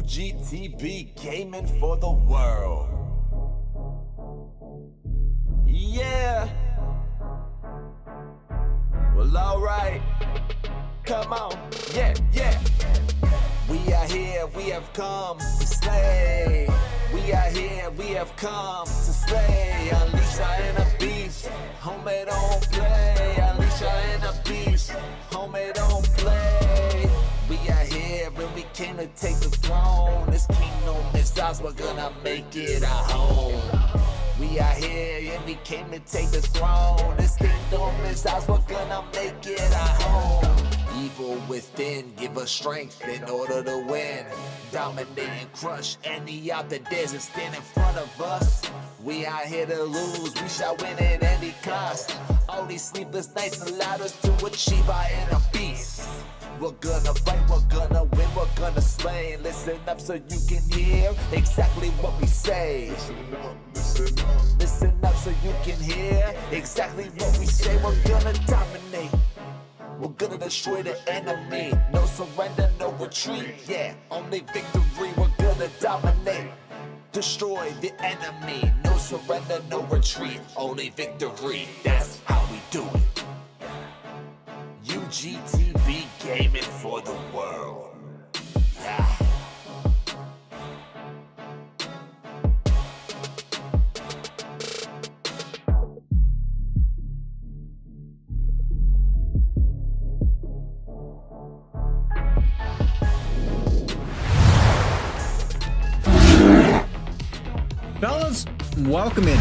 UGTB gaming for the world. Yeah. Well, alright. Come on. Yeah, yeah. We are here, we have come to slay. We are here, we have come to slay. Unleash our inner beast, homie don't play. Unleash our inner beast, homie don't play. We are here and we came to take the throne. This kingdom is ours, we're gonna make it our home. We are here and we came to take the throne. This kingdom is ours, we're gonna make it our home. Evil within, give us strength in order to win. Dominate and crush any out that dares to stand in front of us. We are here to lose, we shall win at any cost. All these sleepless nights allowed us to achieve our inner beast. We're gonna fight, we're gonna win, we're gonna slay. Listen up so you can hear exactly what we say. Listen up so you can hear exactly what we say. We're gonna dominate. We're gonna destroy the enemy. No surrender, no retreat. Yeah, only victory. We're gonna dominate. Destroy the enemy. No surrender, no retreat. Only victory. That's how we do it. UGTB gaming for the world. Yeah. Fellas, welcome in.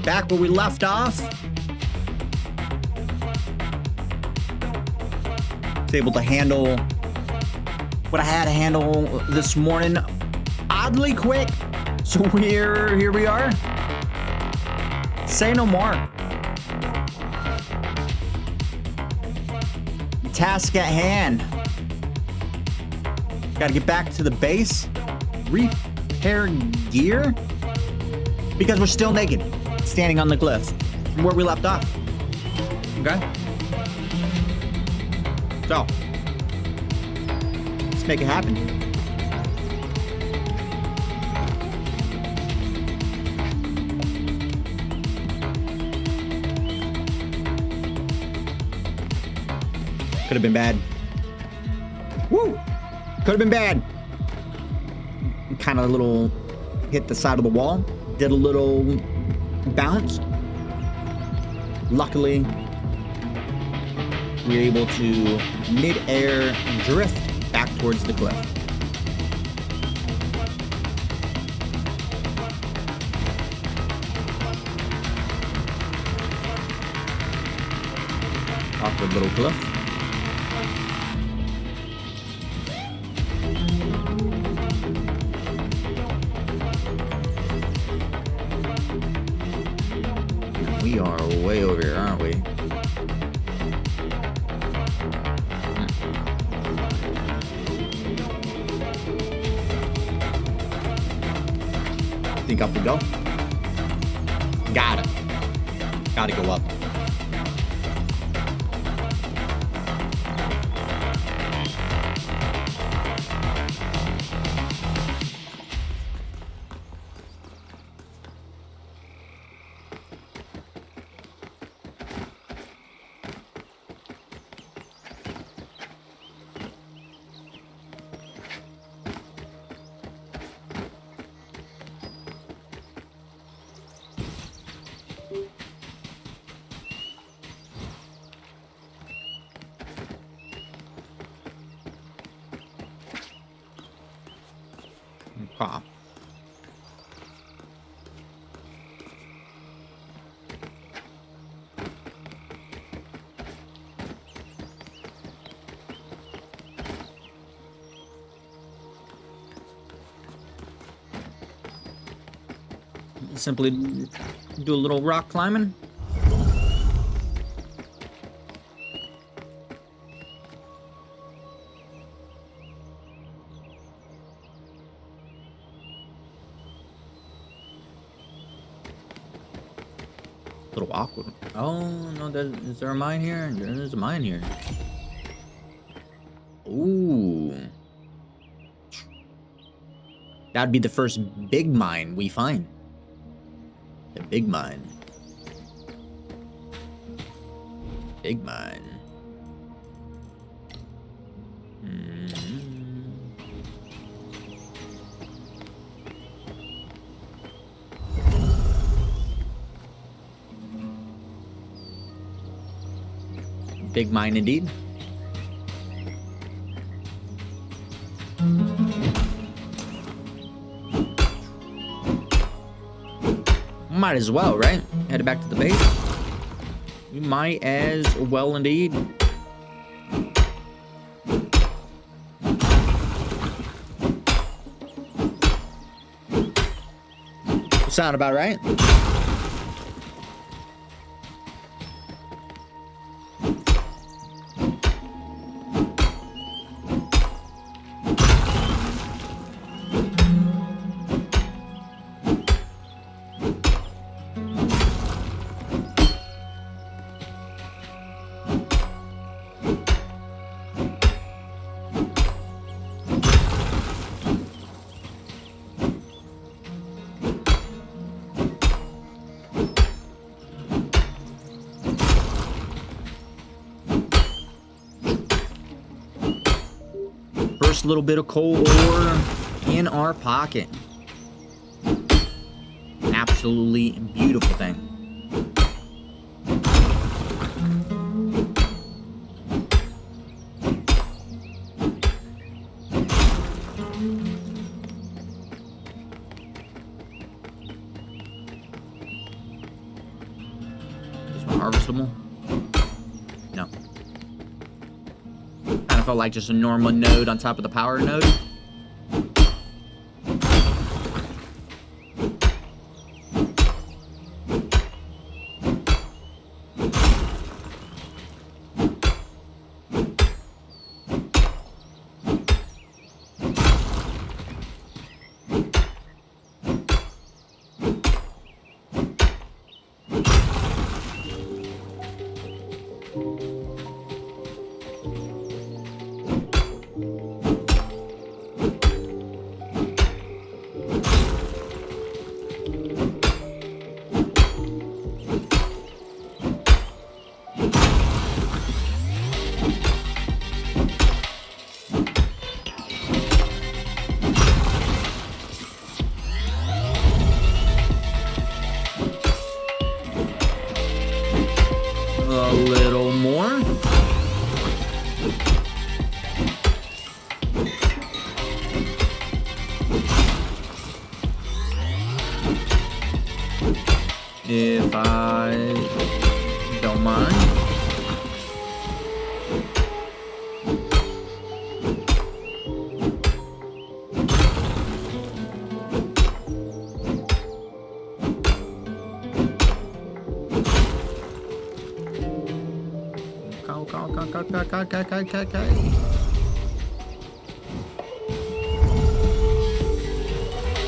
Back where we left off. Was able to handle what I had to handle this morning oddly quick. So here we are. Say no more. Task at hand. Gotta get back to the base, repair gear, because we're still naked, standing on the cliff from where we left off. Okay? So, let's make it happen. Could have been bad. Woo! Could have been bad. Kind of a little hit the side of the wall. Did a little bounce. Luckily, we were able to mid-air drift back towards the cliff. Awkward little cliff. We are way over here, aren't we? Think up we go? Gotta go up. Pop. Simply do a little rock climbing. awkward. Oh, no, is there a mine here? There's a mine here. Ooh. That'd be the first big mine we find. The big mine. Big mine. Big mine indeed. Might as well, right? Head back to the base. We might as well indeed. Sound about right? First little bit of coal ore in our pocket. Absolutely beautiful thing. This one harvestable? No. Kind of felt like just a normal node on top of the power node. A little more. If I don't mind.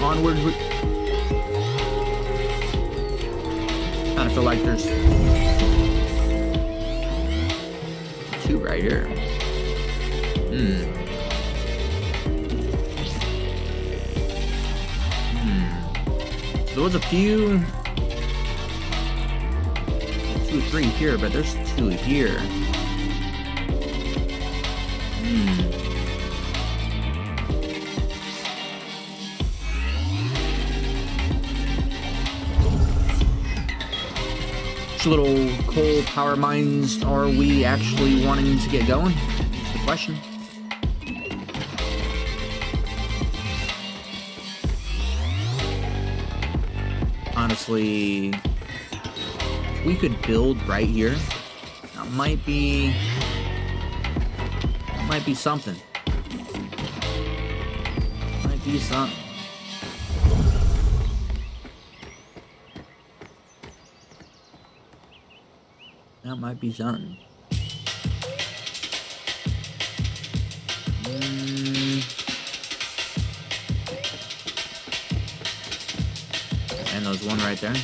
Onward. Kind of feel like there's two right here. So there was a few, 2 or 3 here, but there's 2 here. Which little coal power mines are we actually wanting to get going? That's the question. Honestly, if we could build right here, that might be something. Might be something. That might be something. And there's one right there.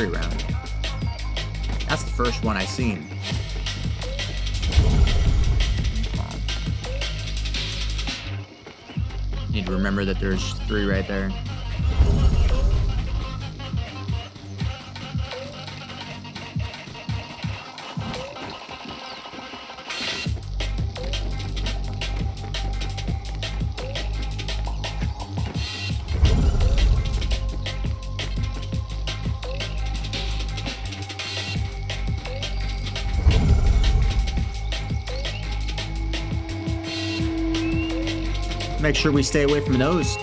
3 around. That's the first one I seen. Need to remember that there's 3 right there. Make sure we stay away from those.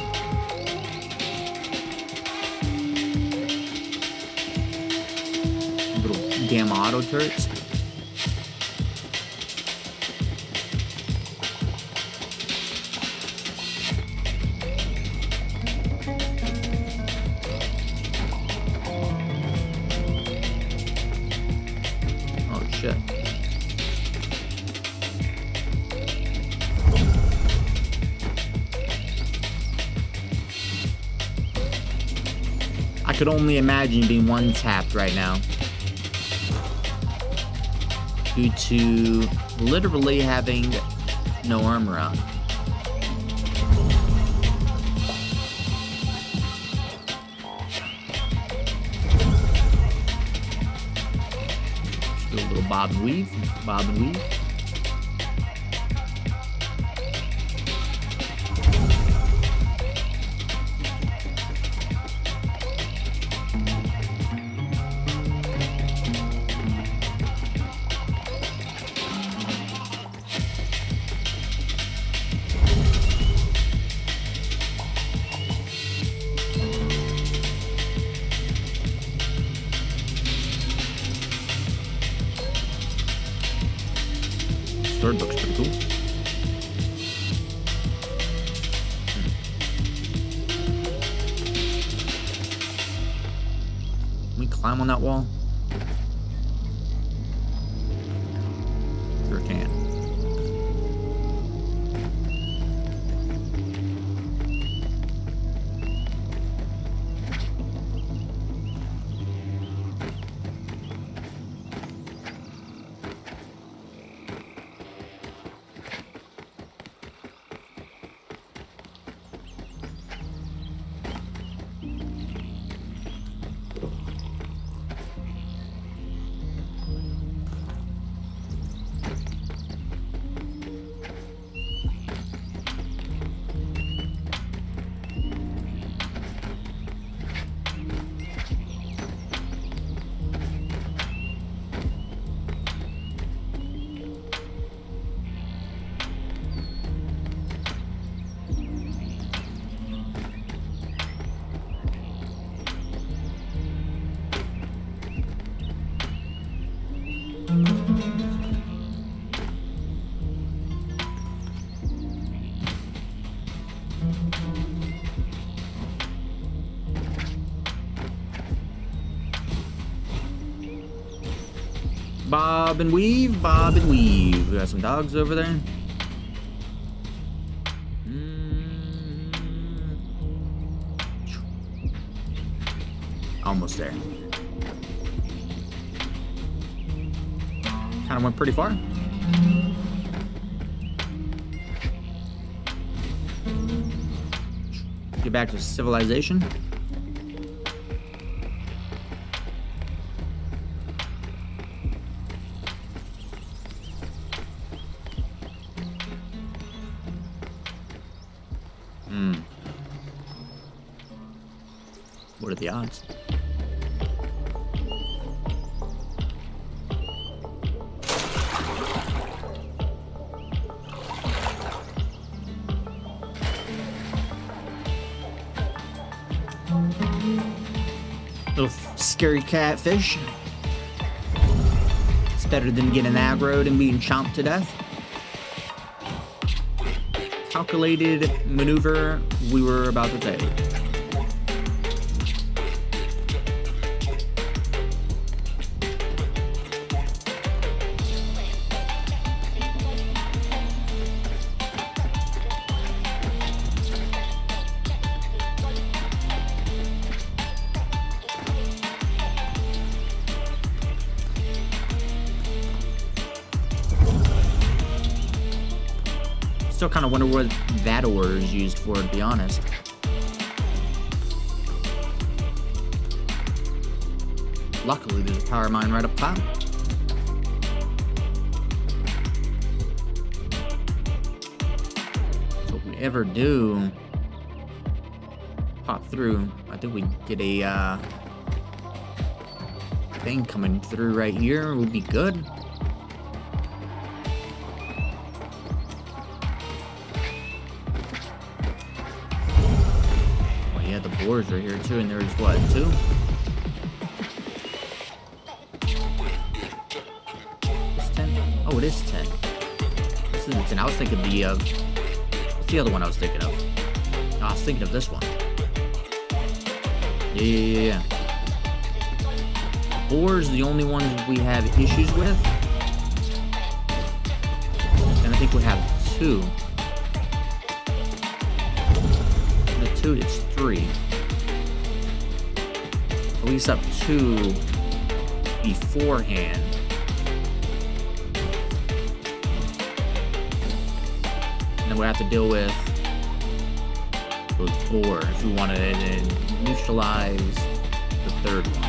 Little damn auto turrets. Oh shit. I could only imagine being one tapped right now due to literally having no armor on. Just do a little bob and weave, bob and weave. Third looks pretty cool. Can we climb on that wall? Sure can. Bob and weave, bob and weave. We got some dogs over there. Almost there. Kind of went pretty far. Get back to civilization. What are the odds? Little scary catfish. It's better than getting aggroed and being chomped to death. Calculated maneuver we were about to take. Still kind of wonder what that ore is used for, to be honest. Luckily, there's a power mine right up top. So if we ever do pop through, I think we get a thing coming through right here. Would be good. Oh yeah, the boards are here too, and there's what, 2? Oh, it is 10. This isn't 10. I was thinking what's the other one I was thinking of? Oh, I was thinking of this one. Yeah. Ores, the only ones we have issues with. And I think we have 2. The 2, it's 3. At least up 2 beforehand. And then we have to deal with those ores. We wanted to neutralize the 3rd one.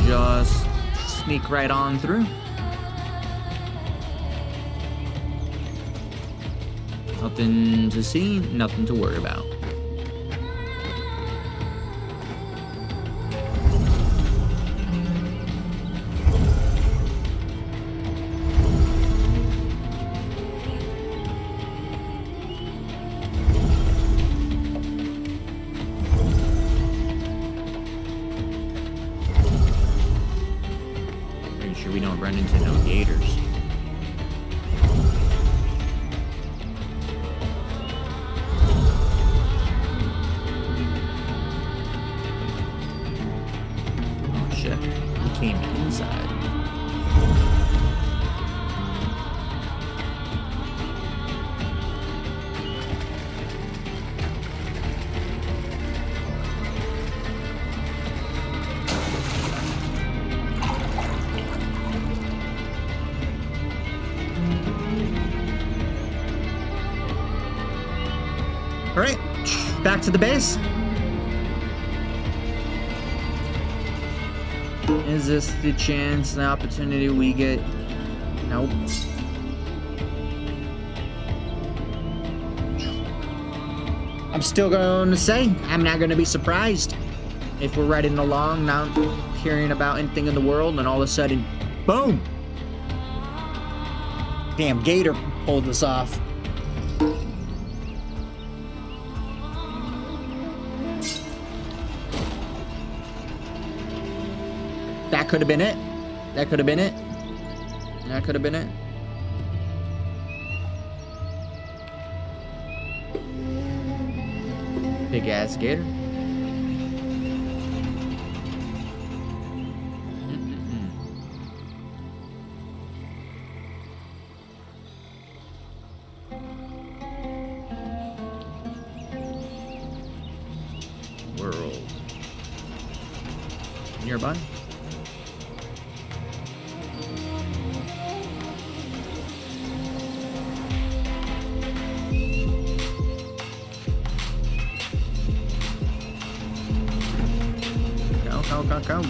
Just sneak right on through. Nothing to see, nothing to worry about. Sure we don't run into no gators. Oh shit, we came inside. Alright, back to the base. Is this the chance, the opportunity we get? Nope. I'm still going to say, I'm not going to be surprised if we're riding along, not hearing about anything in the world, and all of a sudden, boom! Damn gator pulled us off. That could have been it. That could have been it. That could have been it. Big ass gator. World. Nearby.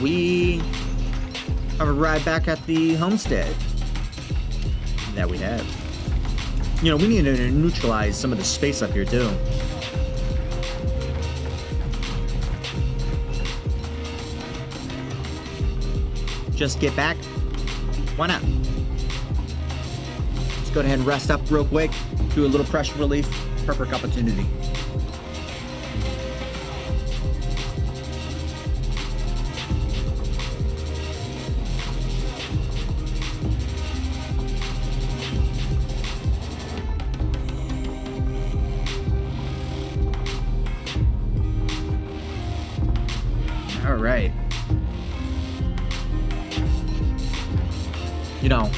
We have arrived back at the homestead that we have. You know, we need to neutralize some of the space up here too. Just get back. Why not? Let's go ahead and rest up real quick. Do a little pressure relief. Perfect opportunity. right. You know,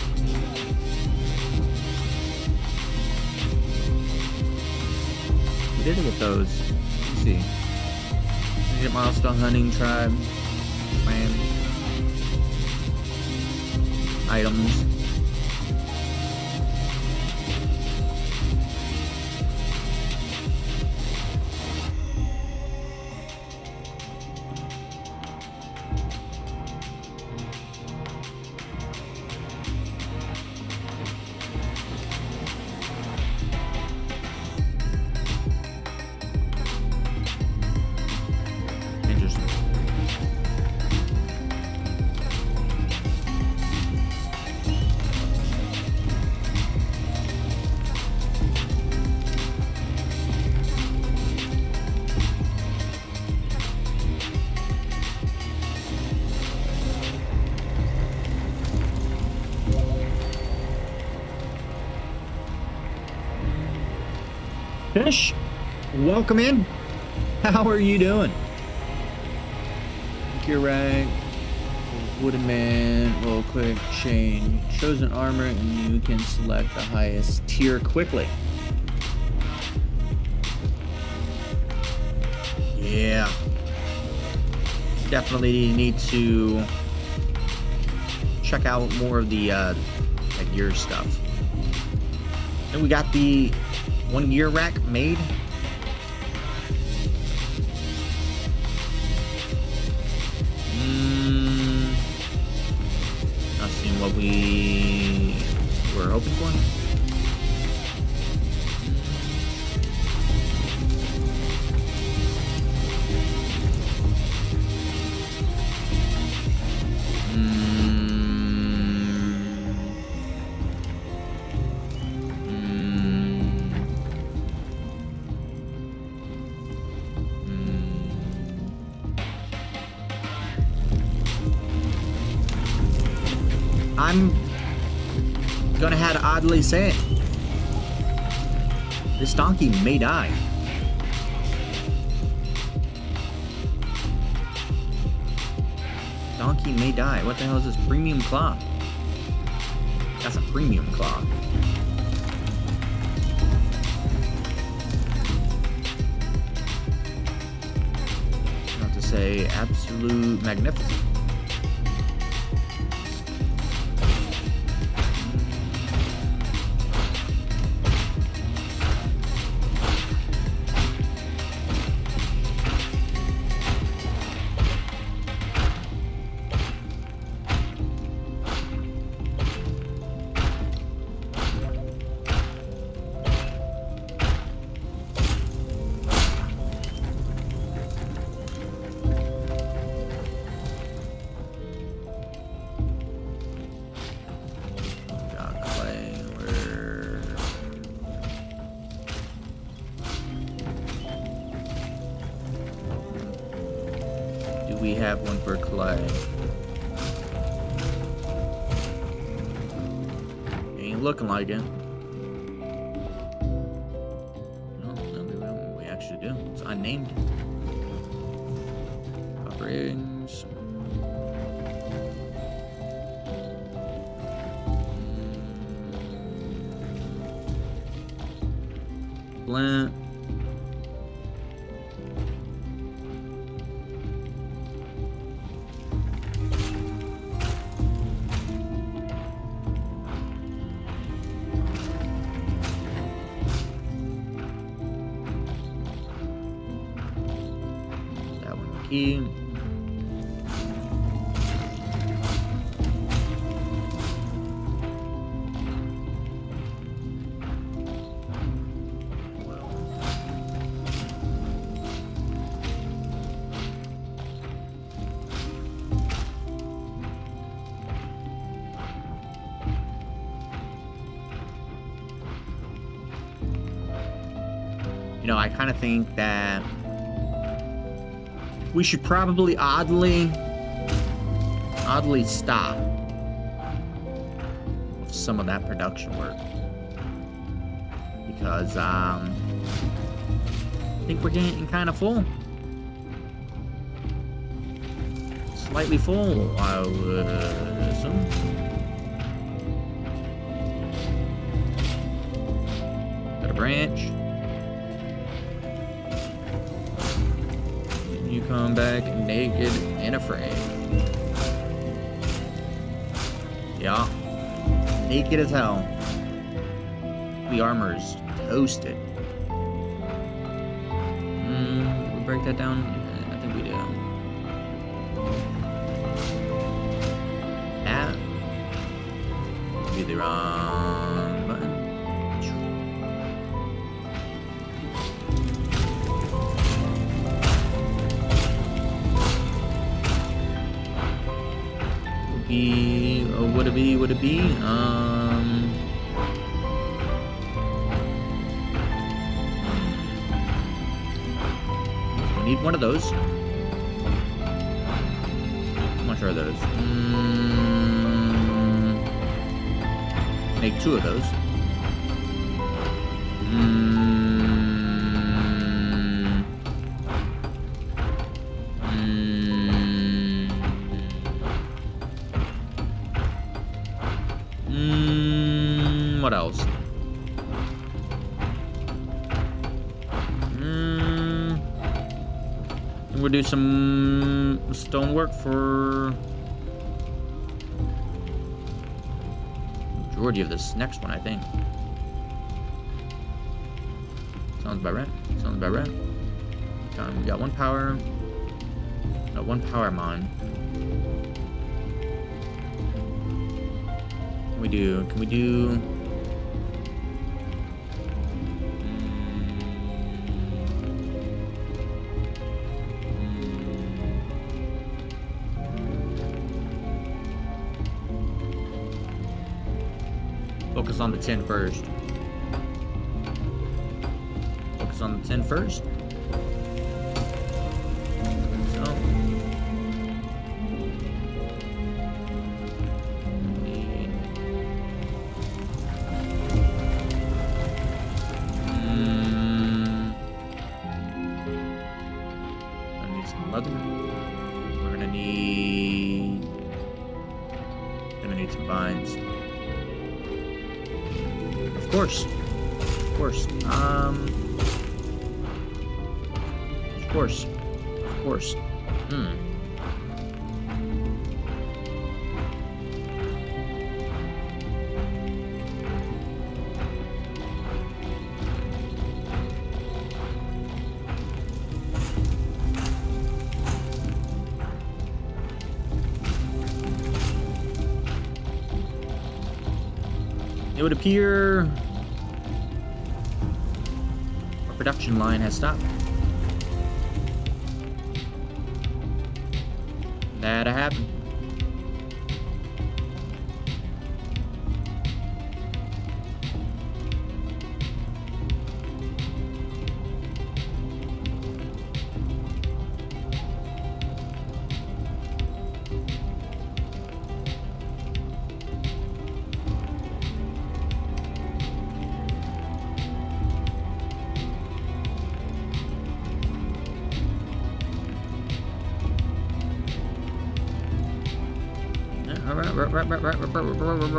we did get those. Let's see. Get milestone hunting tribe. Plan. Items. Interesting. Fish, welcome in. How are you doing? You're right. Wooden man, real quick chain. Chosen armor, and you can select the highest tier quickly. Yeah. Definitely need to check out more of the gear stuff. And we got the 1 gear rack made. Not seeing what we were hoping for. I'm gonna have to oddly say it. This donkey may die. Donkey may die. What the hell is this? Premium claw. That's a premium claw. Not to say absolute magnificent. We have one for clay. Ain't looking like it. No, we actually do. It's unnamed. Offerings. Flint. Key. You know, I kind of think that we should probably oddly stop with some of that production work, because I think we're getting kind of full. slightly full, I would assume. Got a branch. You come back naked and afraid. Yeah. Naked as hell. The armor's toasted. We break that down? I think we do. That would be the wrong button. Would it be? We need one of those. How much are those? Make 2 of those. What else? We'll do some stonework for majority of this next one, I think. Sounds about right. Sounds about right. We got 1 power. Got 1 power mine. Can we do? Focus on the tin first. Focus on the tin first. So. I need some leather. We're gonna need some vines. Of course. Of course. It would appear our production line has stopped. That'll happen.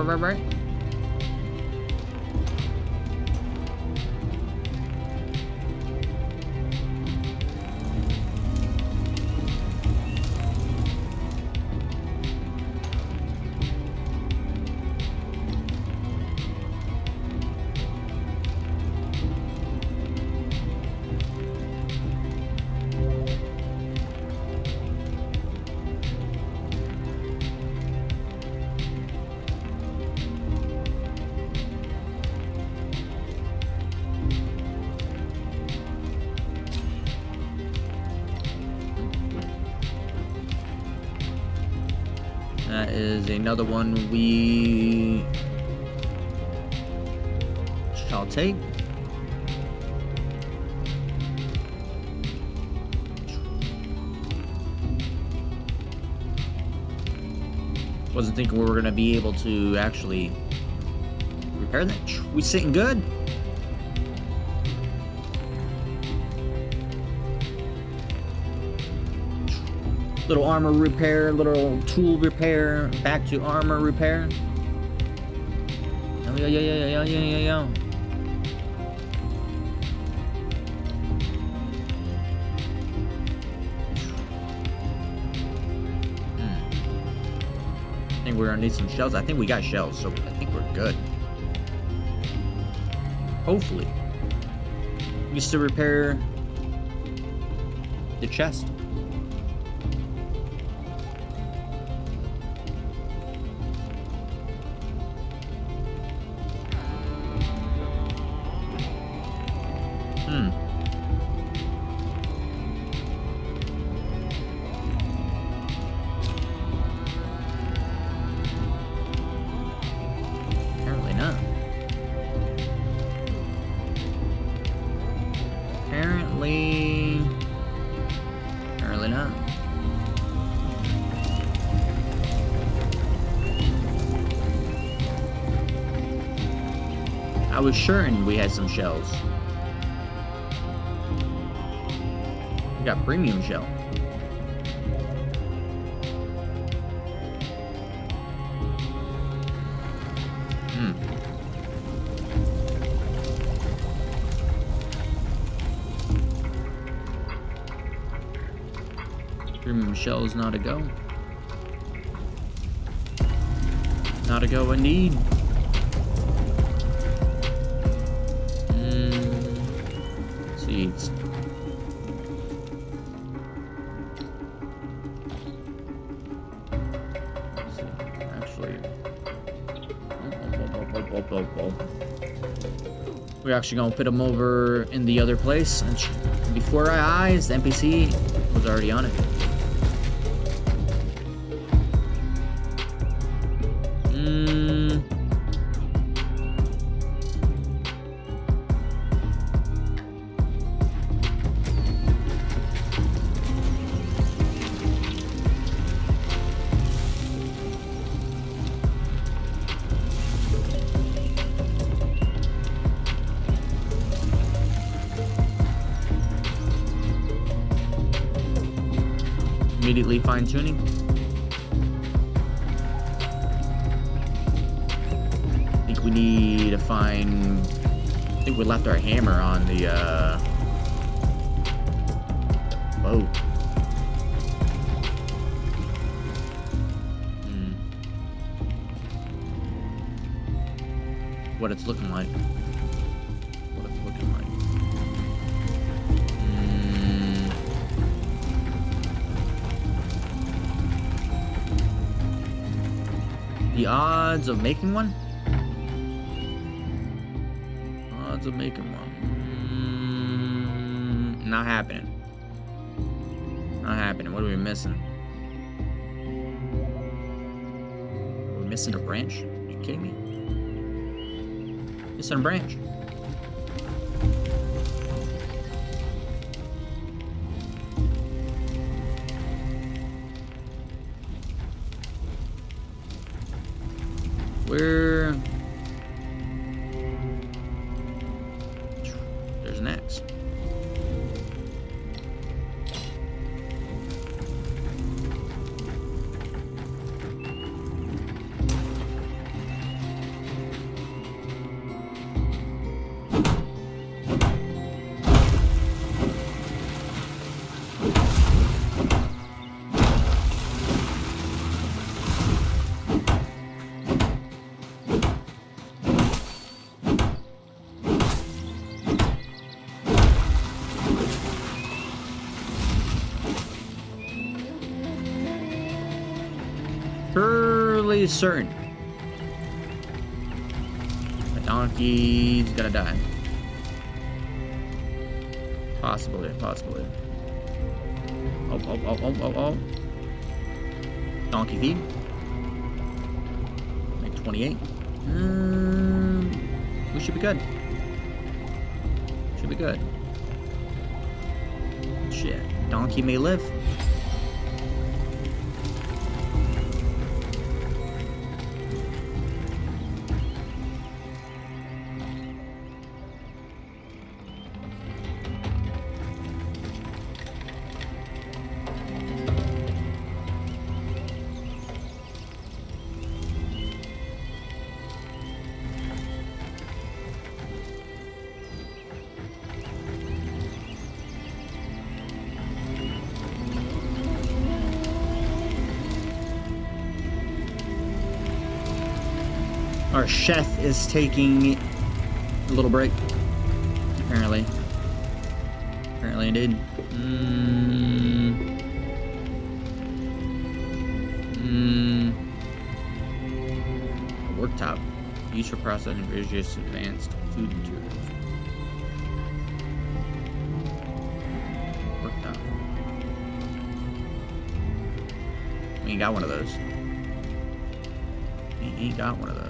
Right. That is another one we shall take. Wasn't thinking we were gonna be able to actually repair that. We sitting good. Little armor repair, little tool repair, back to armor repair. Yo. I think we're gonna need some shells. I think we got shells, so I think we're good. Hopefully. We still repair the chest. Apparently not. Apparently not. I was certain we had some shells. We got premium shell. Premium shell is not a go. Not a go indeed. Seeds. Let's see. Actually, we're actually gonna put them over in the other place, and before our eyes, the NPC was already on it. Immediately fine-tuning. I think we need to find... I think we left our hammer on the boat. What it's looking like. What it's looking like. The odds of making one? Odds of making one. Not happening. Not happening. What are we missing? We're missing a branch? Are you kidding me? Missing a branch. Where? There's an axe. Fairly certain the donkey's gonna die. Possibly. Oh. Donkey feed. Make 28. We should be good. Should be good. Shit. Donkey may live. Our chef is taking a little break. Apparently. Apparently indeed. Worktop. Used for processing various advanced food materials. Worktop. We ain't got one of those. We ain't got one of those.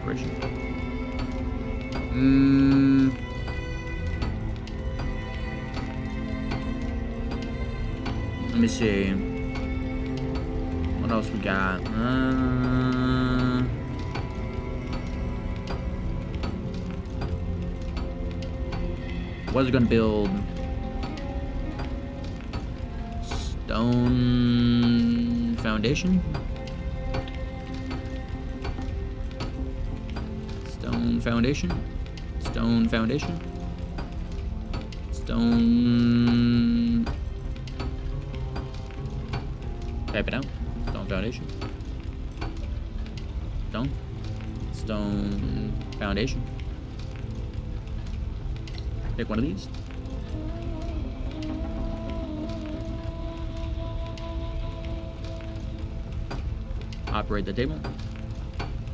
Operation. Let me see. What else we got? Was gonna build stone foundation. Stone foundation. Stone foundation. Stone. Type it out. Stone foundation. Stone. Stone foundation. Pick one of these. Operate the table.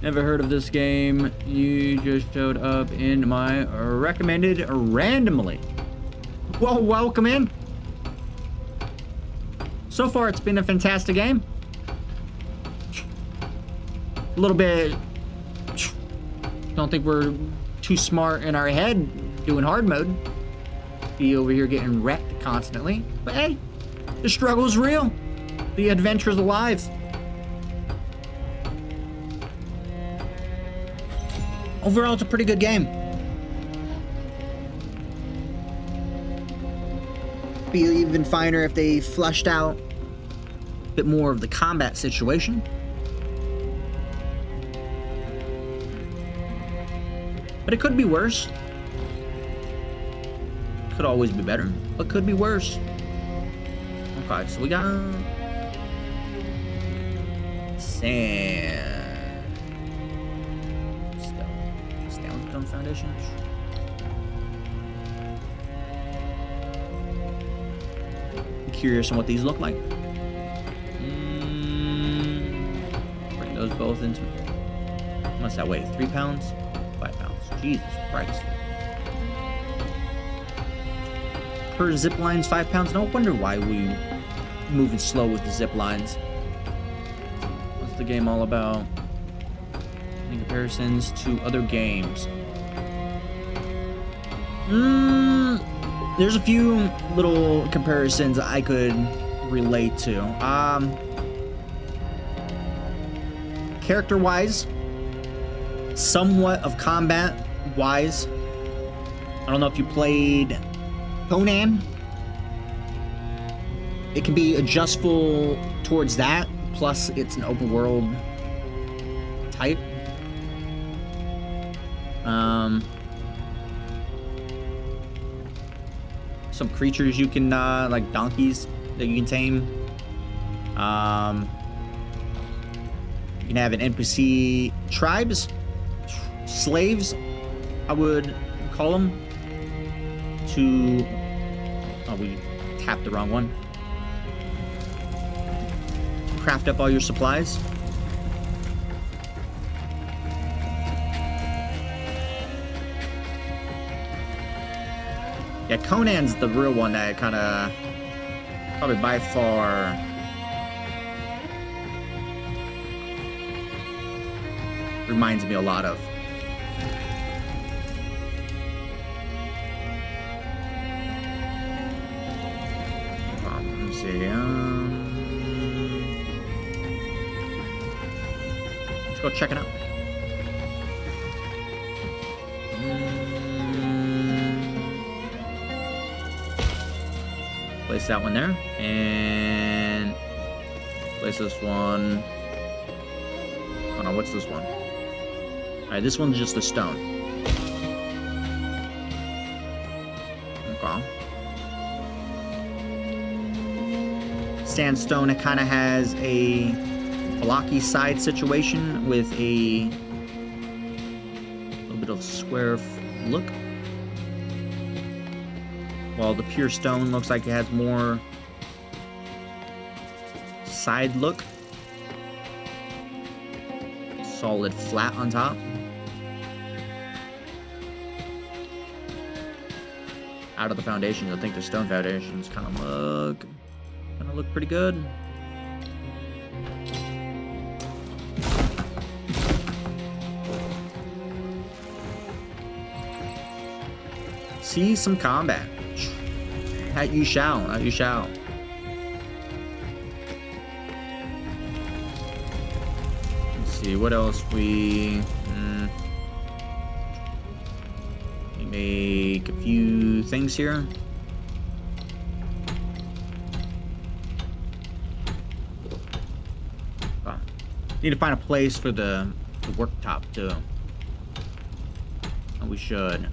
Never heard of this game. You just showed up in my recommended randomly. Well, welcome in. So far, it's been a fantastic game. A little bit. Don't think we're too smart in our head doing hard mode. Be over here getting wrecked constantly. But hey, the struggle's real. The adventure's alive. Overall, it's a pretty good game. Be even finer if they fleshed out a bit more of the combat situation. But it could be worse. Could always be better, but could be worse. Okay, so we got sand. Stone foundations. I'm curious on what these look like. Bring those both into. What's that weigh? 3 pounds? 5 pounds. Jesus Christ. Per Ziplines, 5 pounds. No wonder why we moving slow with the Ziplines. What's the game all about? Any comparisons to other games? There's a few little comparisons I could relate to. Character-wise, somewhat of combat-wise. I don't know if you played Conan. It can be adjustable towards that, plus it's an open world type. Some creatures you can like donkeys that you can tame. You can have an NPC tribes, slaves, I would call them. To we tapped the wrong one. Craft up all your supplies. Yeah, Conan's the real one that kind of probably by far reminds me a lot of. Let's go check it out. Place that one there, and place this one. Oh no, what's this one? All right, this one's just a stone. Okay. Sandstone, it kind of has a blocky side situation with a little bit of square look. While the pure stone looks like it has more side look. Solid flat on top. Out of the foundation, you'll think the stone foundations kind of look pretty good. See some combat. That you shall, that you shall. Let's see what else we make a few things here. Oh, need to find a place for the worktop too. Oh, we should.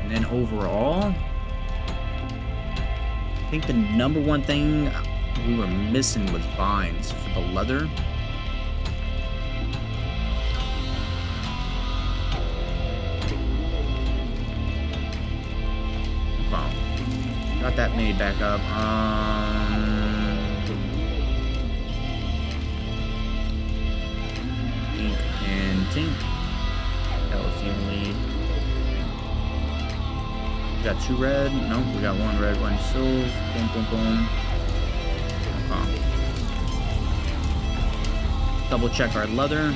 And then overall, I think the number one thing we were missing was vines for the leather. Wow. Got that made back up. Ink and tink. That was the only. We got 2 red. Nope, we got 1 red, 1 silver. Boom, boom, boom. Double check our leather.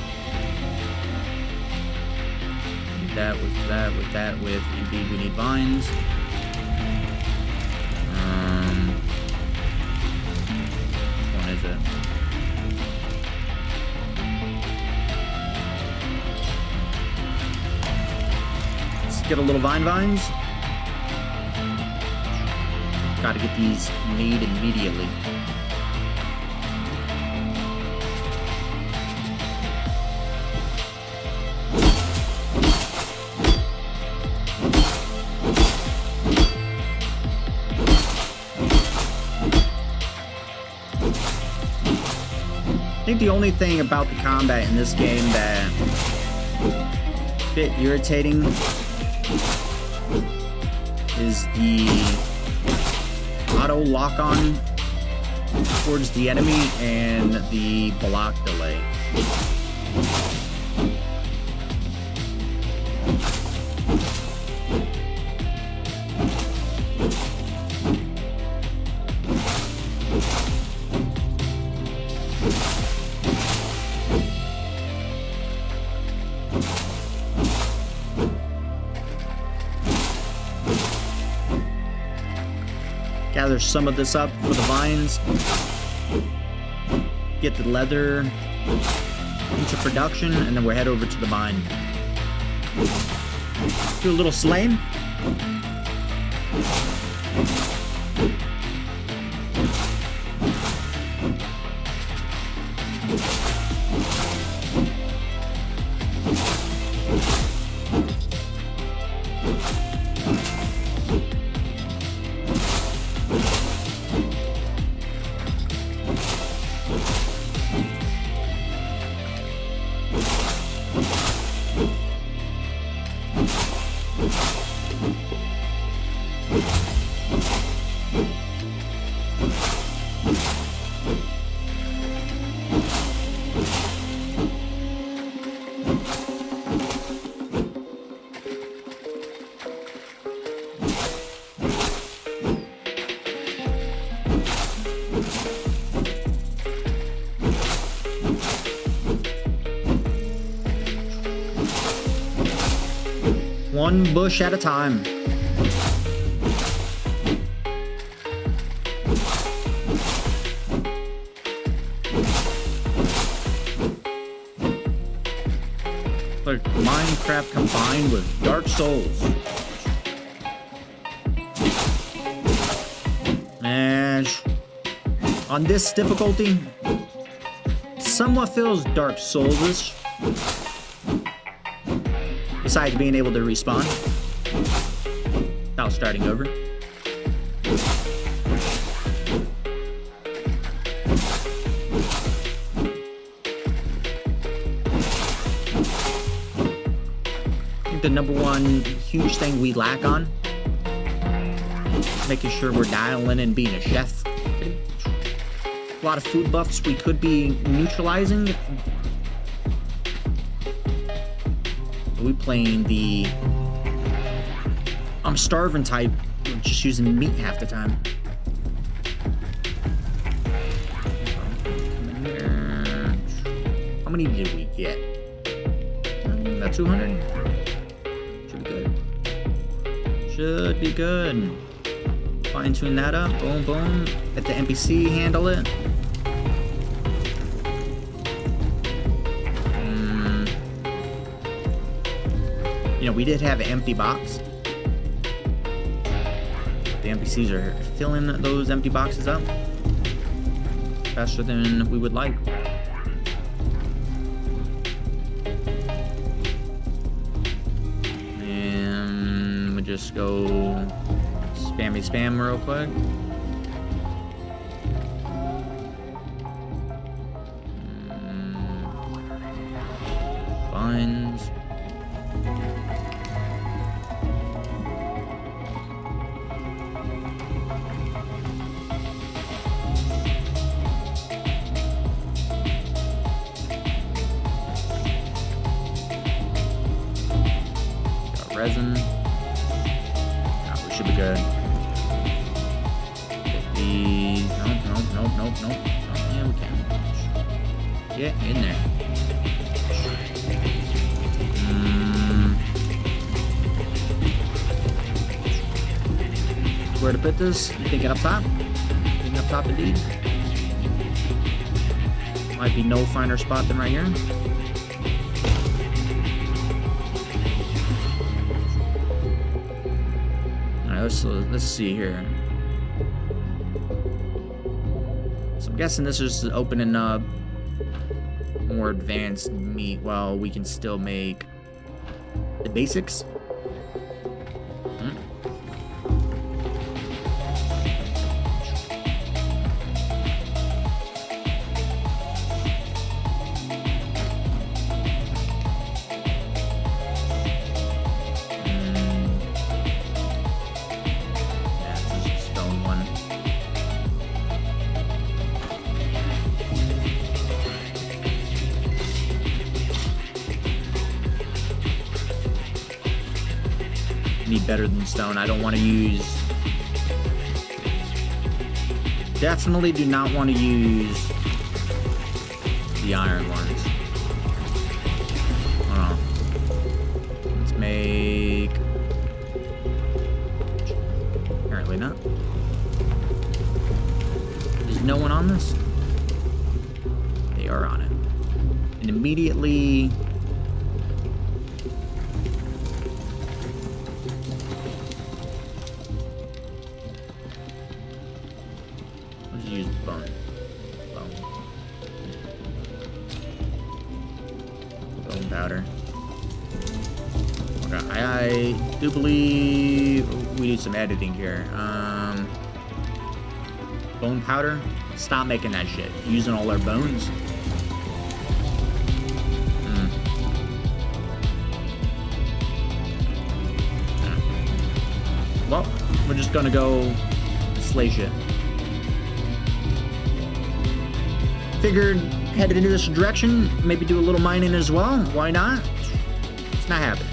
Need that with that, with that, with indeed we need vines. Which one is it? Let's get a little vines. Gotta get these made immediately. I think the only thing about the combat in this game that a bit irritating is the auto lock-on towards the enemy and the block delay. Gather some of this up for the vines. Get the leather into production, and then we'll head over to the mine. Do a little slaying. One bush at a time. Like Minecraft combined with Dark Souls. And on this difficulty, somewhat feels Dark Souls-ish. Besides being able to respawn. About starting over. I think the number one huge thing we lack on, making sure we're dialing in being a chef. A lot of food buffs we could be neutralizing. Are we playing the I'm starving type, just using meat half the time. How many did we get? About 200? Should be good. Should be good. Fine tune that up. Boom, boom. Let the NPC handle it. You know, we did have an empty box. The NPCs are filling those empty boxes up faster than we would like. And we just go spam real quick. Buns. Resin. Oh, we should be good. Nope. Oh, yeah, we can. Get in there. Where to put this? You thinking up top? Thinking up top indeed. Might be no finer spot than right here. Let's see here. So I'm guessing this is opening up more advanced meat while we can still make the basics. Better than stone. I don't want to use. Definitely do not want to use the iron ones. Hold on. Let's make. Apparently not. Is no one on this? They are on it. And immediately. Use bone powder. Okay, I do believe we need some editing here. Bone powder. Stop making that shit. Using all our bones. Well, we're just gonna go slay shit. Figured headed into this direction, maybe do a little mining as well. Why not? It's not happening.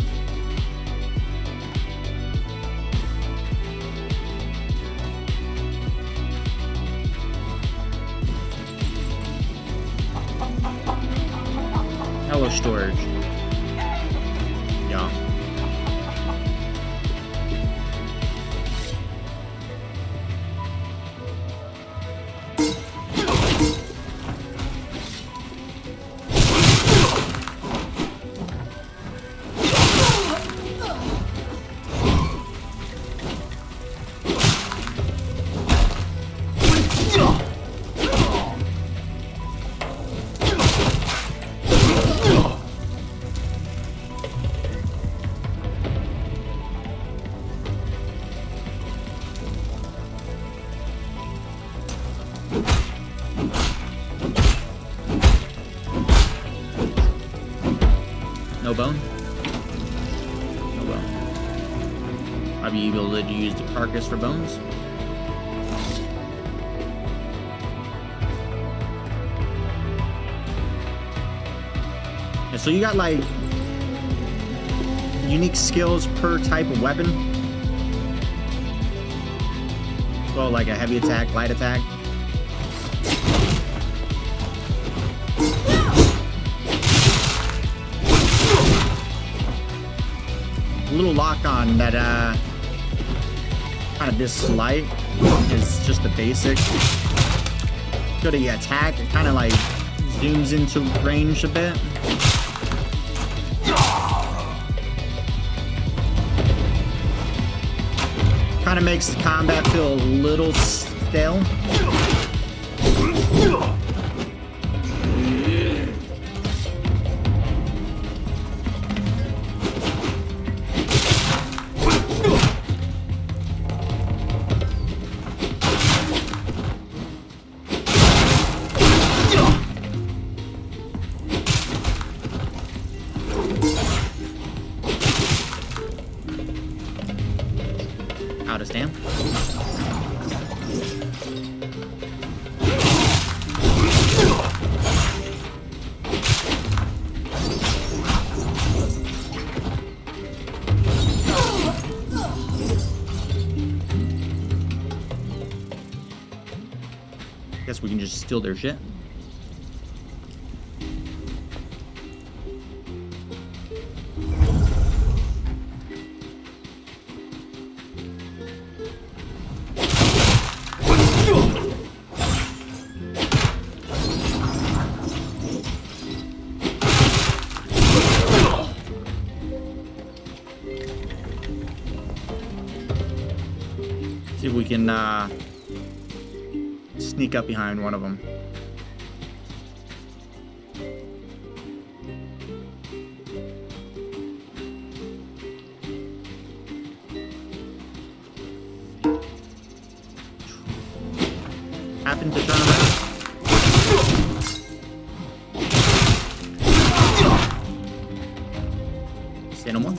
Hello, storage. Yeah. No bone? No bone. I'll be able to use the carcass for bones. And so you got like unique skills per type of weapon. So like a heavy attack, light attack. A little lock on that kind of this light is just the basic. Go to the attack, it kind of like zooms into range a bit. Kind of makes the combat feel a little stale. Out of stamp. Guess we can just steal their shit. See if we can sneak up behind one of them. Happen to turn around. Say no more.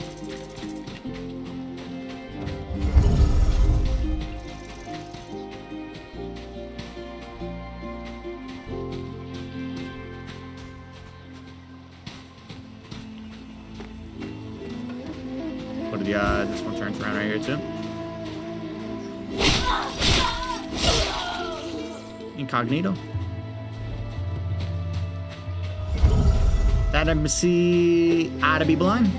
This one turns around right here too. Incognito. That embassy ought to be blind.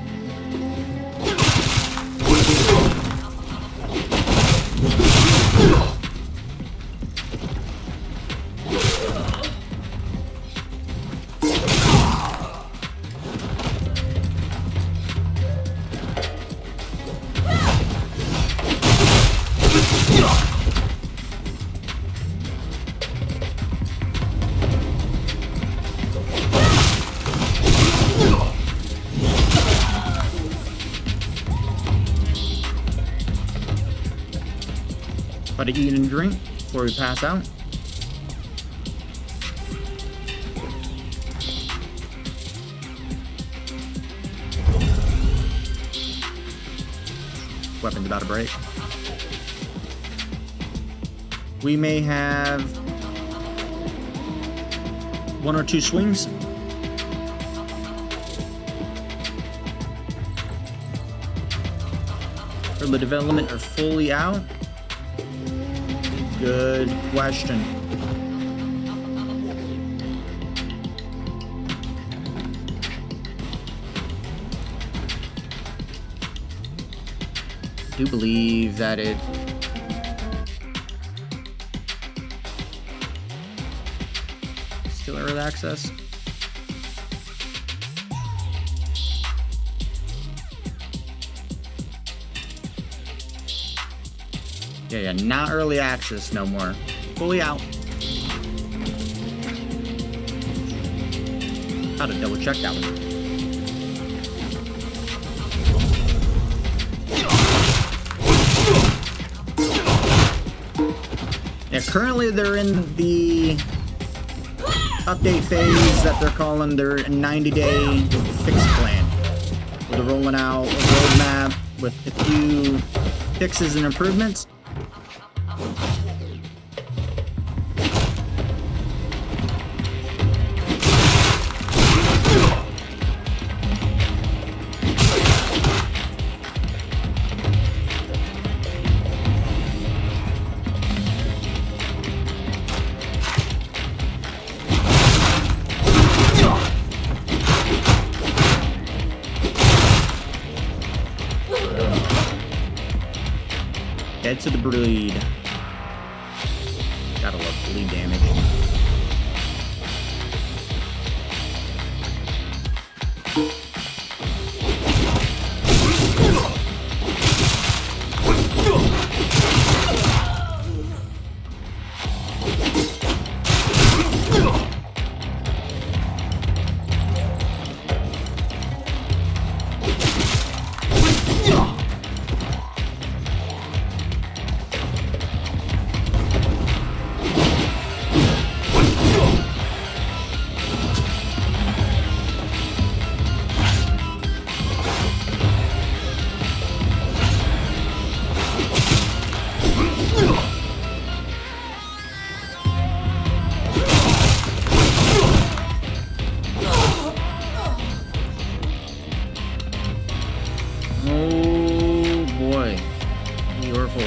To eat and drink before we pass out. Weapon's about to break. We may have 1 or 2 swings. Early development are fully out. Good question. I do believe that it still early access. Yeah, not early access no more. Fully out. How to double check that one. Yeah, currently they're in the update phase that they're calling their 90-day fix plan. So they're rolling out a roadmap with a few fixes and improvements. Head to the bleed. Gotta love bleed damage. Oh boy, you're full.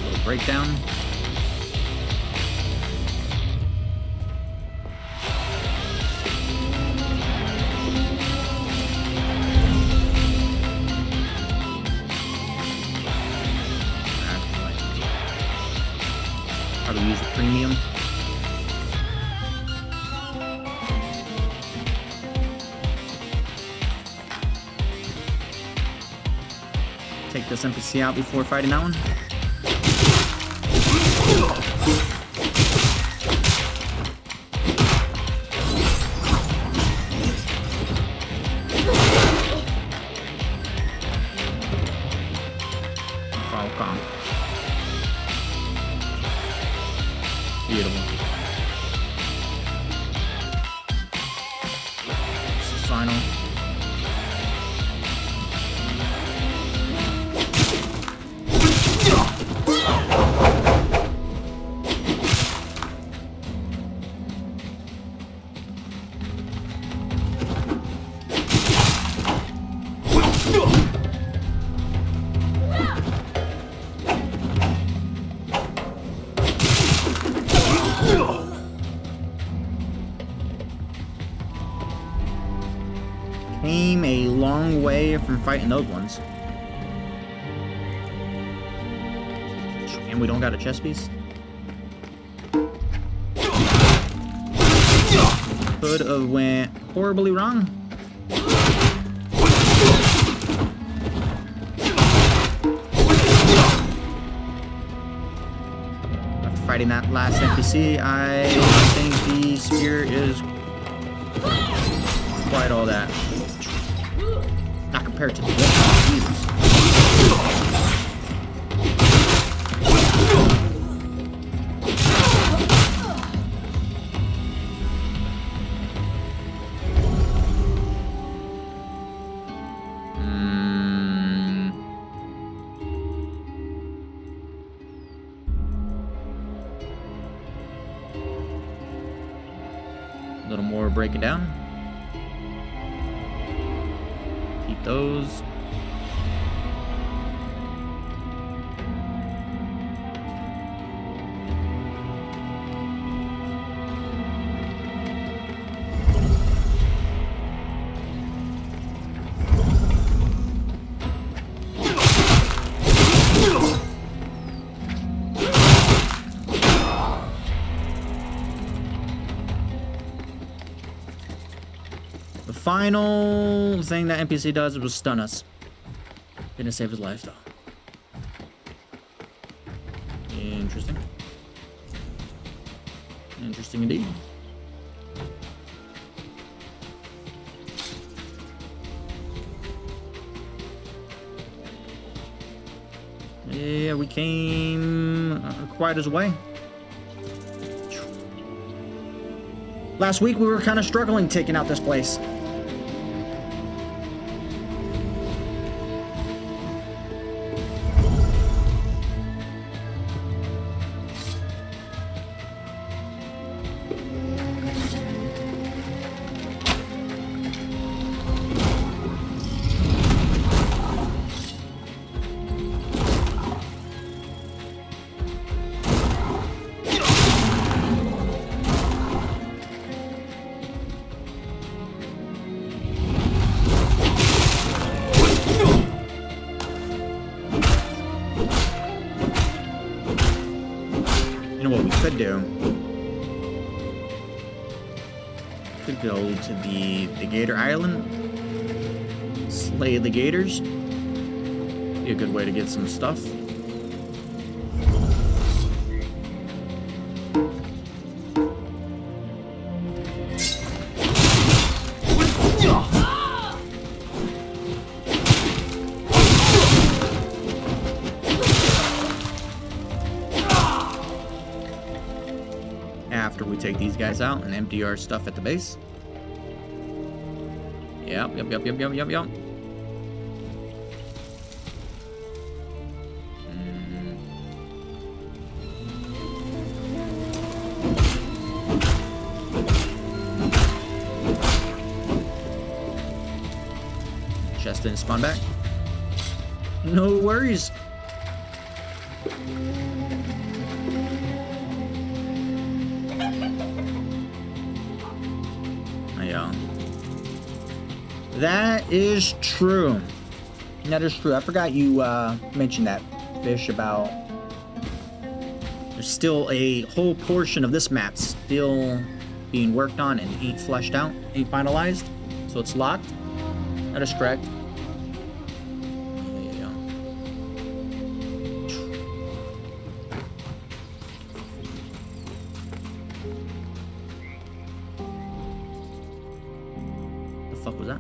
Little breakdown. How to use a premium. Take this NPC out before fighting that one. Falcon. Beautiful. This is final. Came a long way from fighting those ones. And we don't got a chest piece. Could have went horribly wrong. After fighting that last NPC, I think the spear is quite all that. Not compared to the one. Jesus. A little more breaking down. Keep those. The final thing that NPC does was stun us. Didn't save his life though. Interesting indeed. Yeah, we came quite as way. Last week we were kind of struggling taking out this place. Could go to the Gator Island, slay the Gators. Be a good way to get some stuff. After we take these guys out and empty our stuff at the base. Yep. Chest didn't spawn back. No worries. Yeah. That is true. That is true. I forgot you mentioned that, Fish, about there's still a whole portion of this map still being worked on and ain't fleshed out, ain't finalized. So it's locked. That is correct. There you go. The fuck was that?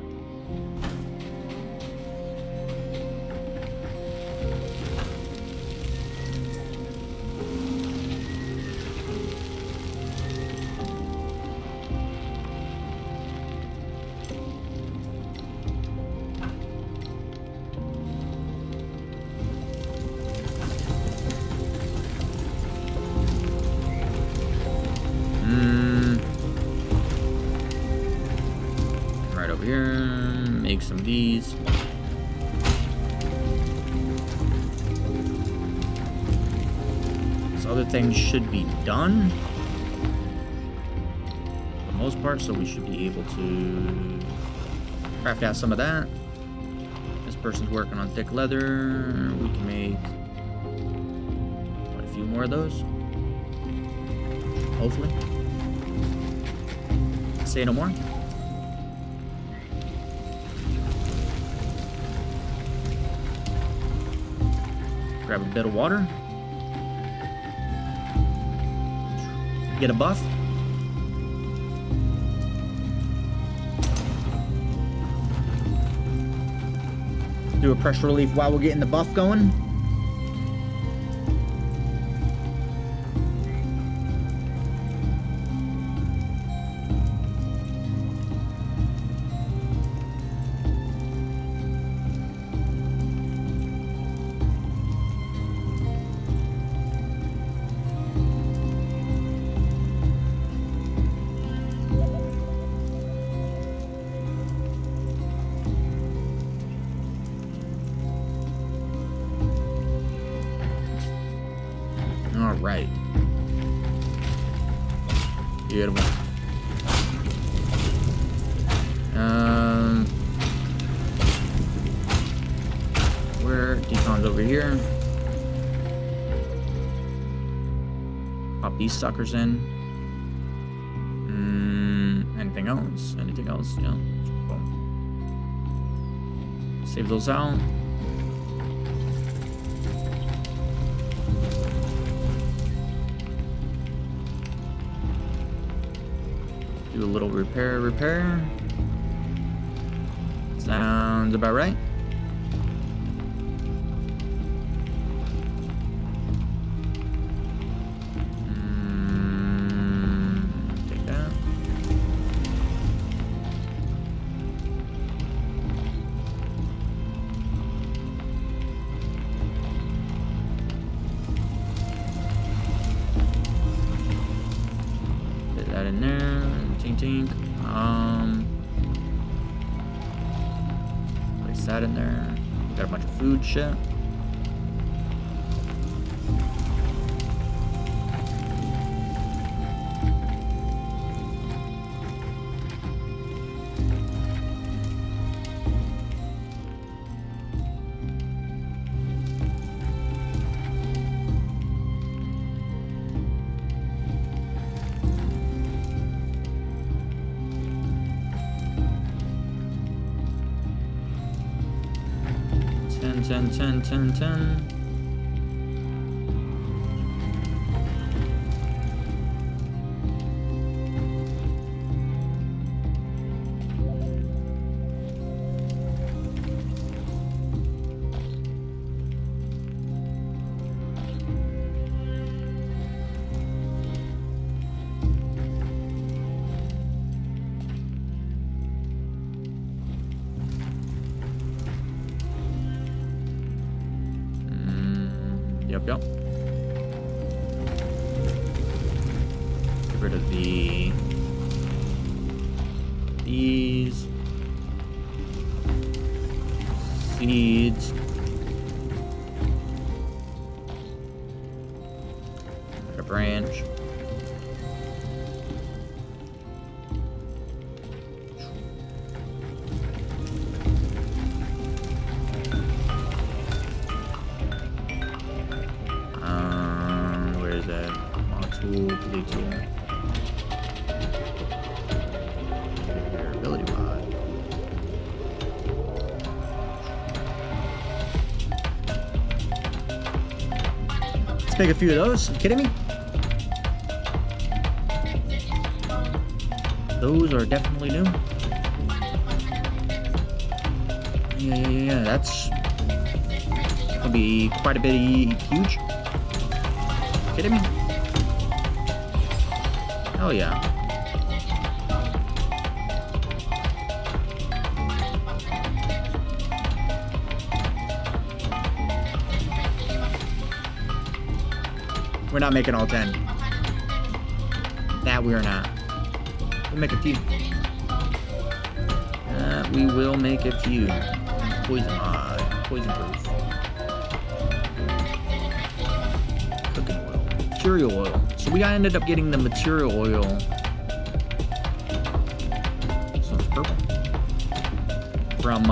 Right over here, make some of these. This other thing should be done for the most part, so we should be able to craft out some of that. This person's working on thick leather. We can make quite a few more of those. Hopefully. Say no more. Grab a bit of water. Get a buff. Do a pressure relief while we're getting the buff going. All right. Beautiful. Where decon's over here. Pop these suckers in. Anything else? Anything else? Yeah. Boom. Save those out. Do a little repair. Sounds about right. Take that. Put that in there. Tink. Place that in there. We got a bunch of food shit. Ten. Yep. Get rid of these seeds. Got a branch. Ability tool. Ability mod. Let's make a few of those. Are you kidding me? Those are definitely new. Yeah. That's gonna be quite a bit huge. Kidding me? Oh yeah. We're not making all 10. That we are not. We'll make a few. We will make a few. Poison proof. Cooking oil. Material oil. So we ended up getting the material oil. So it's purple. From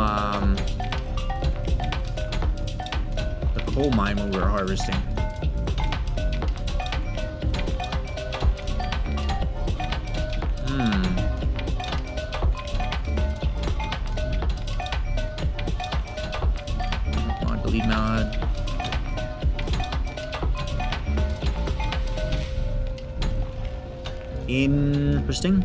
the coal mine when we were harvesting. Come on, delete mod. Interesting.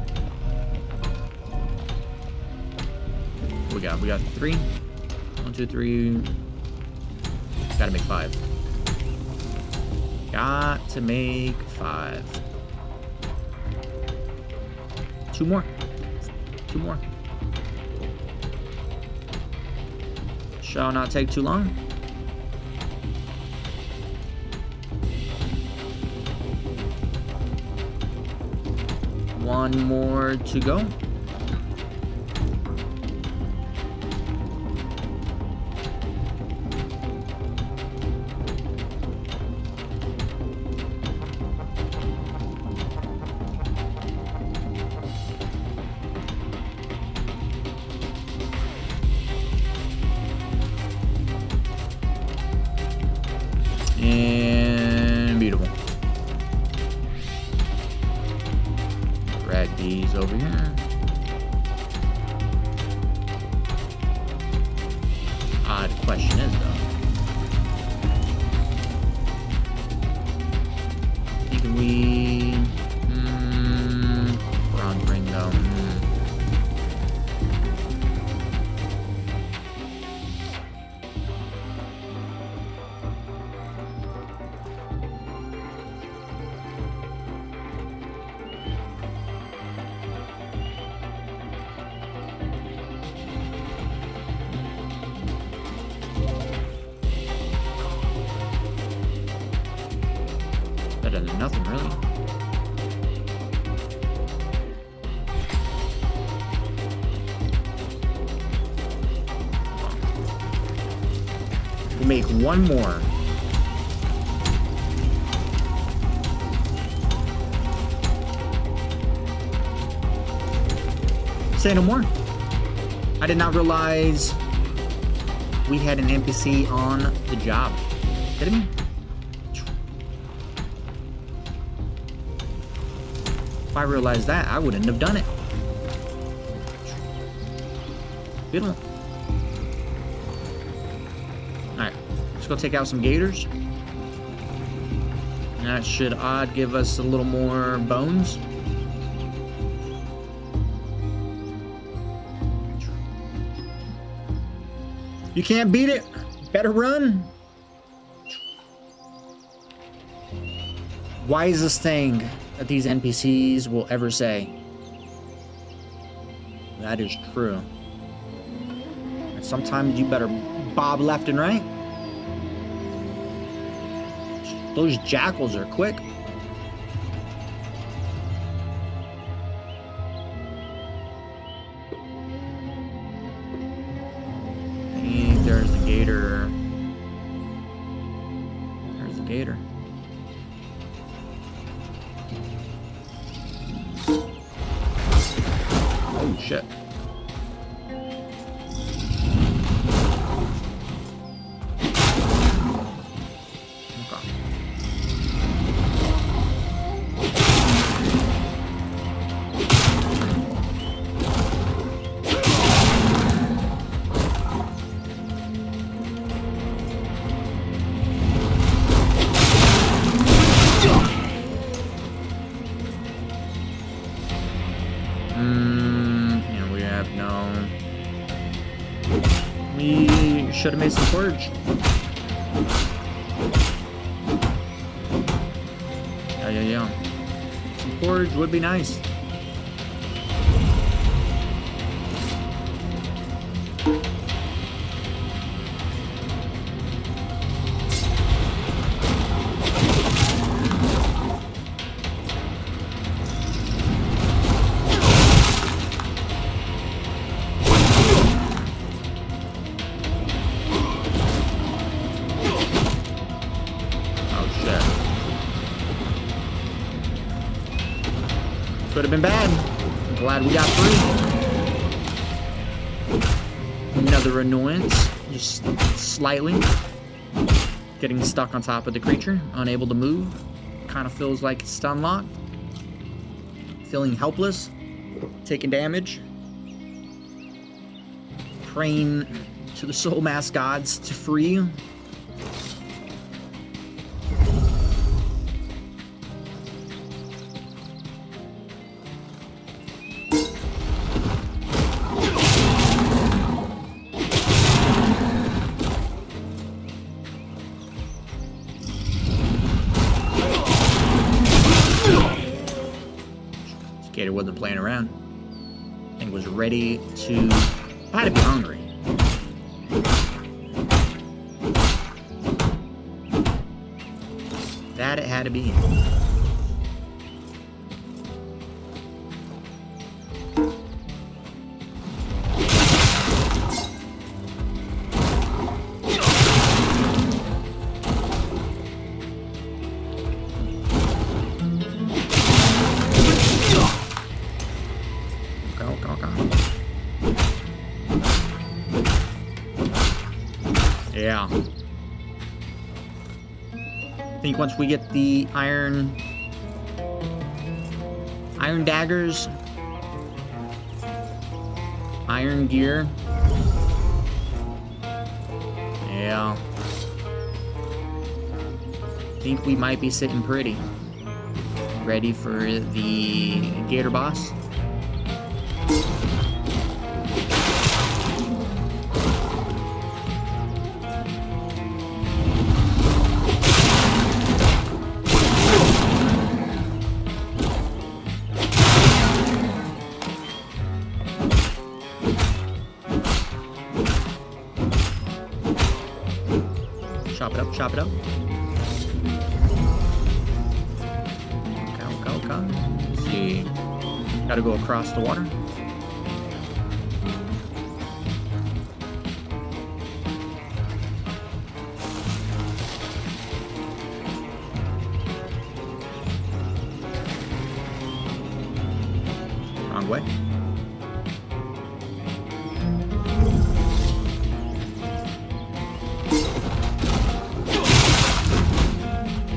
What we got 3. 1, 2, 3. Gotta make 5. Got to make 5. 2 more. 2 more. Shall not take too long. One more to go. And beautiful. Drag these over here. Odd question is though, can we bronze ring though? nothing really. We'll make one more. Say no more. I did not realize we had an NPC on the job. Kidding me? If I realized that, I wouldn't have done it. Fiddle. Alright, let's go take out some gators. That should give us a little more bones. You can't beat it. Better run. Wisest thing that these NPCs will ever say. That is true. And sometimes you better bob left and right. Those jackals are quick. There's the gator. There's the gator. Oh shit. Should have made some porridge. Yeah. Some porridge would be nice. Could have been bad. I'm glad we got through. Another annoyance. Just slightly. Getting stuck on top of the creature. Unable to move. Kind of feels like it's stun locked. Feeling helpless. Taking damage. Praying to the Soulmask gods to free. Gator wasn't playing around. I think was ready to. I had to be hungry. That it had to be. Yeah. I think once we get the iron daggers, iron gear. Yeah. I think we might be sitting pretty. Ready for the gator boss. Chop it up, chop it up. because. Let's see. Gotta go across the water. Wrong way.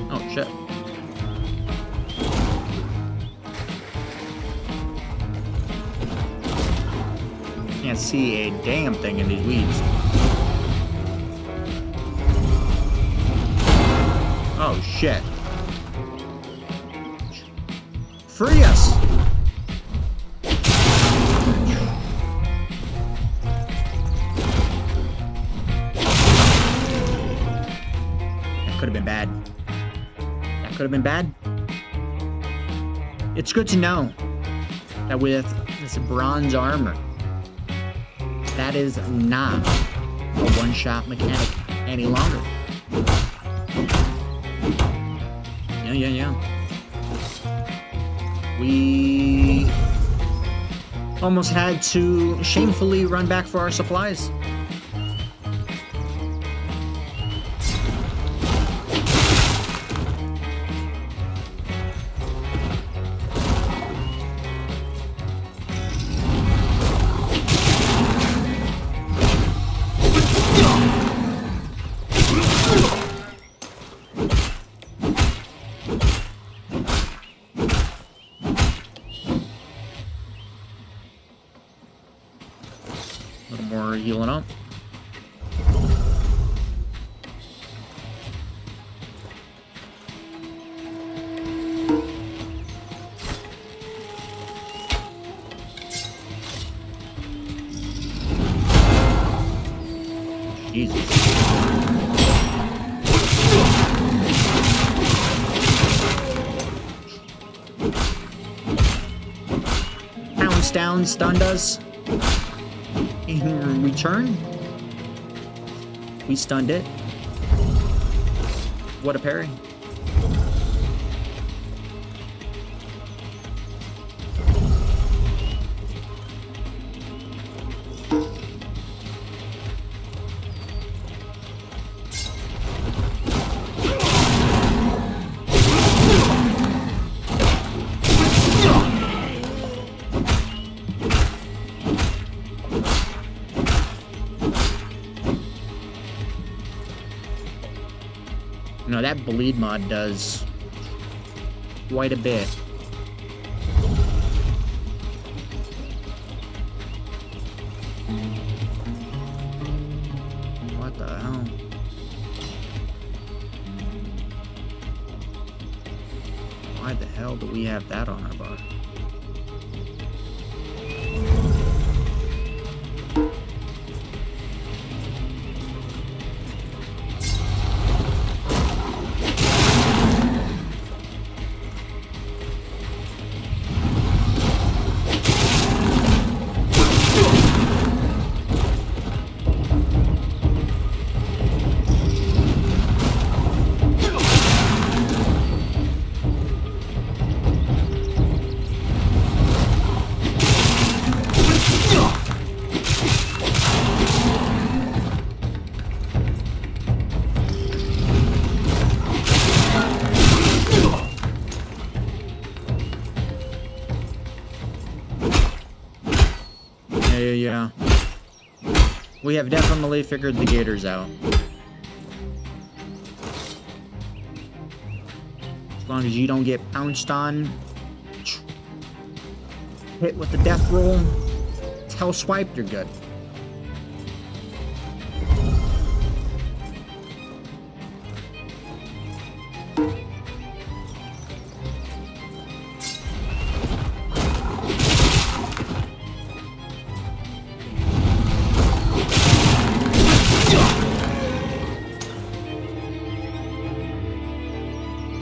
Oh, shit. Can't see a damn thing in these weeds. Oh, shit. Free us! Could have been bad. That could have been bad. It's good to know that with this bronze armor, that is not a one-shot mechanic any longer. Yeah. We almost had to shamefully run back for our supplies. A little more healing up. Jesus. Pounce down, stunned us. In return, we stunned it. What a parry. You know, that bleed mod does quite a bit. What the hell? Why the hell do we have that on our bar? Yeah. We have definitely figured the gators out. As long as you don't get pounced on, hit with the death roll, tail swipe, you're good.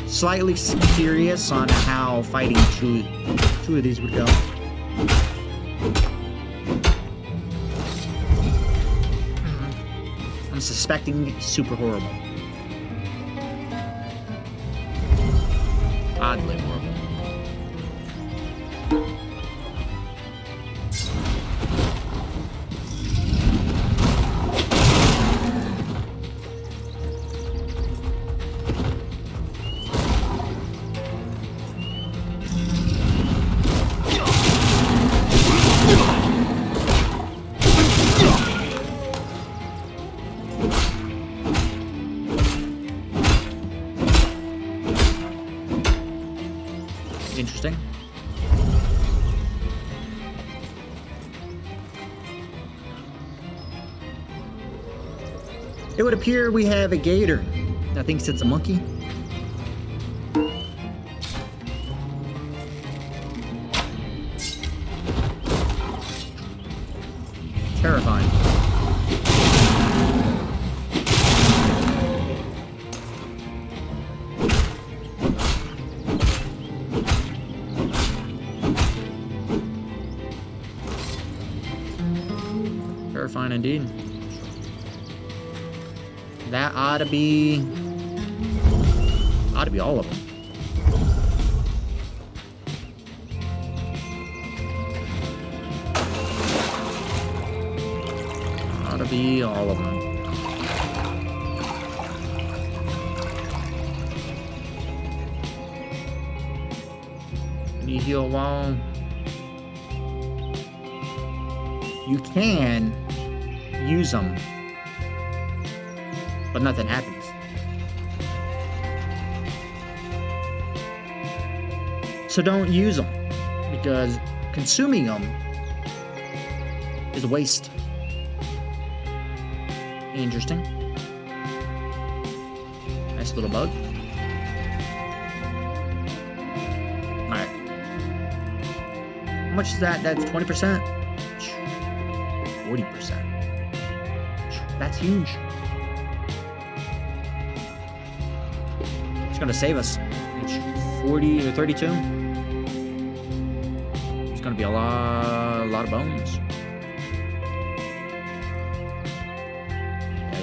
Slightly curious on how fighting two of these would go. I'm suspecting super horrible. Oddly horrible. Interesting. It would appear we have a gator that thinks it's a monkey. Terrifying. Terrifying indeed. That ought to be all of them. Ought to be all of them. Need heal while you can use them, but nothing happens. So don't use them, because consuming them is a waste. Interesting. Nice little bug. Alright. How much is that? That's 20%? 40%. That's huge. It's gonna save us. It's 40 or 32. It's gonna be a lot of bones.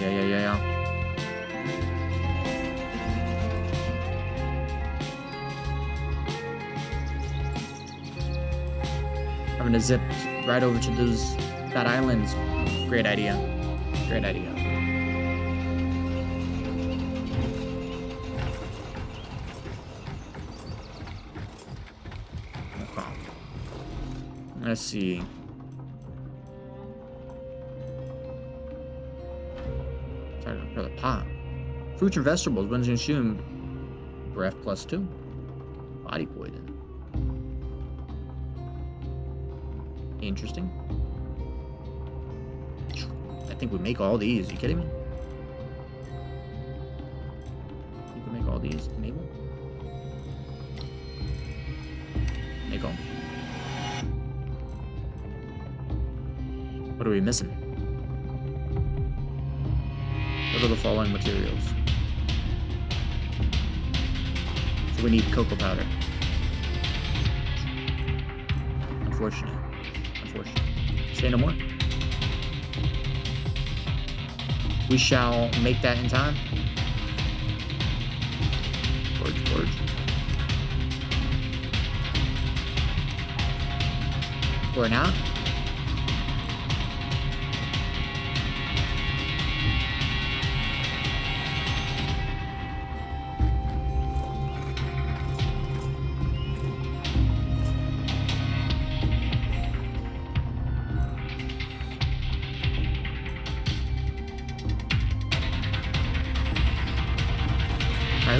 Yeah. Having to zip right over to that island's great idea. Great idea. Okay. Let's see. Sorry to prepare the pot. Fruits and vegetables, when consumed, breath +2. Body poison. Interesting. I think we make all these. Are you kidding me? You can make all these. Enable. Make all. What are we missing? What are the following materials? So we need cocoa powder. Unfortunate. Say no more. We shall make that in time. Forge. Or not.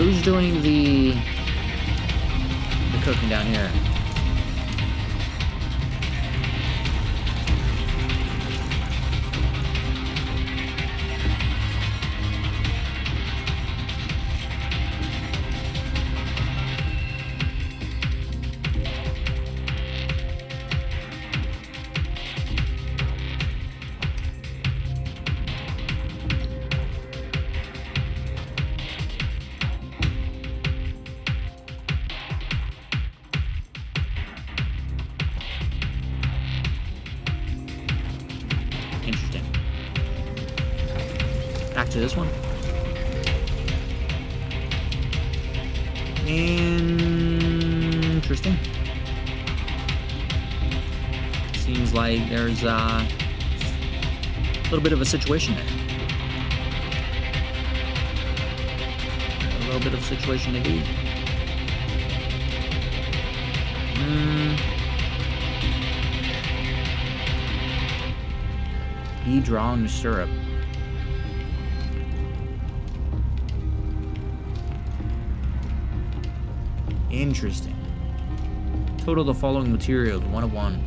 Who's doing the cooking down here? Interesting. Back to this one. Interesting. Seems like there's a little bit of a situation there. A little bit of a situation indeed. Drawn syrup. Interesting. Total the following materials, 1 of 1.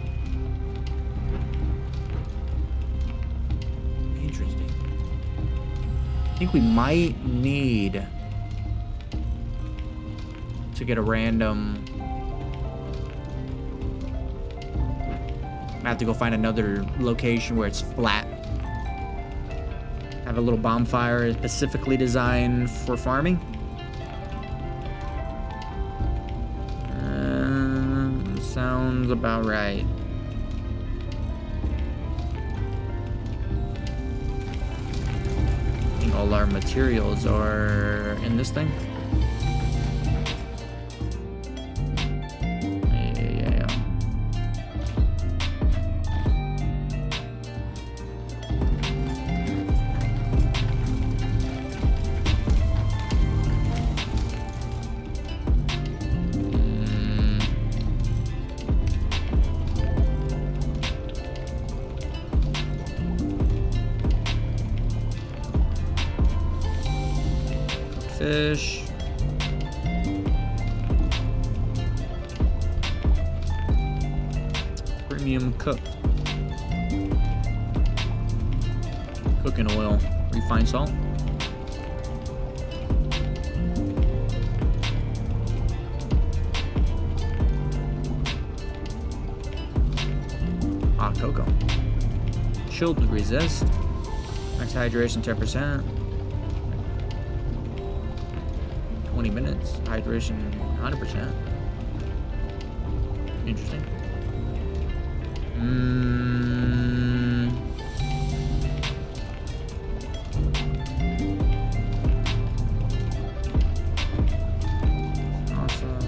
Interesting. I think we might need to get a random... I have to go find another location where it's flat. Have a little bonfire specifically designed for farming. Sounds about right. I think all our materials are in this thing. Yeah. Fish. Premium cooked. Cooking oil. Refined salt. Hot cocoa. Chilled to resist. Max hydration 10%. 20 minutes. Hydration 100%. Interesting.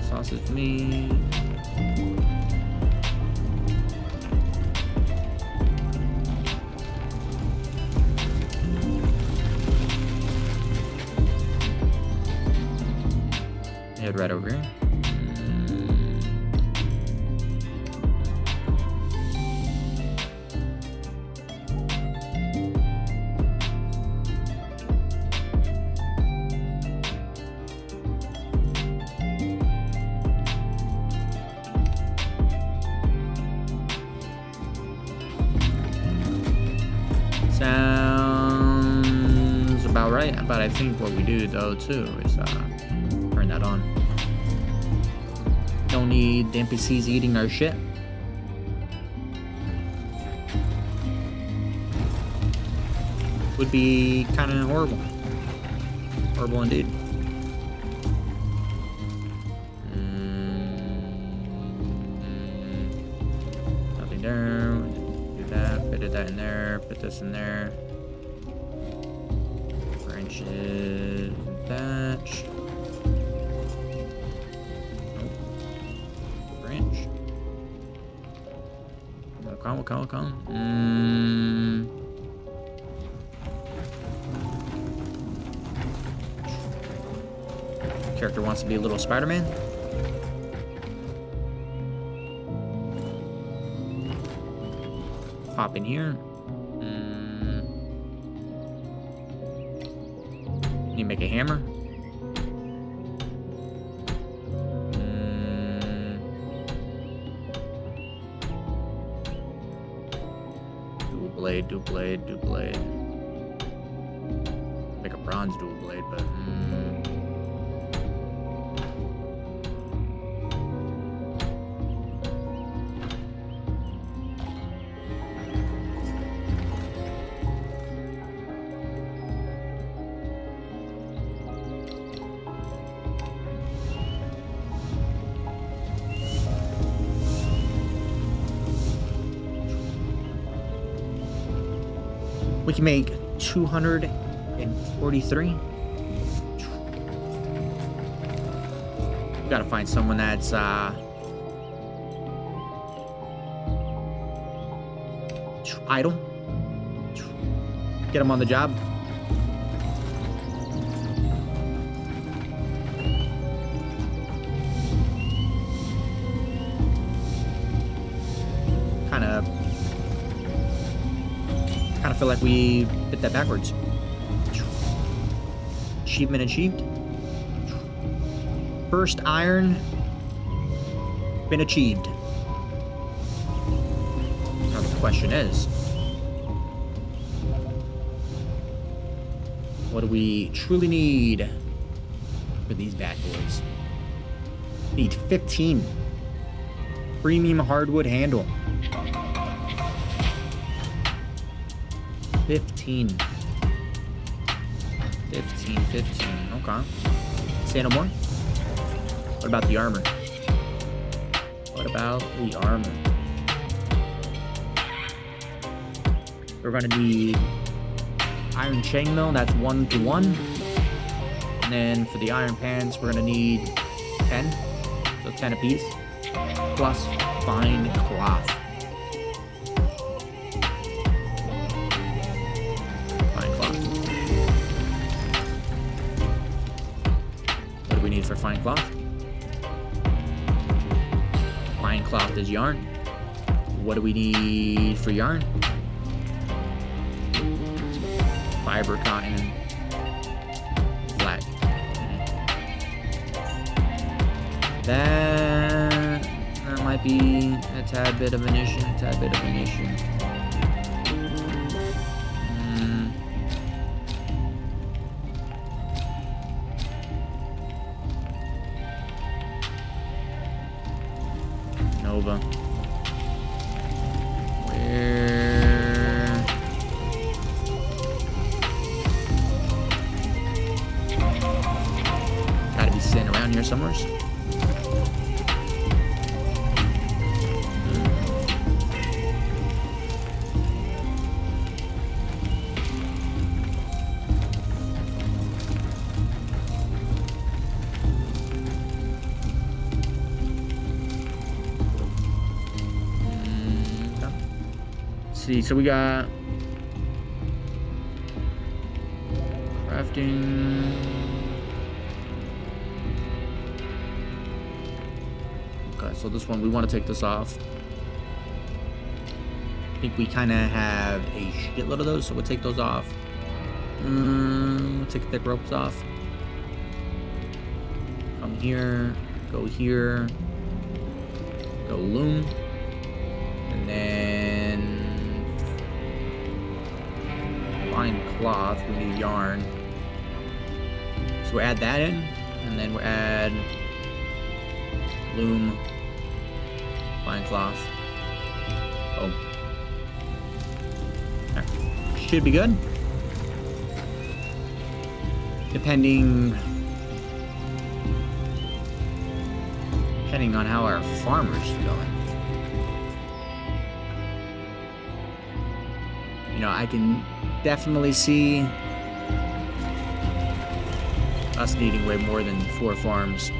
Sausage meat. Head right over here. Sounds about right. But I think what we do though too is turn that on. Don't need the NPCs eating our shit. Would be kind of horrible. Horrible indeed. Nothing there. Do that. Fit that in there. Put this in there. Branches. Thatch. Come. Character wants to be a little Spider-Man. Pop in here. Need to make a hammer. Do blade. Make a bronze dual blade, but we can make 243. We gotta find someone that's idle. Get them on the job. Kind of feel like we did that backwards. Achievement achieved. First iron been achieved. Now the question is, what do we truly need for these bad boys? Need 15. Premium hardwood handle. 15. 15. Okay. Say no more. What about the armor? What about the armor? We're gonna need iron chainmail, that's 1 to 1. And then for the iron pants, we're gonna need 10. So 10 apiece. Plus fine cloth. Fine cloth. What do we need for fine cloth? Fine cloth is yarn. What do we need for yarn? Fiber, cotton, and flat. That might be a tad bit of an issue. Nova. Where? Gotta be sitting around here somewhere. See, so we got crafting. Okay, so this one we want to take this off. I think we kind of have a shitload of those, so we'll take those off. We'll take the thick ropes off. Come here, go here, go loom, and then fine cloth, we need yarn. So we add that in, and then we add loom, fine cloth. Oh. Okay. Should be good. Depending on how our farmer's going. You know, I can definitely see us needing way more than 4 farms.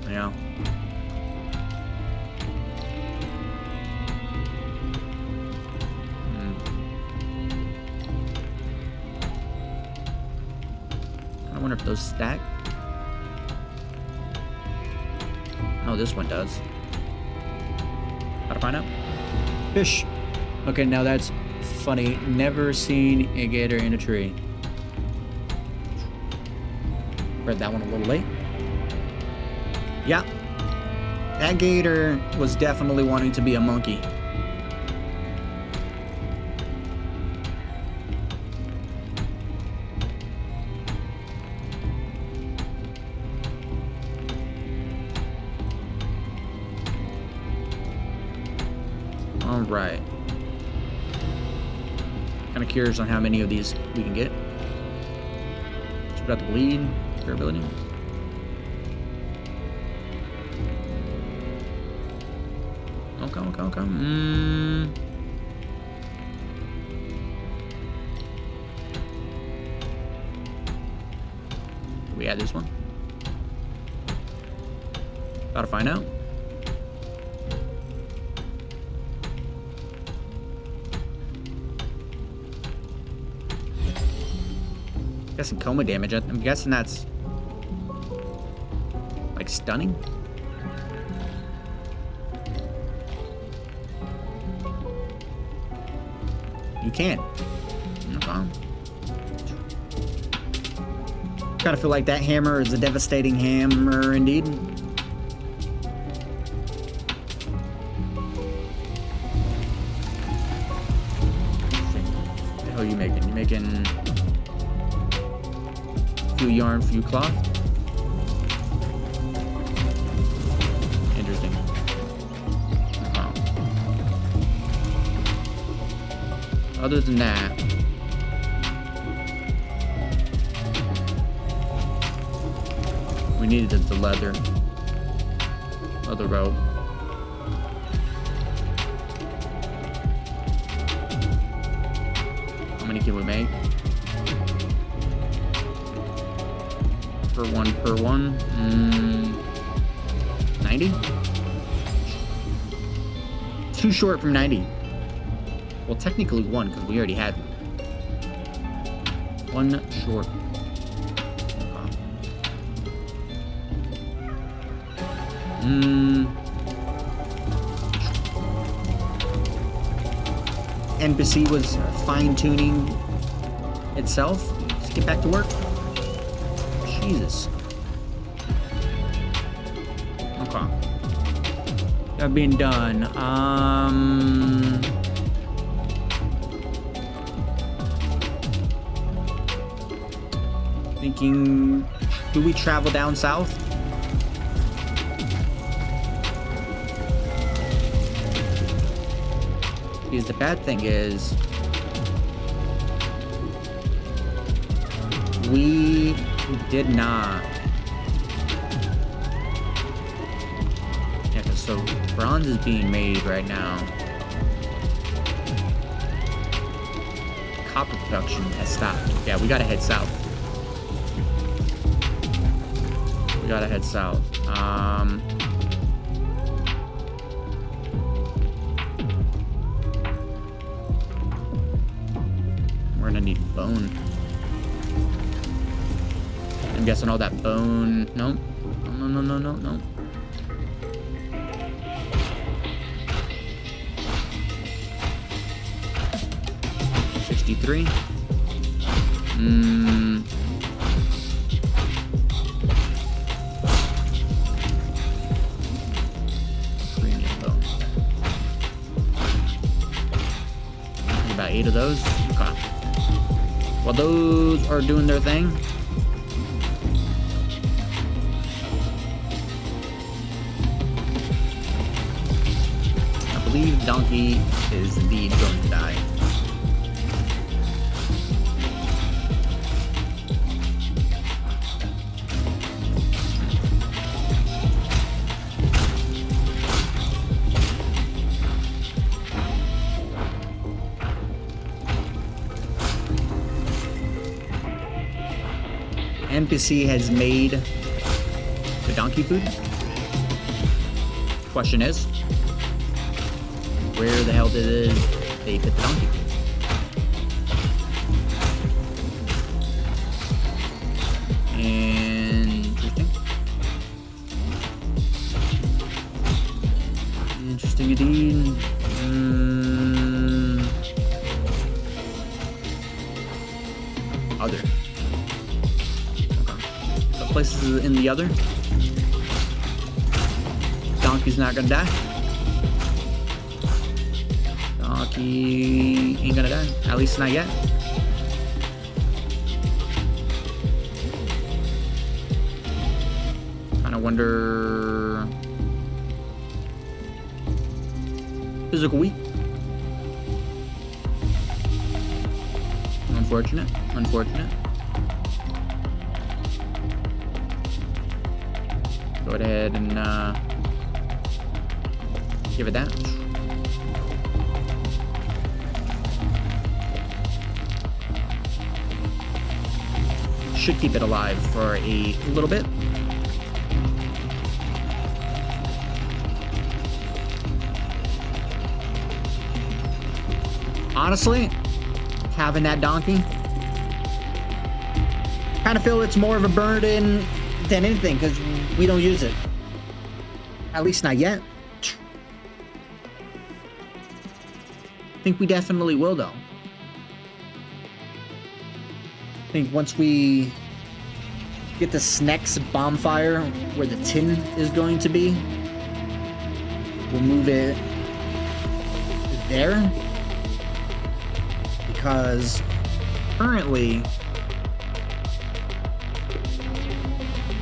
Yeah. I wonder if those stack. Oh, this one does. Gotta find out. Fish. Okay, now that's funny. Never seen a gator in a tree. Read that one a little late. Yeah. That gator was definitely wanting to be a monkey. Alright. Kind of curious on how many of these we can get. Let's put out the bleed, durability. Okay. Do we add this one? Gotta find out. Guessing coma damage. I'm guessing that's like stunning. You can. Okay. Kind of feel like that hammer is a devastating hammer indeed. What the hell are you making? You making a few yarn, few cloth? Interesting. Other than that, we needed the leather rope. How many can we make? Per one. 90? Too short from 90. Well, technically one, because we already had one short. NPC was fine-tuning itself. Let's get back to work. Jesus. Okay. That being done. Thinking, do we travel down south? Because the bad thing is, we did not. Yeah, so bronze is being made right now. Copper production has stopped. Yeah, we gotta head south. Gotta head south. We're gonna need bone. I'm guessing all that bone. No. No. 63. About 8 of those. Okay. While those are doing their thing, I believe Donkey is indeed going to die. NPC has made the donkey food. Question is, where the hell did they put the donkey? Interesting. Interesting indeed. Other. Places in the other. Donkey's not gonna die. Donkey ain't gonna die. At least not yet. Kinda wonder. Physical week. Unfortunate. Go ahead and give it that. Should keep it alive for a little bit. Honestly, having that donkey, kind of feel it's more of a burden than anything because we don't use it. At least not yet. I think we definitely will though. I think once we get the Snex bonfire where the tin is going to be. We'll move it there. Because currently,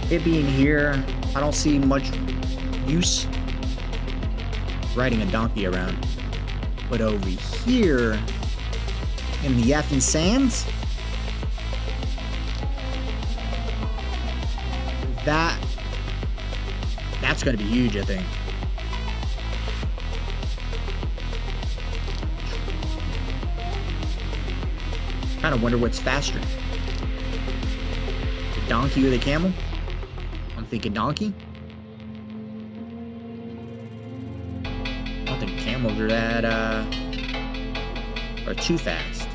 it being here, I don't see much use riding a donkey around. But over here, in the effing sands, that's gonna be huge, I think. Kind of wonder what's faster, the donkey or the camel. I'm thinking donkey. I don't think camels are that are too fast.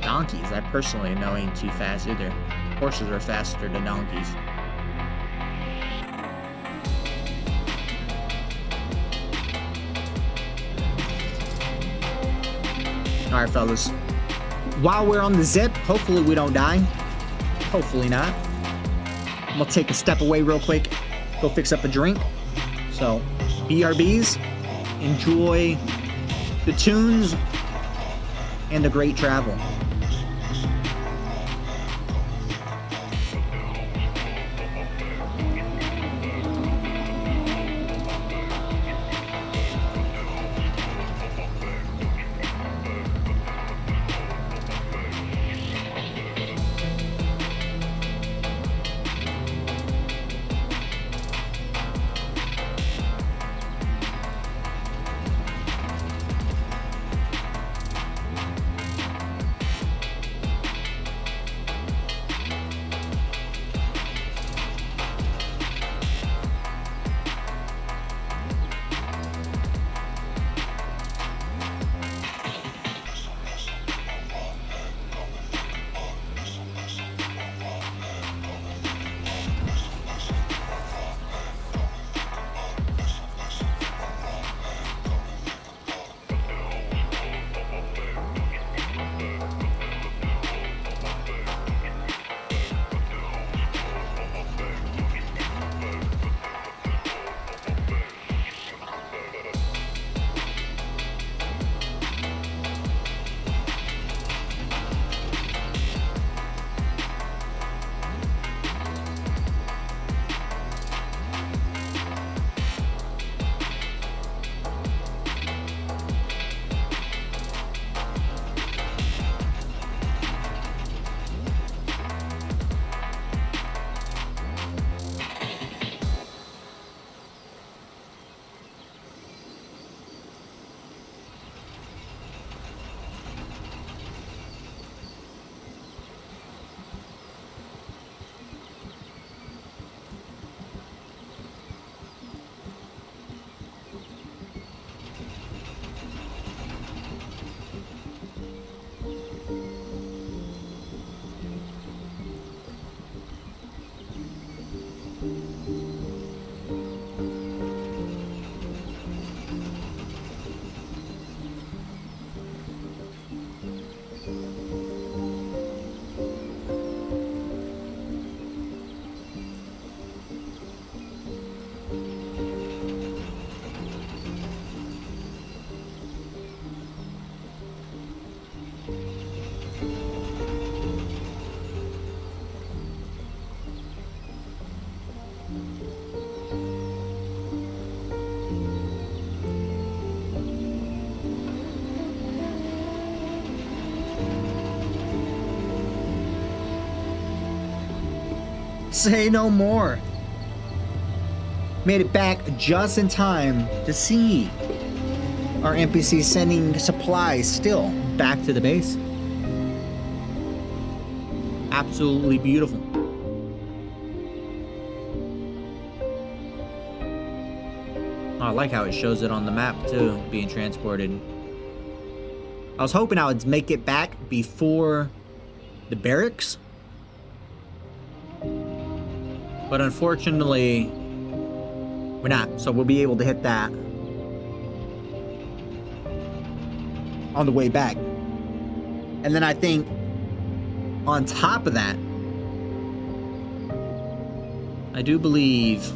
Donkeys, I personally know ain't too fast either. Horses are faster than donkeys. All right, fellas. While we're on the zip, hopefully we don't die. Hopefully not. I'm gonna take a step away real quick, go fix up a drink. So, BRBs, enjoy the tunes and the great travel. Say no more. Made it back just in time to see our NPCs sending supplies still back to the base. Absolutely beautiful. I like how it shows it on the map too, being transported. I was hoping I would make it back before the barracks, but unfortunately we're not, so we'll be able to hit that on the way back. And then I think on top of that, I do believe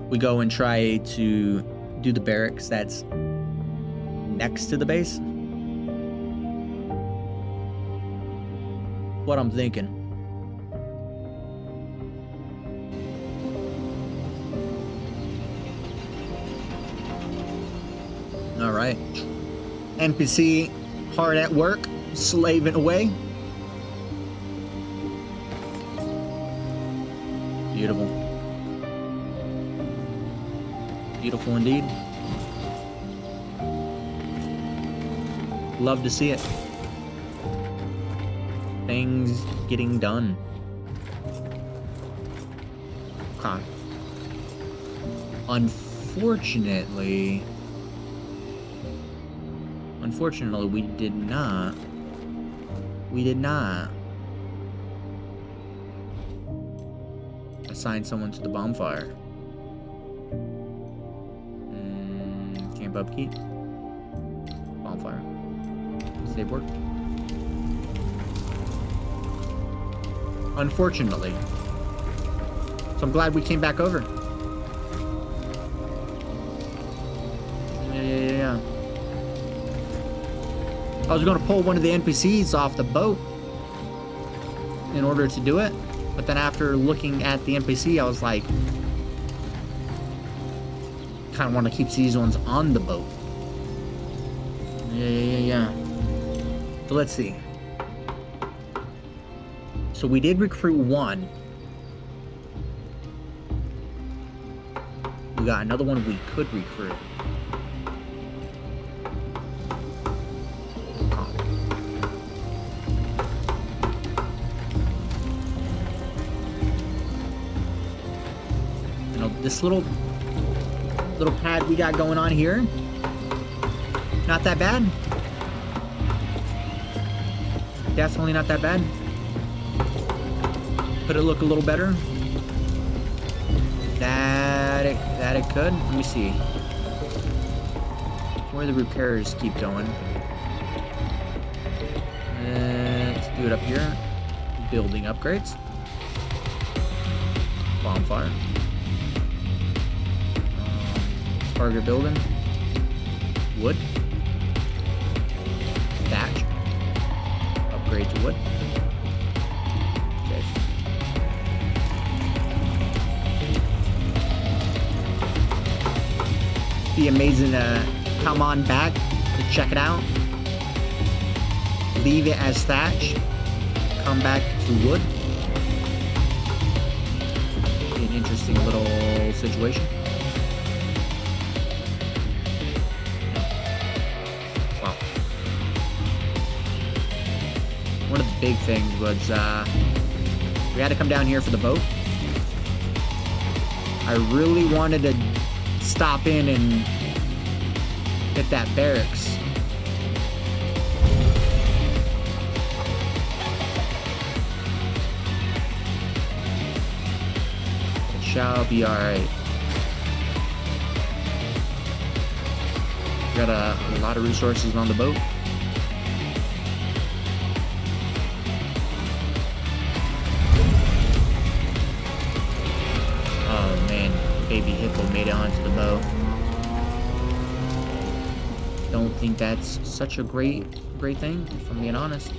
we go and try to do the barracks that's next to the base. What I'm thinking. All right. NPC hard at work, slaving away. Beautiful. Beautiful indeed. Love to see it. Things getting done. Okay. Unfortunately, we did not assign someone to the bonfire. Camp upkeep. Bonfire. Save work. Unfortunately. So I'm glad we came back over. Yeah. I was going to pull one of the NPCs off the boat in order to do it. But then after looking at the NPC, I was like, kind of want to keep these ones on the boat. Yeah. So let's see. So we did recruit one. We got another one we could recruit. This little pad we got going on here, not that bad. Definitely not that bad. Could it look a little better? That it could. Let me see where the repairs keep going. Let's do it up here. Building upgrades. Bonfire. Target building. Wood. Thatch. Upgrade to wood. Okay. Be amazing to come on back to check it out. Leave it as thatch. Come back to wood. Be an interesting little situation. One of the big things was we had to come down here for the boat. I really wanted to stop in and hit that barracks. It shall be alright. Got a lot of resources on the boat. Baby hippo made it onto the boat. Don't think that's such a great thing, if I'm being honest.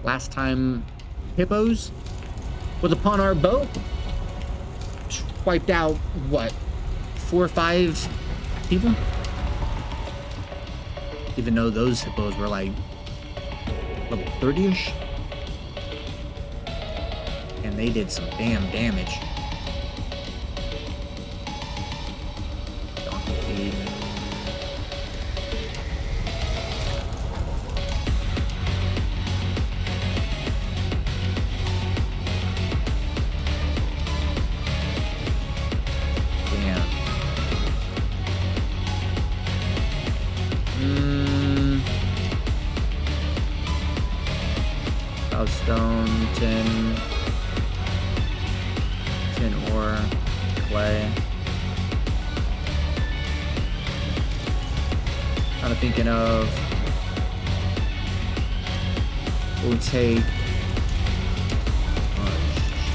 Last time hippos was upon our boat, wiped out, what, 4 or 5 people? Even though those hippos were like level 30-ish. And they did some damn damage. Stone, tin ore, clay. Kind of thinking of we'll take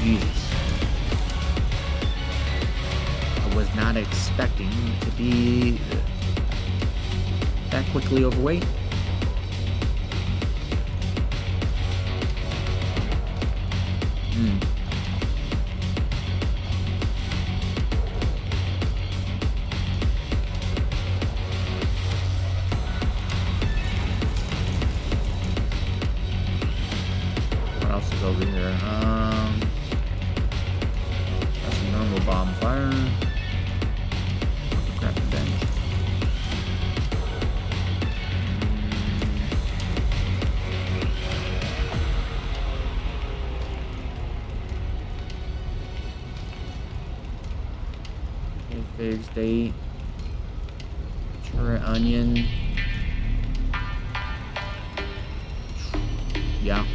Jesus. I was not expecting to be that quickly overweight. What else is over here? That's a normal bonfire. Grab the bench. Figs, date, turret, onion. Yeah.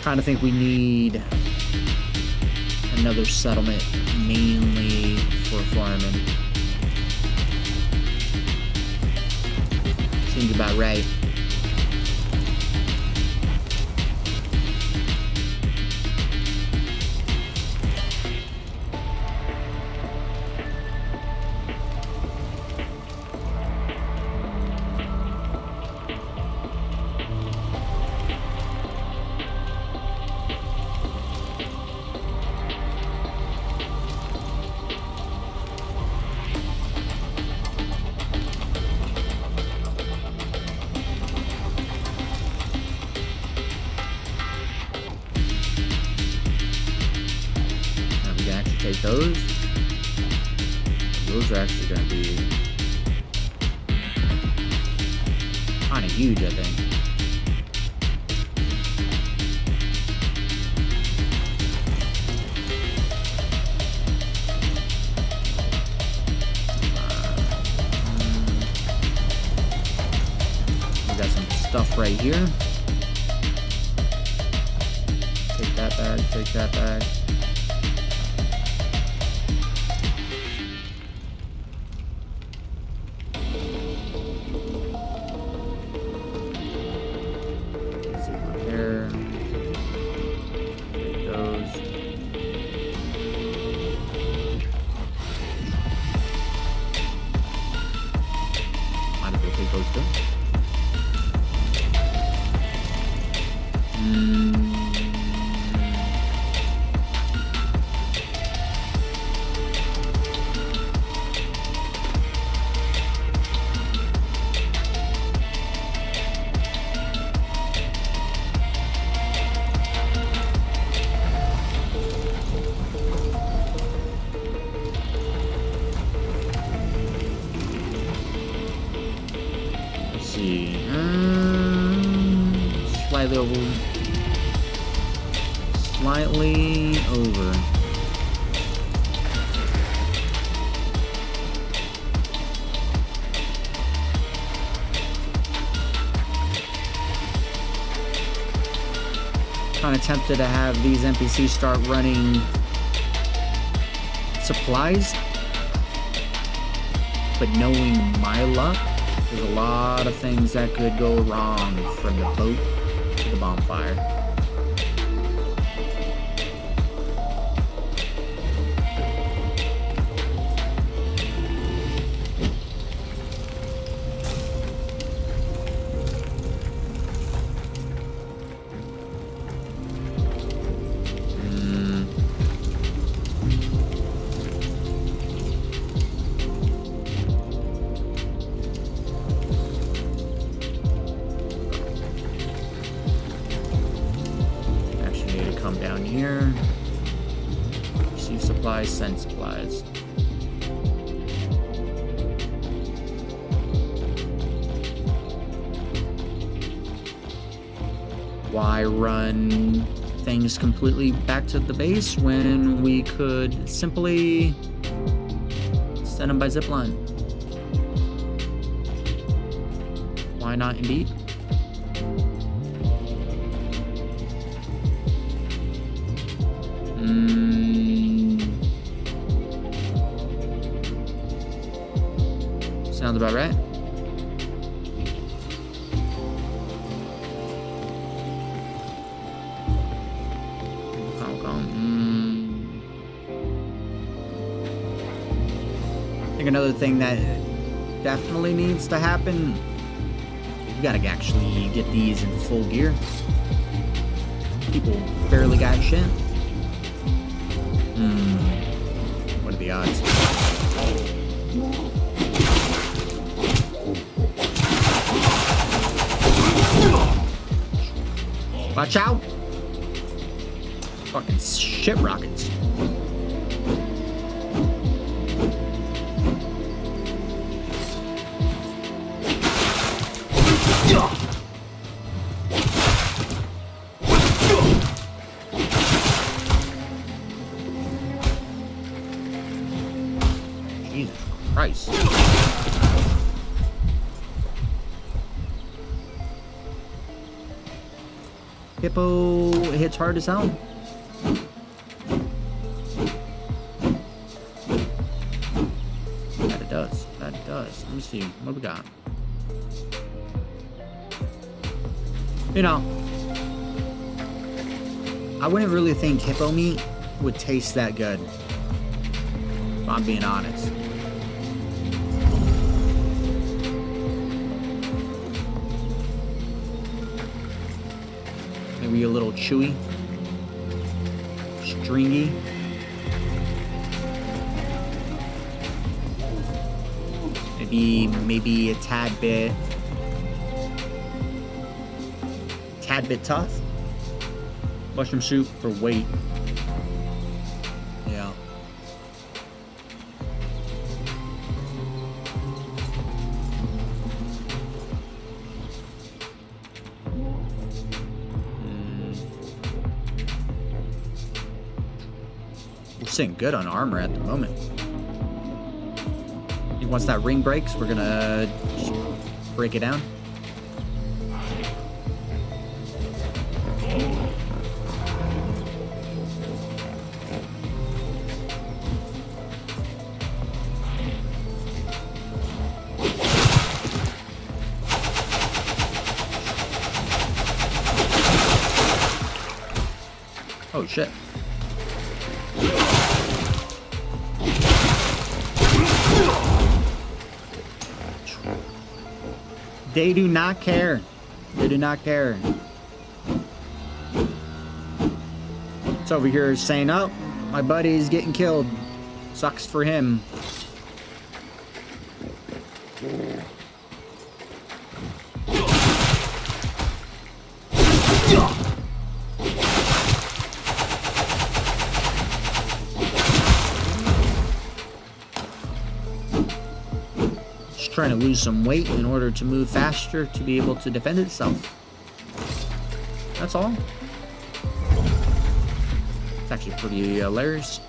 Kind of think we need another settlement, mainly for farming. Seems about right. Take those. Those are actually going to be kind of huge, I think. We got some stuff right here. Take that bag, take that bag. Slightly over. Kind of tempted to have these NPCs start running supplies, but knowing my luck, there's a lot of things that could go wrong from the boat to the bonfire. Here, receive supplies, send supplies. Why run things completely back to the base when we could simply send them by zipline? Why not, indeed? Sounds about right. think another thing that definitely needs to happen, you gotta actually get these in full gear. People barely got shit. What are the odds? Watch out! Fucking shit rockets. Jesus Christ. Hippo hits hard as hell. That it does. That it does. Let me see. What do we got? You know, I wouldn't really think hippo meat would taste that good, if I'm being honest. Maybe a little chewy, stringy. Maybe a tad bit tough. Mushroom soup for weight. Yeah. We're sitting good on armor at the moment. Once that ring breaks, we're gonna just break it down. Oh shit. They do not care. They do not care. It's over here saying, oh, my buddy's getting killed. Sucks for him. Trying to lose some weight in order to move faster to be able to defend itself. That's all. It's actually pretty hilarious.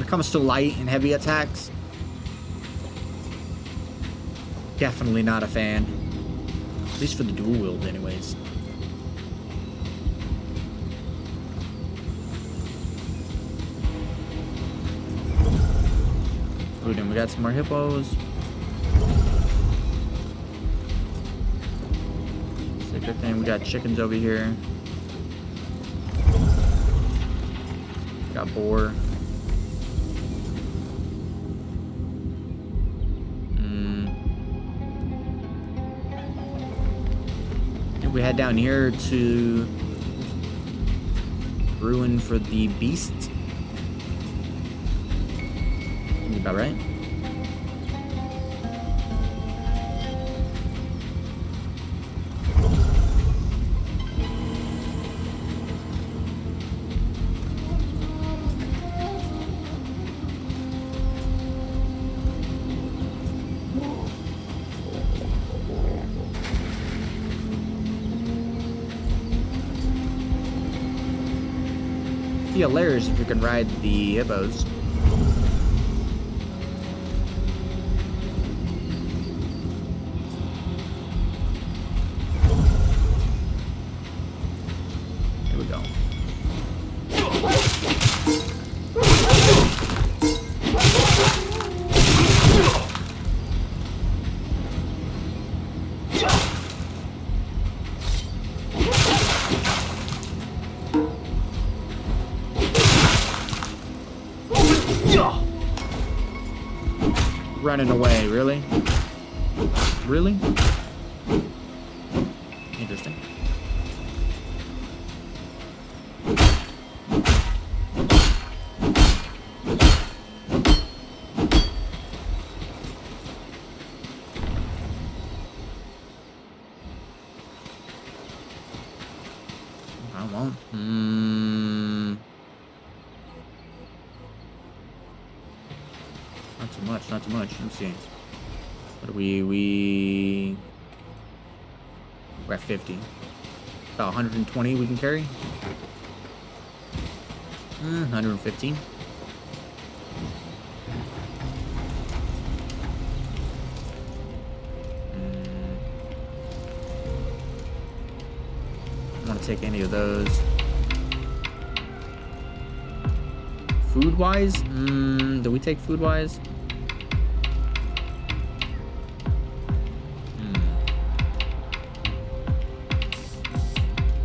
Comes to light and heavy attacks, definitely not a fan. At least for the dual wield anyways. Ooh, then we got some more hippos. It's a good thing we got chickens over here. Got boar. We head down here to ruin for the beast. About right. Be hilarious if you can ride the hippos. running away. Really? Really? Interesting. I won't. Not too much, not too much. Let me see. What are we're at 50. About 120 we can carry. 115. I don't want to take any of those. Food wise? Do we take food wise?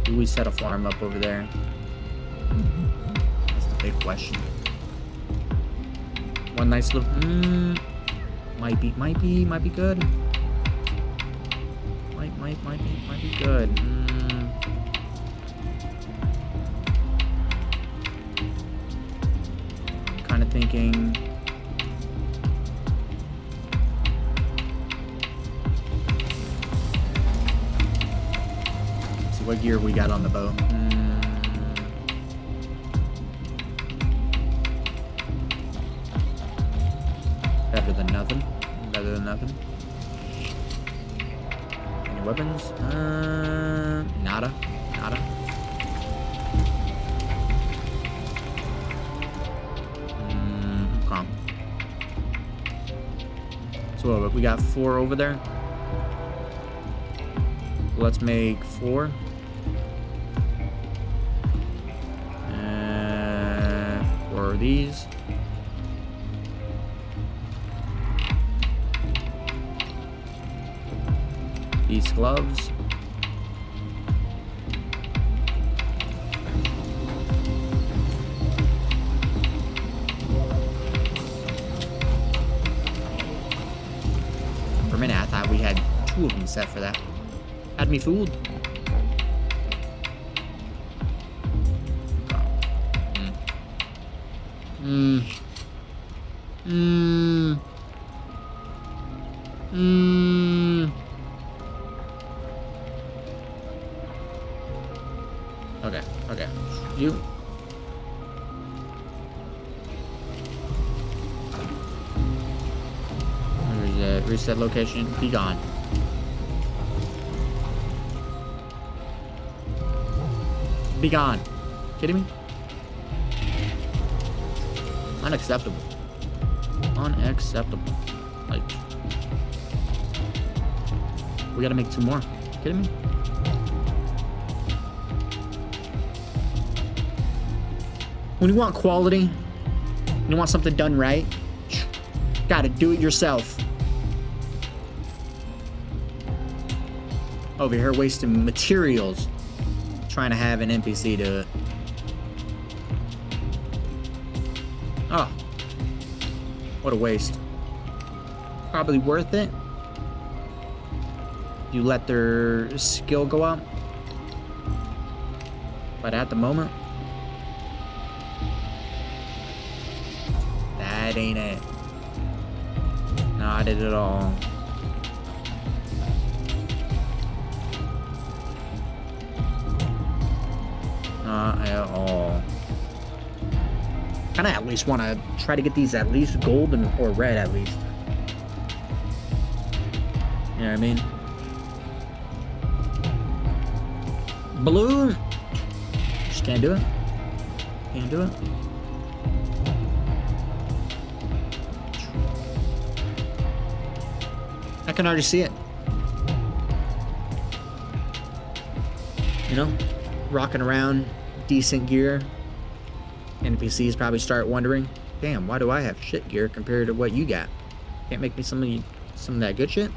Do we set a farm up over there? That's the big question. One nice little might be good. Might be good. Kind of thinking. Let's see what gear we got on the boat. Better than nothing. Better than nothing. Any weapons? Nada. Nada. Okay. So we got 4 over there. Let's make 4. 4 of these. These gloves. For a minute, I thought we had 2 of them set for that. Had me fooled. Okay. You. There's a reset location. Be gone. Be gone. Kidding me? Unacceptable. Unacceptable. Like, we gotta make 2 more. Kidding me? When you want quality, you want something done right, gotta do it yourself. Over here wasting materials, trying to have an NPC do it. Oh, what a waste. Probably worth it. You let their skill go up. But at the moment, that ain't it. Not it at all. Not at all. Kinda at least want to try to get these at least gold or red at least. You know what I mean? Blue? Just can't do it. Can't do it. I can already see it. You know? Rocking around, decent gear. NPCs probably start wondering, damn, why do I have shit gear compared to what you got? Can't make me some of that good shit?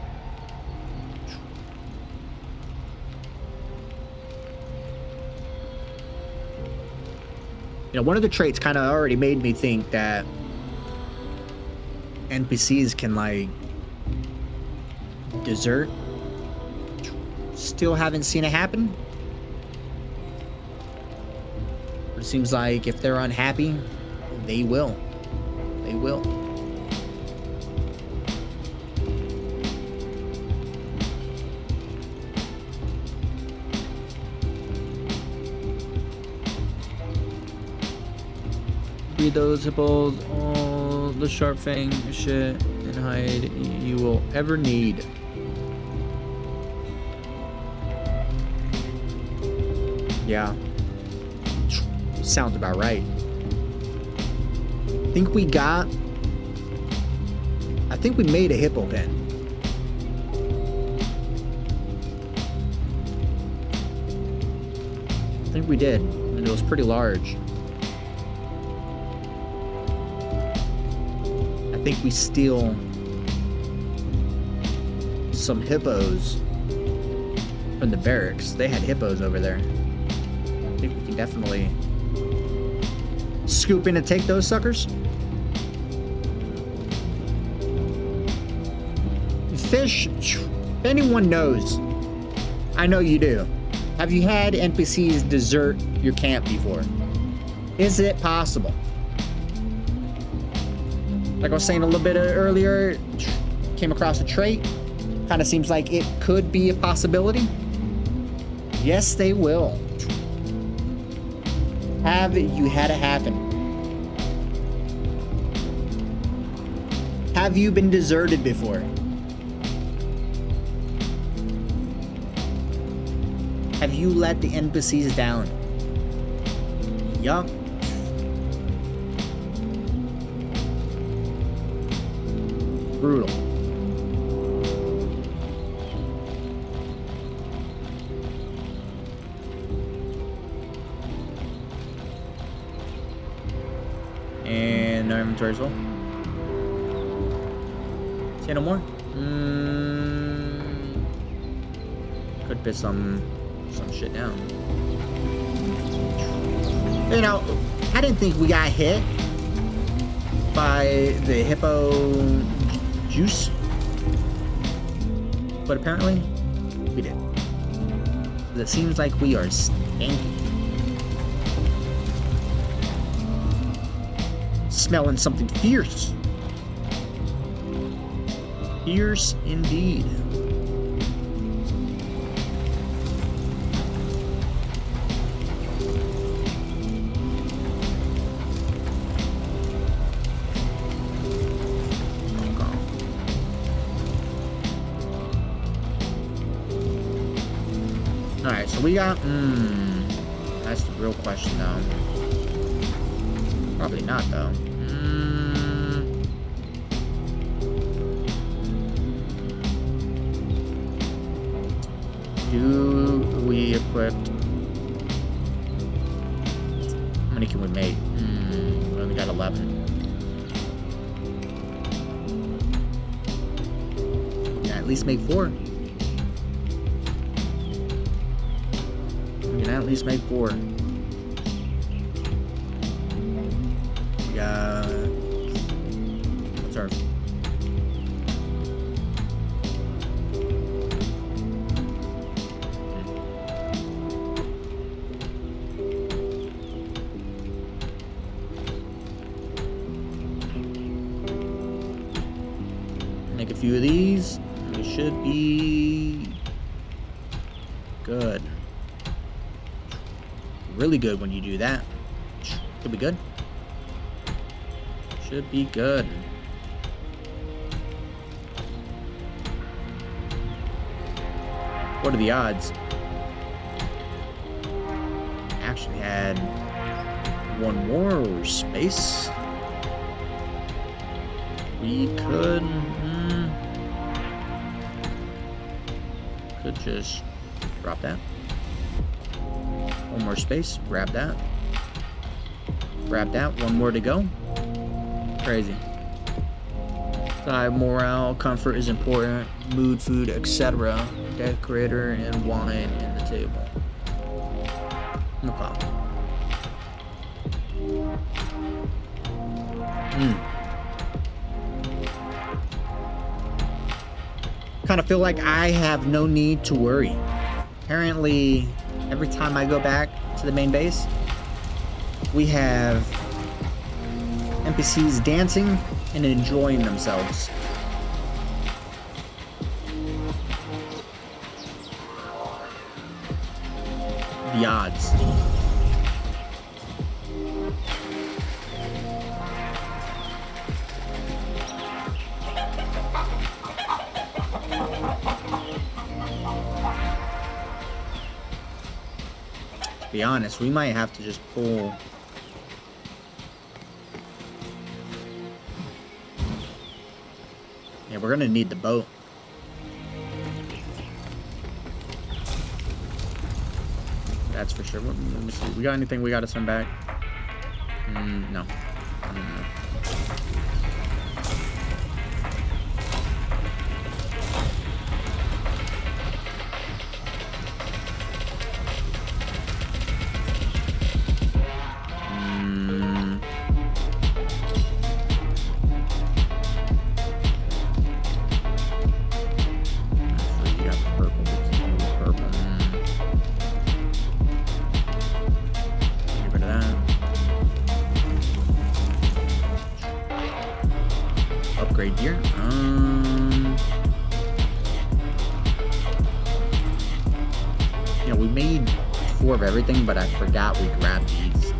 You know, one of the traits kind of already made me think that NPCs can like desert. Still haven't seen it happen. But it seems like if they're unhappy, they will. They will. Read those hippos, all the sharp fang shit and hide you will ever need. Yeah. Sounds about right. I think we made a hippo pen. I think we did, and it was pretty large. I think we steal some hippos from the barracks. They had hippos over there. I think we can definitely scoop in and take those suckers. Fish, if anyone knows, I know you do. Have you had NPCs desert your camp before? Is it possible? Like I was saying a little bit earlier, came across a trait. Kind of seems like it could be a possibility. Yes, they will. Have you had it happen? Have you been deserted before? Have you let the NPCs down? Yup. Brutal. And our inventory's full. See no more? Could put some shit down. You know, I didn't think we got hit by the hippo juice, but apparently we did. It seems like we are stinky. Smelling something fierce. Fierce indeed. Alright, so we got... that's the real question, though. Probably not, though. Do we equip... How many can we make? We only got 11. Yeah, at least make 4. We can at least make 4. We got... What's our... Make a few of these. We should be good. Really good when you do that. Should be good. Should be good. What are the odds? Actually had one more space. We could just drop that. One more space, grab that. Grab that, one more to go. Crazy. Side morale, comfort is important, mood, food, etc. Decorator and wine in the table. No problem. kind of feel like I have no need to worry. Apparently, every time I go back to the main base, we have NPCs dancing and enjoying themselves. The odds. To be honest, we might have to just pull. Yeah, we're gonna need the boat. That's for sure. Let me see. We got anything we gotta send back? No. Upgrade gear. You know, we made 4 of everything, but I forgot we grabbed these.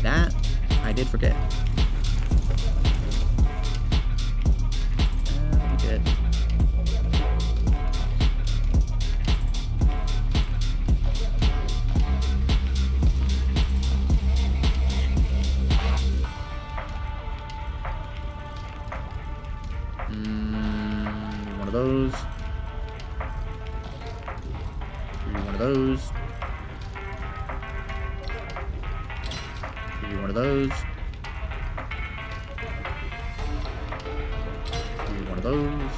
That I did forget. We did. One of those. Maybe one of those. Maybe one of those. Maybe one of those.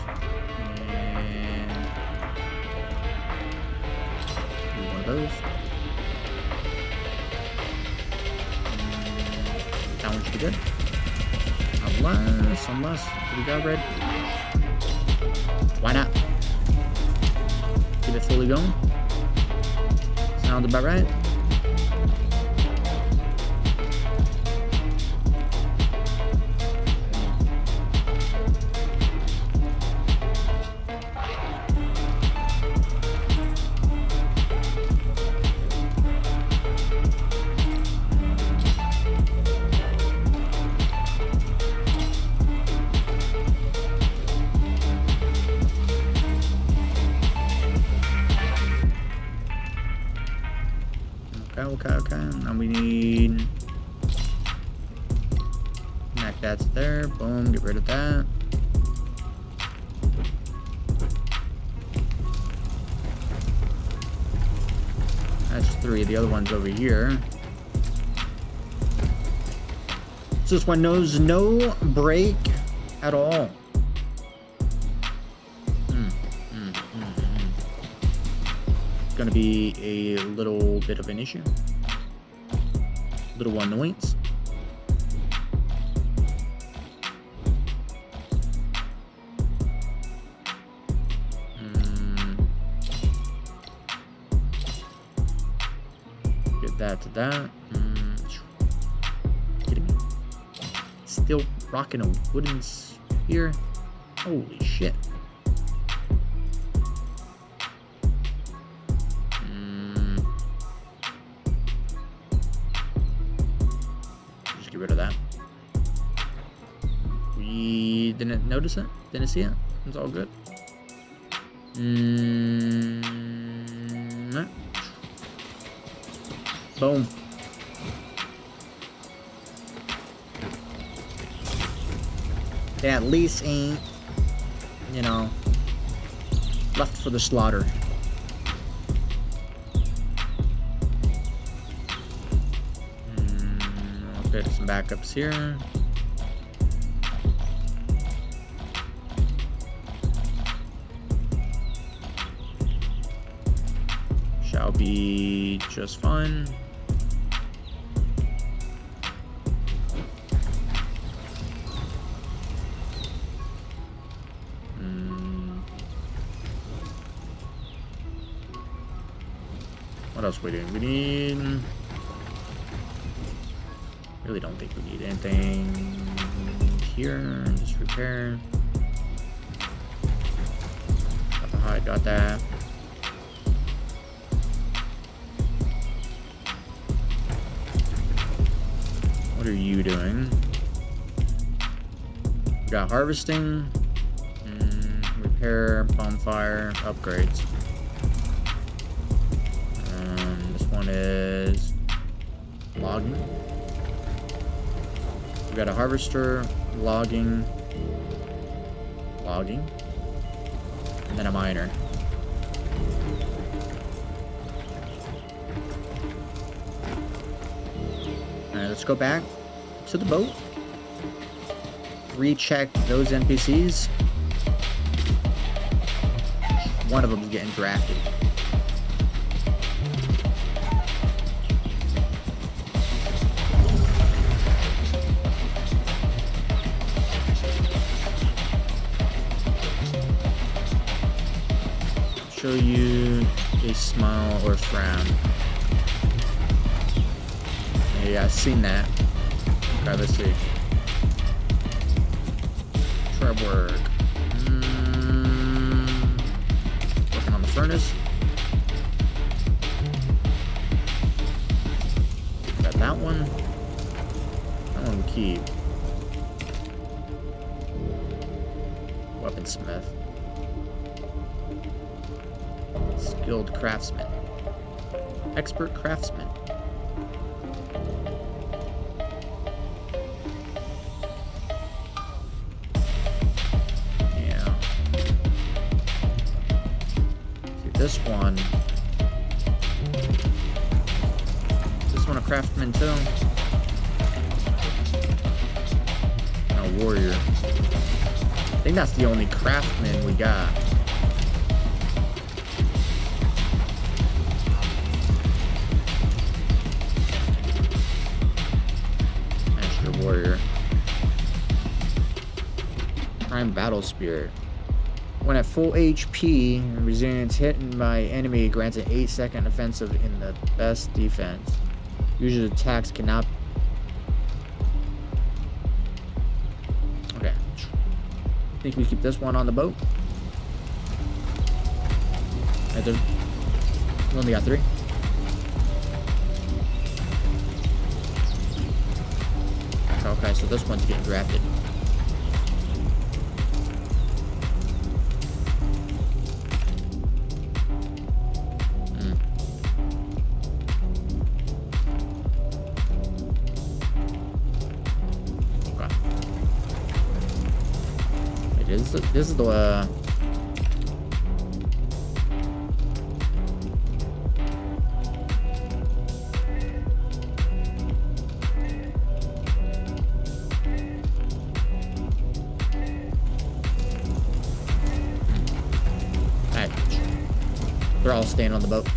And maybe one of those. That one should be good. Unless, we got red. Why not? Keep it fully going. Sounds about right. Okay. Now we need. That's there. Boom. Get rid of that. That's 3. The other one's over here. So this one knows no break at all. Going to be a little bit of an issue. Little annoyance. Get that to that. Kidding me? Still rocking a wooden spear. Holy shit. Get rid of that. We didn't notice it. Didn't see it. It's all good. Boom. They at least ain't, you know, left for the slaughter. Get some backups here. Shall be just fine. What else we doing? We need... Really don't think we need anything here. Just repair. Got the hide, got that. What are you doing? We got harvesting, repair, bonfire, upgrades. This one is logging. We got a harvester, logging, and then a miner. Alright, let's go back to the boat. Recheck those NPCs. One of them is getting drafted. Show you a smile or frown. Yeah, I've seen that. Okay, let's see. Try work. Working on the furnace. Got that one. That one we keep. Weaponsmith. Skilled craftsman. Expert craftsman. Yeah. See, this one a craftsman too? A warrior. I think that's the only craftsman we got. Warrior. Prime Battle Spirit. When at full HP, resilience hit by enemy grants an 8-second offensive in the best defense. Usually attacks cannot... Okay. I think we keep this one on the boat. Right there. We only got 3. Okay, so this one's getting drafted. Okay. This is the They're all staying on the boat.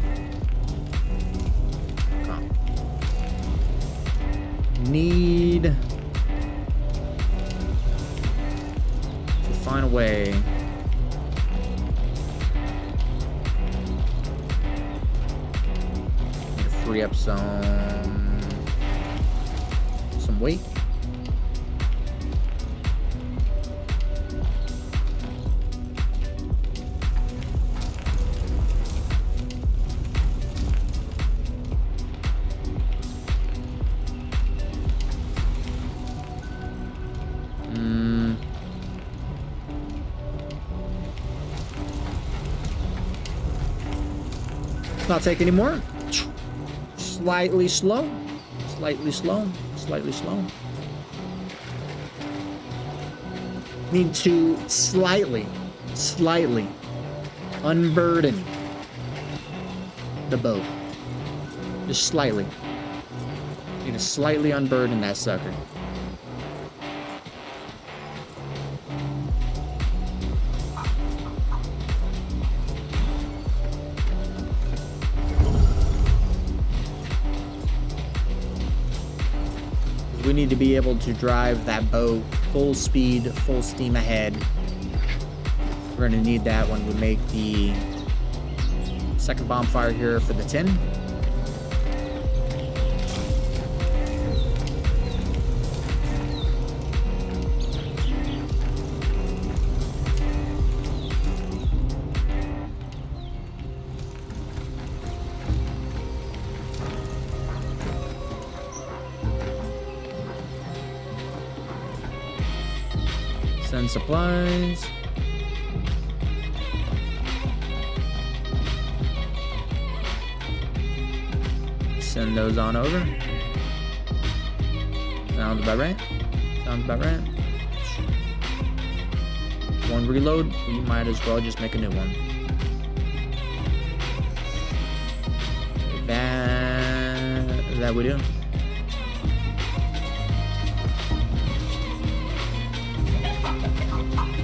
Okay. Need to find a way to free up some weight. Not take any more. Slightly slow. Slightly slow. Slightly slow. Need to slightly unburden the boat. Just slightly. Need to slightly unburden that sucker. We need to be able to drive that boat full speed, full steam ahead. We're going to need that when we make the second bonfire here for the tin. Send supplies. Send those on over. Sounds about right. Sounds about right. One reload, we might as well just make a new one. That we do.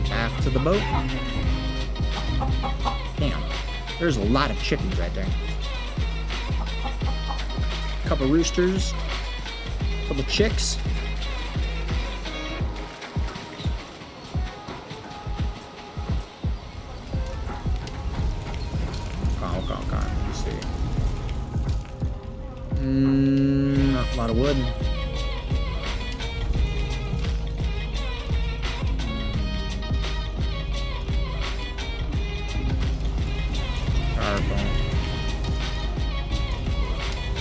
Back to the boat. Damn, there's a lot of chickens right there. Couple roosters, couple chicks. Okay. Let me see. A lot of wood.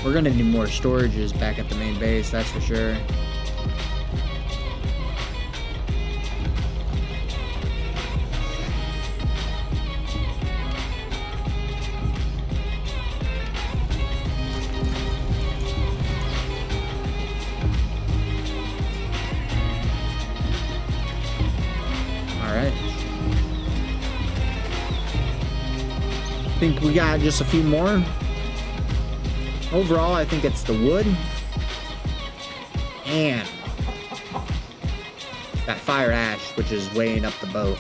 We're gonna need more storages back at the main base, that's for sure. Alright. I think we got just a few more. Overall, I think it's the wood and that fire ash, which is weighing up the boat.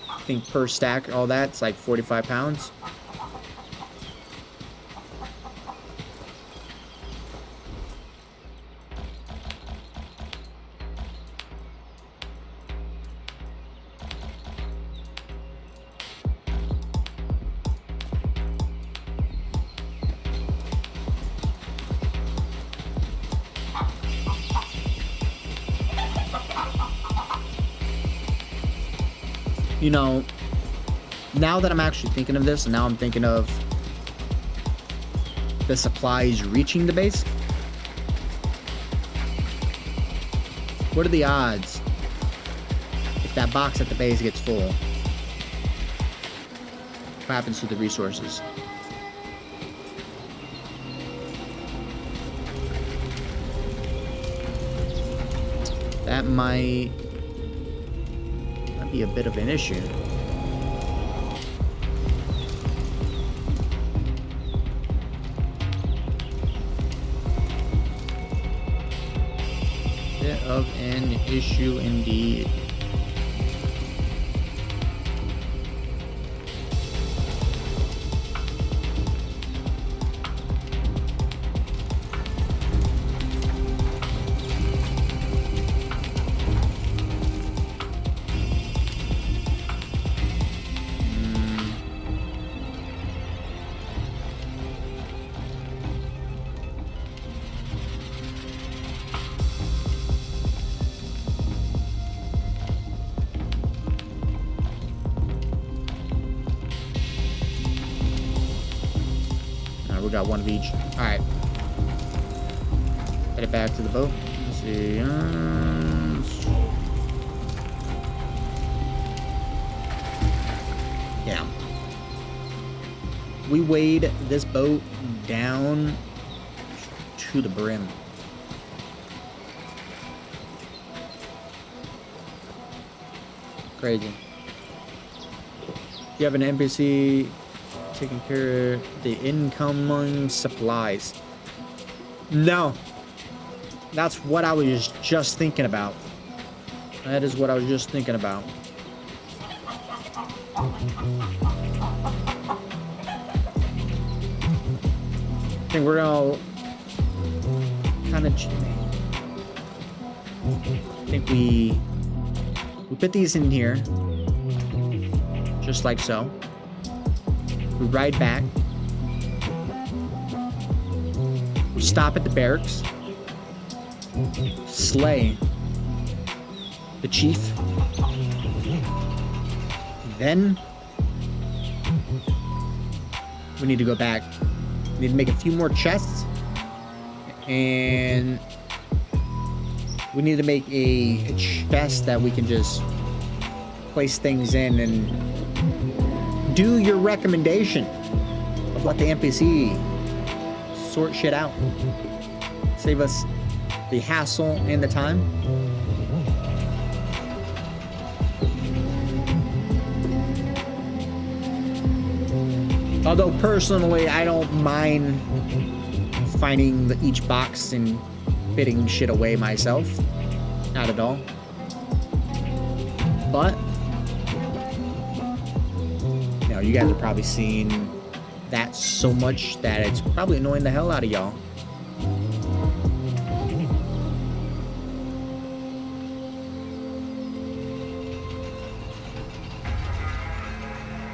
I think per stack, all that's like 45 pounds. You know, now that I'm actually thinking of this, and now I'm thinking of the supplies reaching the base, what are the odds if that box at the base gets full? What happens to the resources? That might be a bit of an issue. Bit of an issue indeed. We got one of each. Alright. Head back to the boat. Let's see. Yeah. We weighed this boat down to the brim. Crazy. You have an NPC taking care of the incoming supplies. No. That's what I was just thinking about. That is what I was just thinking about. I think we're gonna kind of. I think we put these in here, just like so. We ride back. We stop at the barracks. Slay the chief. Then we need to go back. We need to make a few more chests and We need to make a chest that we can just place things in and do your recommendation of what the NPC sort shit out. Save us the hassle and the time. Although personally, I don't mind finding each box and fitting shit away myself. Not at all. But, you know, you guys are probably seeing that so much that it's probably annoying the hell out of y'all.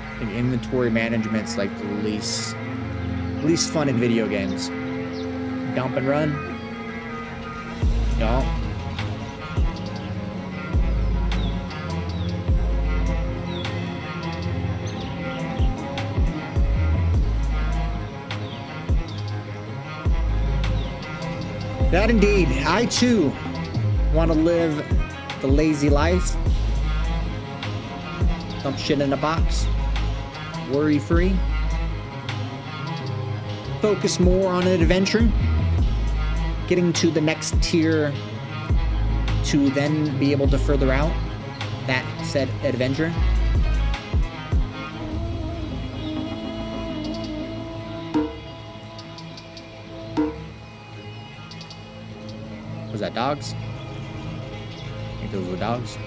I think inventory management's like the least fun in video games. Dump and run. No. That indeed. I too want to live the lazy life. Dump shit in a box. Worry free. Focus more on an adventure. Getting to the next tier to then be able to further out that said adventure. Was that dogs? I think those were dogs.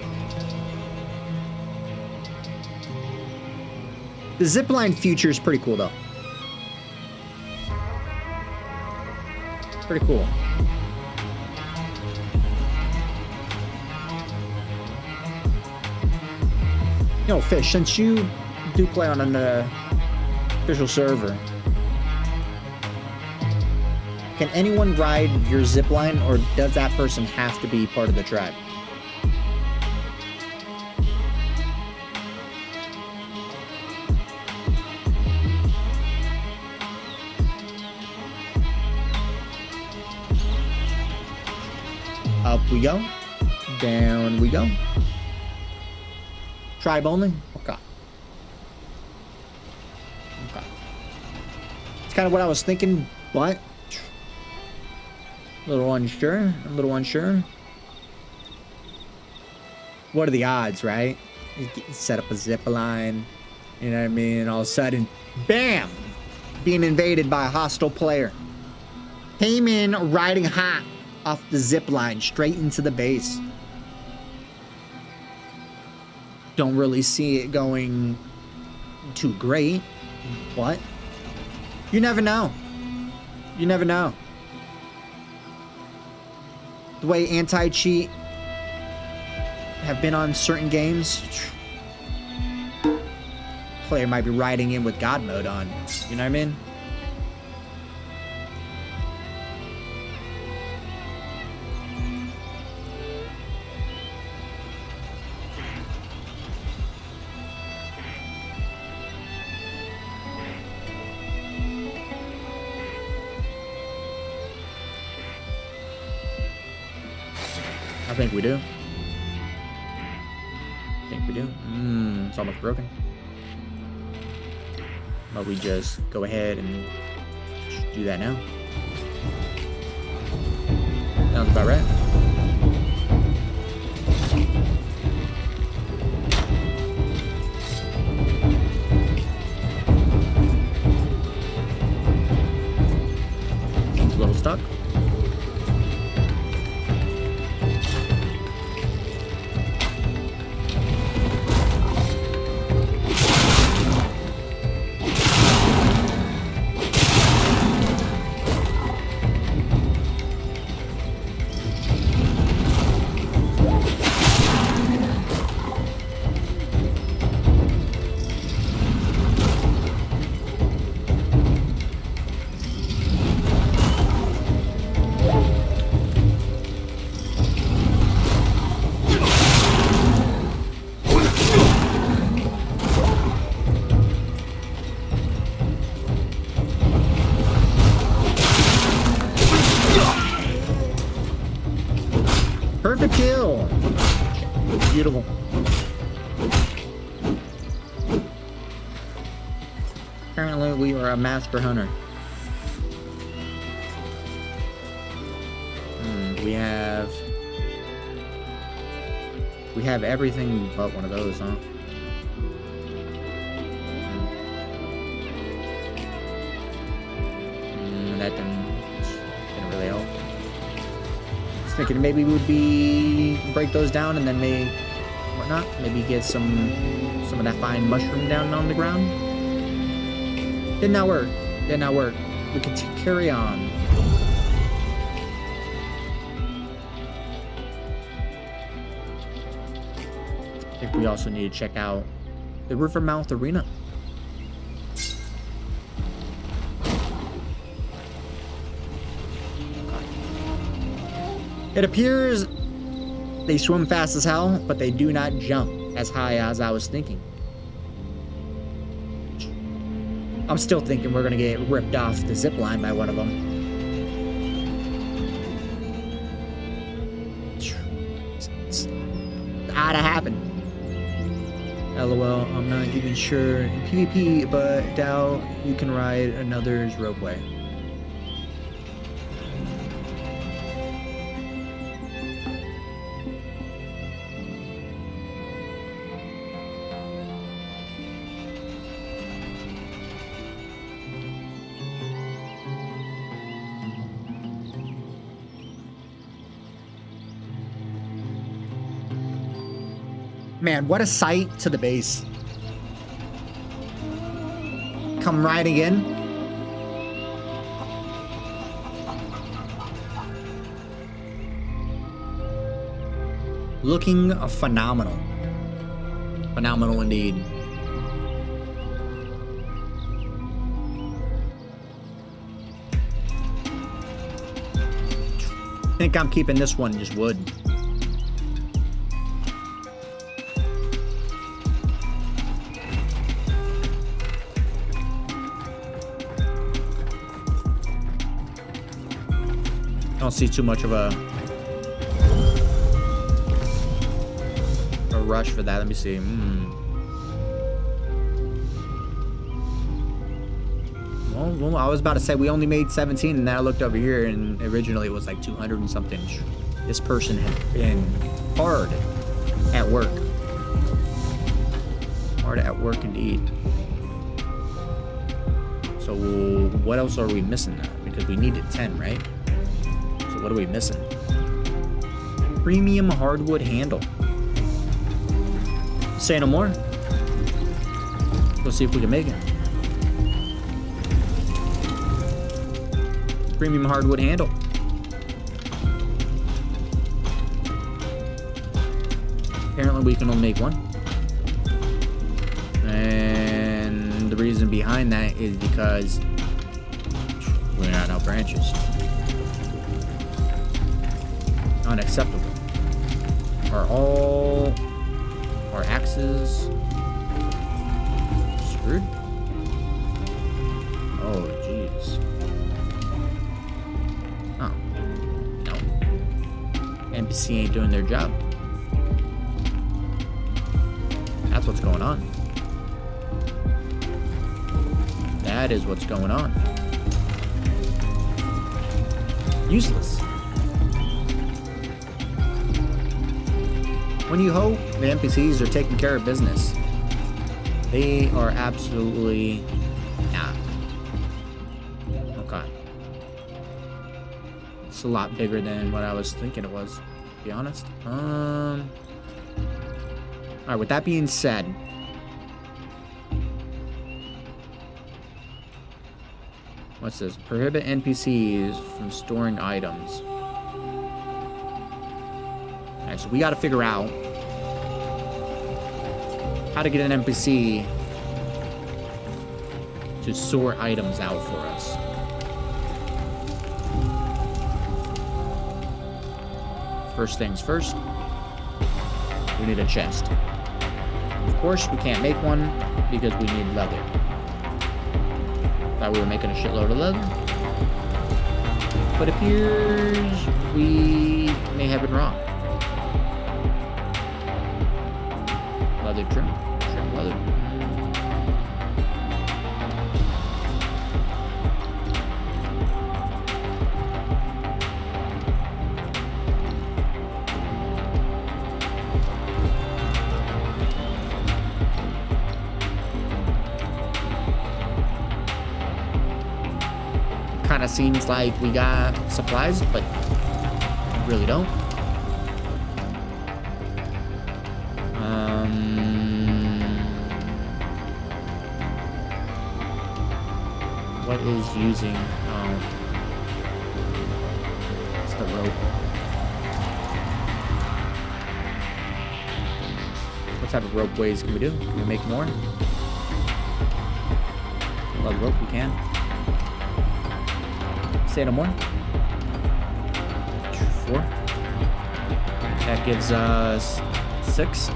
The zipline feature is pretty cool though. Pretty cool. You know, Fish, since you do play on an official server, can anyone ride your zipline, or does that person have to be part of the tribe? Up we go. Down we go. Tribe only? Okay. Okay. It's kind of what I was thinking, but a little unsure. A little unsure. What are the odds, right? You set up a zip line, you know what I mean? And all of a sudden, bam! Being invaded by a hostile player. Came in riding hot off the zip line straight into the base. Don't really see it going too great, but you never know. You never know. The way anti-cheat have been on certain games, player might be riding in with God mode on. You know what I mean? I think we do. I think we do. It's almost broken. But we just go ahead and do that now. Sounds about right. It's a little stuck. kill. Beautiful. Apparently we are a master hunter. We have everything but one of those, huh? That didn't really help. I was thinking maybe we would break those down and then whatnot. Maybe get some of that fine mushroom down on the ground. Did not work. Did not work. We could carry on. I think we also need to check out the Rivermouth Arena. It appears they swim fast as hell, but they do not jump as high as I was thinking. I'm still thinking we're gonna get ripped off the zipline by one of them. It's gotta happen. LOL, I'm not even sure in PvP, but doubt you can ride another's ropeway. Man, what a sight to the base. Come riding in. Looking phenomenal. Phenomenal indeed. I think I'm keeping this one just wood. I don't see too much of a rush for that. Let me see. Well, I was about to say we only made 17, and then I looked over here, and originally it was like 200 and something. This person had been hard at work. Hard at work indeed. So what else are we missing now? Because we needed 10, right? What are we missing? Premium hardwood handle. Say no more. Let's see if we can make it. Premium hardwood handle. Apparently we can only make one. And the reason behind that is because we ran out of branches. Unacceptable. Are all our axes screwed? Oh, jeez. Oh. No. NPC ain't doing their job. That's what's going on. That is what's going on. Useless. When you hope the NPCs are taking care of business, they are absolutely not. Okay. It's a lot bigger than what I was thinking it was, to be honest. Alright, with that being said, what's this? Prohibit NPCs from storing items. So we got to figure out how to get an NPC to sort items out for us. First things first, we need a chest. Of course, we can't make one because we need leather. Thought we were making a shitload of leather, but it appears we may have been wrong. leather trim. Trim leather. Kind of seems like we got supplies, but really don't. What is using? Oh, it's the rope. What type of rope ways can we do? Can we make more? Love rope, we can. Say no more. 4. That gives us 6.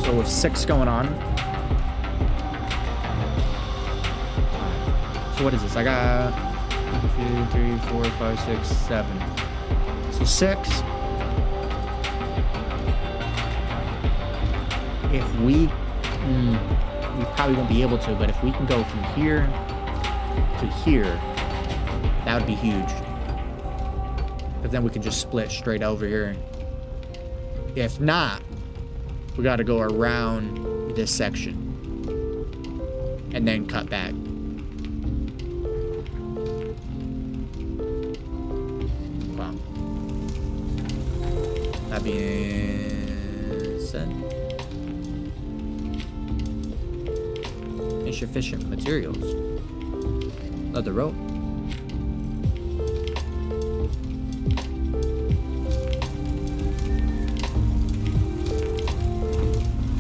So with 6 going on. So what is this? I got 1, 2, 3, 4, 5, 6, 7. So 6. If we probably won't be able to, but if we can go from here to here, that would be huge. But then we can just split straight over here. If not, we got to go around this section and then cut back. Wow. That being said, efficient materials. Leather rope.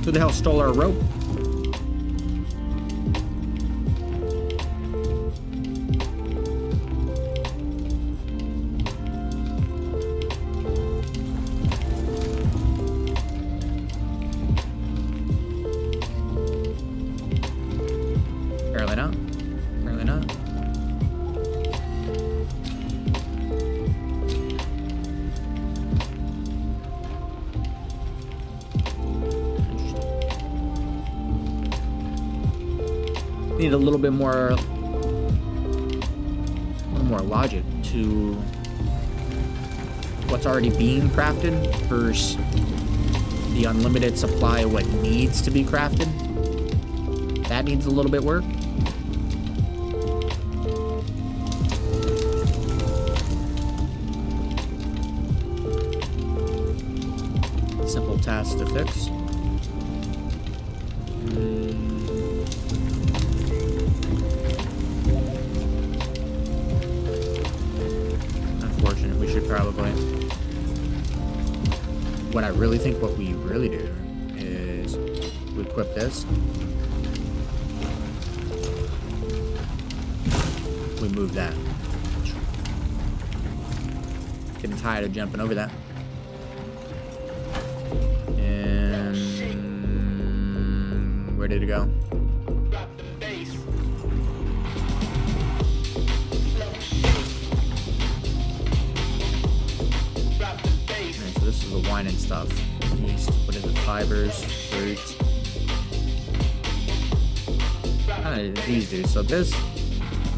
Who the hell stole our rope? Apparently not. Apparently not. Need a little bit more, logic to what's already being crafted versus the unlimited supply of what needs to be crafted. That needs a little bit work. Simple task to fix. Unfortunate. We should probably. What I really think what we really do is we equip this. We move that. Getting tired of jumping over that. And where did it go? Alright, so this is the wine and stuff. What is it? Fibers, fruit. These do. So this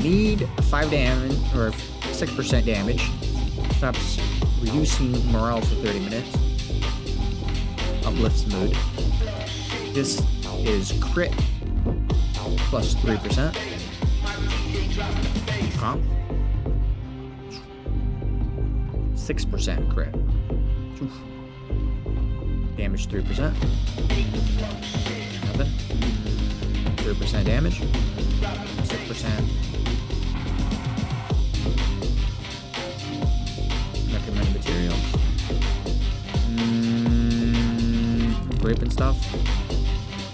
need 5 damage or 6% damage. Stops reducing morale for 30 minutes. Uplifts mood. This is crit plus 3%. Comp. 6% crit. Damage 3%. Nothing. 3% damage. 6%. Recommended materials. Grape and stuff.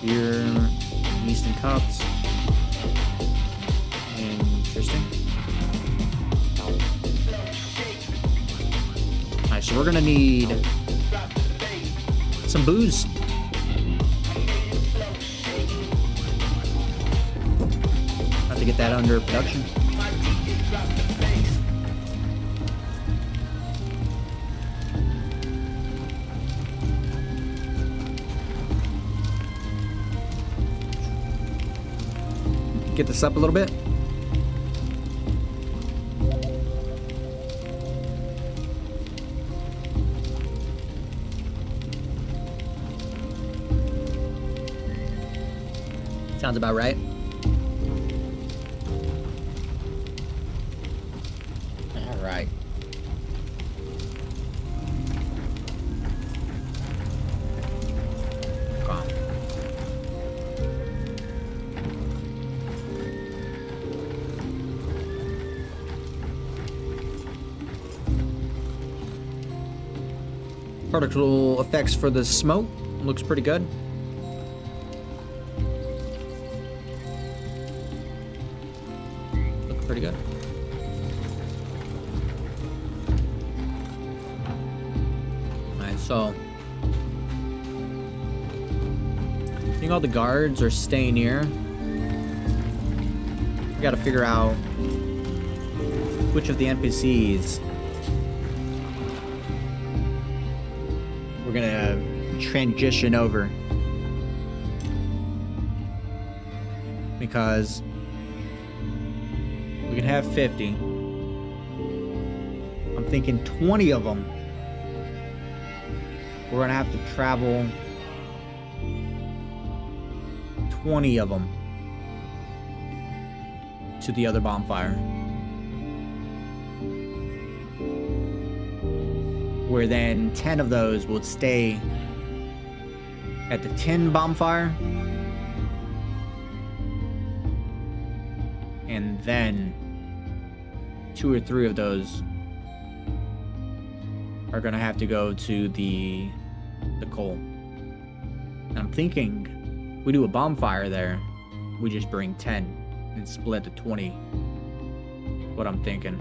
Beer, yeast and cups. Interesting. Alright, so we're gonna need some booze. Have to get that under production. get this up a little bit. Sounds about right. All right. Calm. Particle effects for the smoke looks pretty good. Pretty good. Alright, so I think all the guards are staying here. We gotta figure out which of the NPCs we're gonna transition over. Because we can have 50. I'm thinking 20 of them. We're gonna have to travel 20 of them to the other bonfire. Where then 10 of those will stay at the 10 bonfire. And then 2 or 3 of those are gonna have to go to the coal. And I'm thinking we do a bonfire there. We just bring 10 and split the 20. What I'm thinking.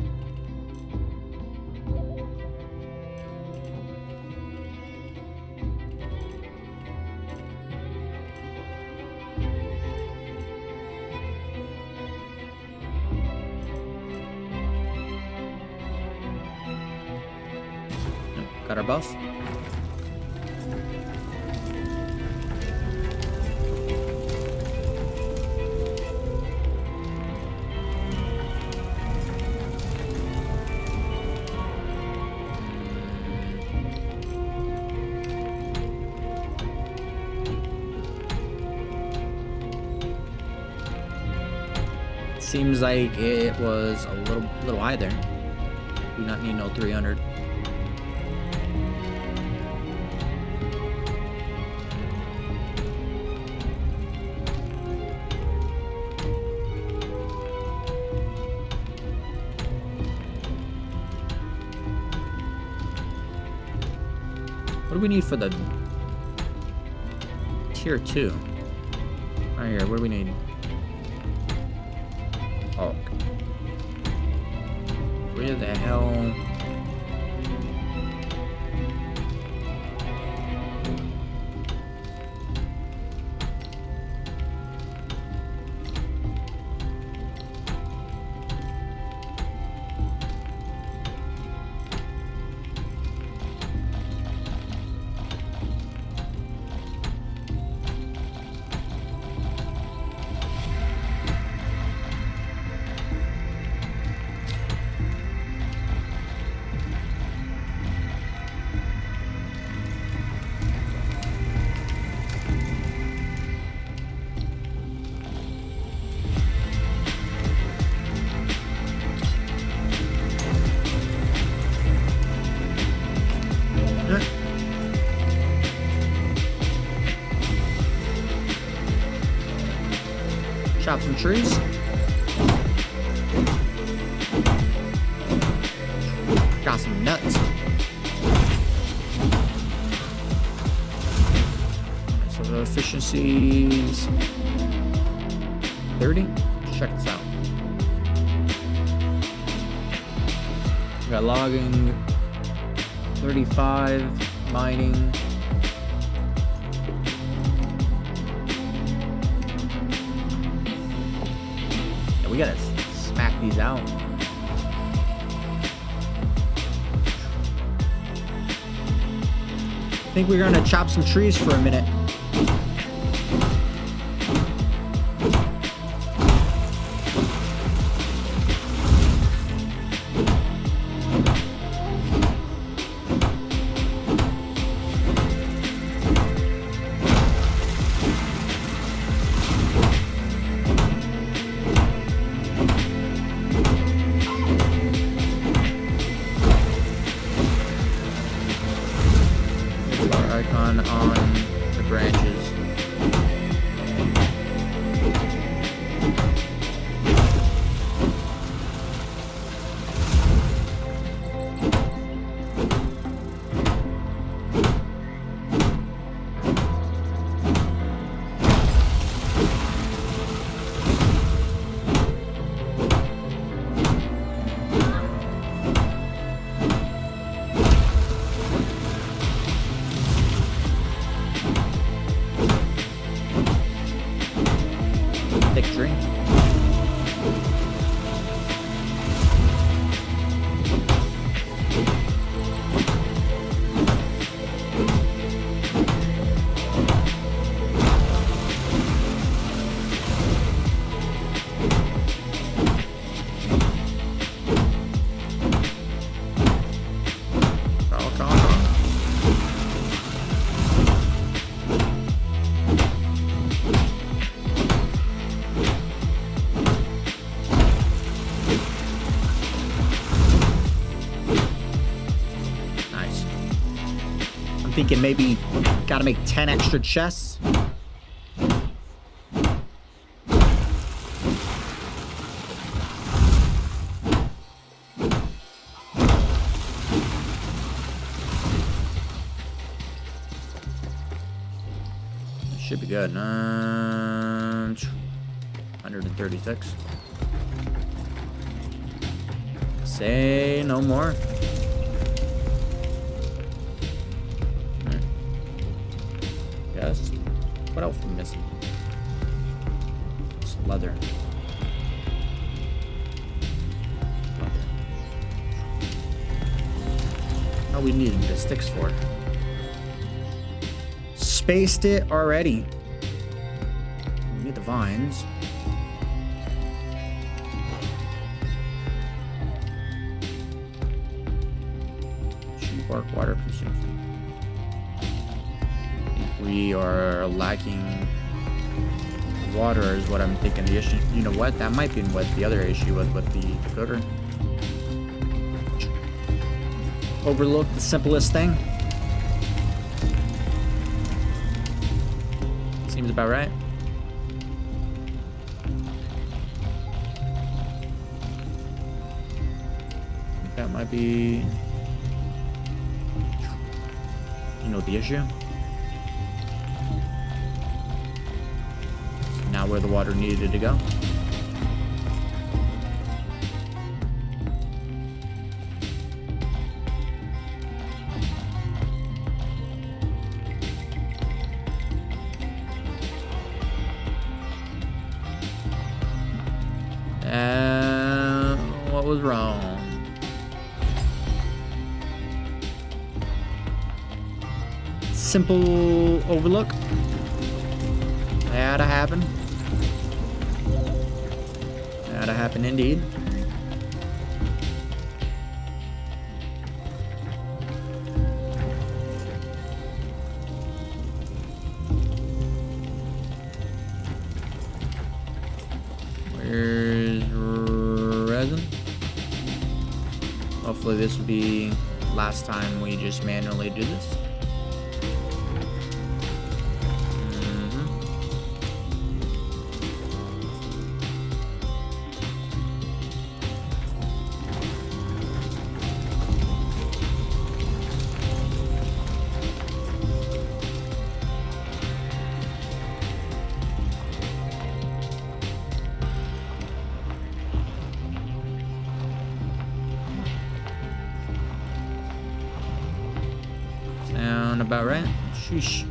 Got our buff. Seems like it was a little high there. Do not need no 300. What do we need for the tier 2? Right here, what do we need? Oh. Where the hell? Chop some trees. Got some nuts. So the efficiency's 30. Check this out. We got logging, 35, mining. We gotta smack these out. I think we're gonna chop some trees for a minute. thinking maybe gotta make 10 extra chests. Should be good. 136. Say no more. Right. Yes. What else am I missing? Just leather. Oh, we needed the sticks for it. Spaced it already. We need the vines. Tree bark water consumption. I think we are lacking water is what I'm thinking the issue. You know what? That might be what the other issue was with the decoder. Overlooked the simplest thing. Seems about right. I think that might be, you know, the issue. Now where the water needed to go. What was wrong? Simple overlook. Had to happen. Had to happen indeed. Where's resin? Hopefully this will be last time we just manually do this. Sound about right? Sheesh.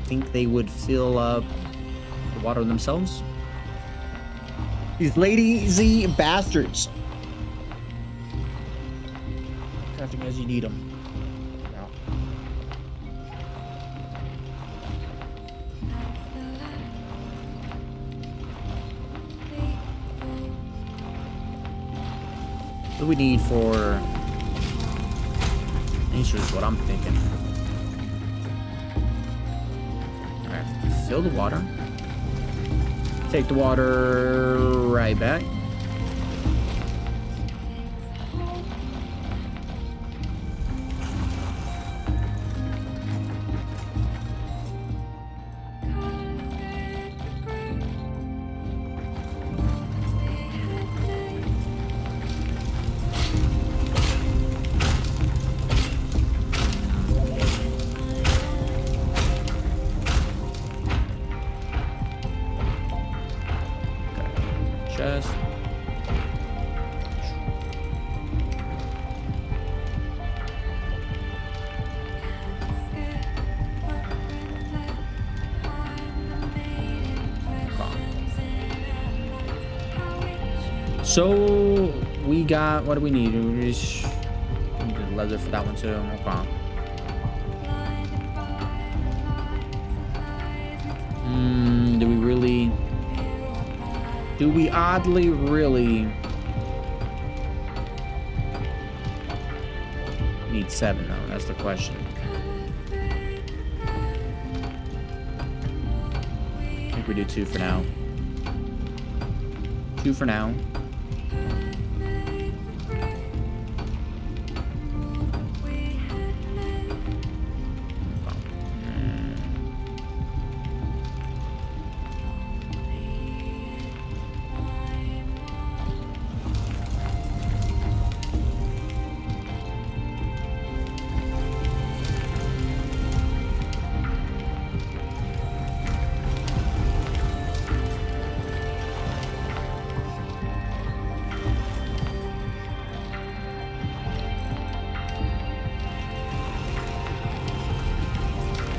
Think they would fill up the water themselves? These lazy bastards. Crafting as you need them. What do we need for nature is what I'm thinking. Alright, fill the water. Take the water right back. Chest. So we got, what do we need? We just need the leather for that one too. No problem. Do we oddly really need 7 though? That's the question. I think we do 2 for now. 2 for now.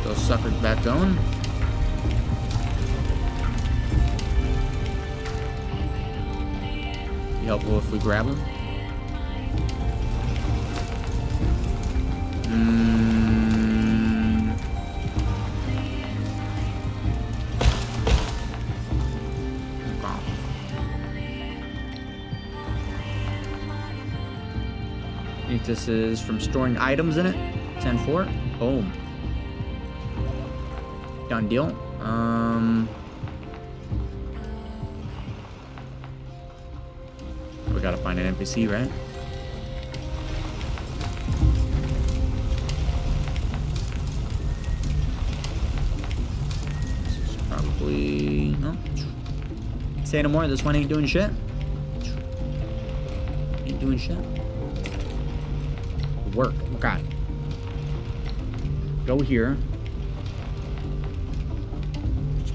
Those suckers back going. Be helpful if we grab them. I think this is from storing items in it. 10-4. Boom. Done deal. We gotta find an NPC, right? This is probably no. Say no more. This one ain't doing shit. Ain't doing shit. Work. Okay. Go here.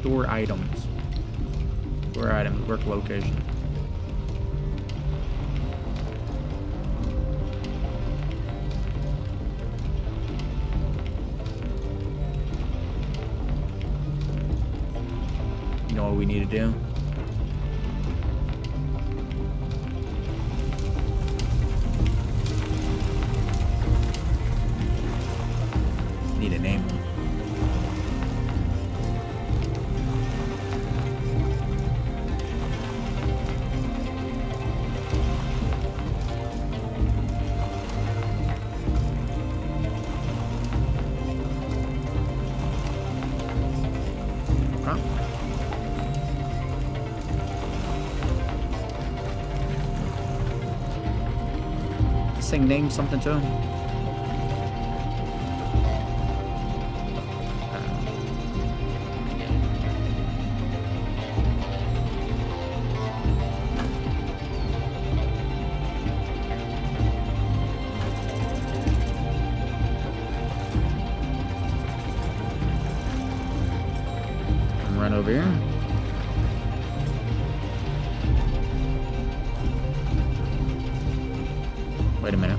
Store items. Store items. Work location. You know what we need to do? Need a name. This thing named something to him. Run over here. Wait a minute.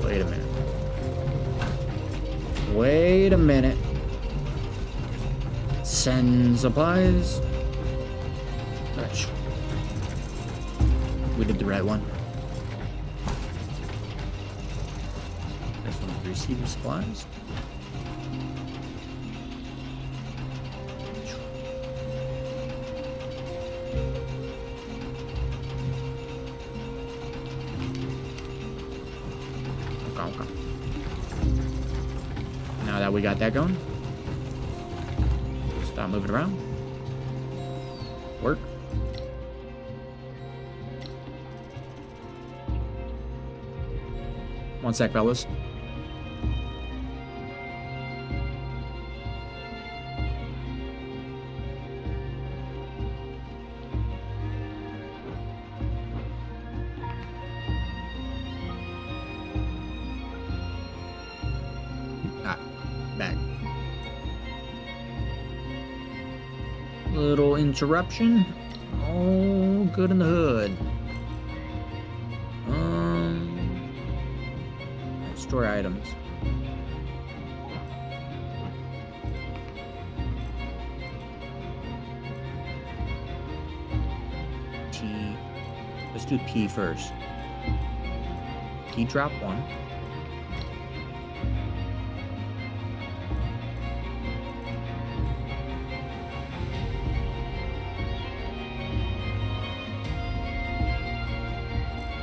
Wait a minute. Wait a minute. Send supplies. Gosh. We did the right one. This one's receiving supplies. Okay. Now that we got that going, stop moving around. Work. One sec, fellas. Back. Little interruption. All good in the hood. Store items. T. Let's do P first. P drop 1.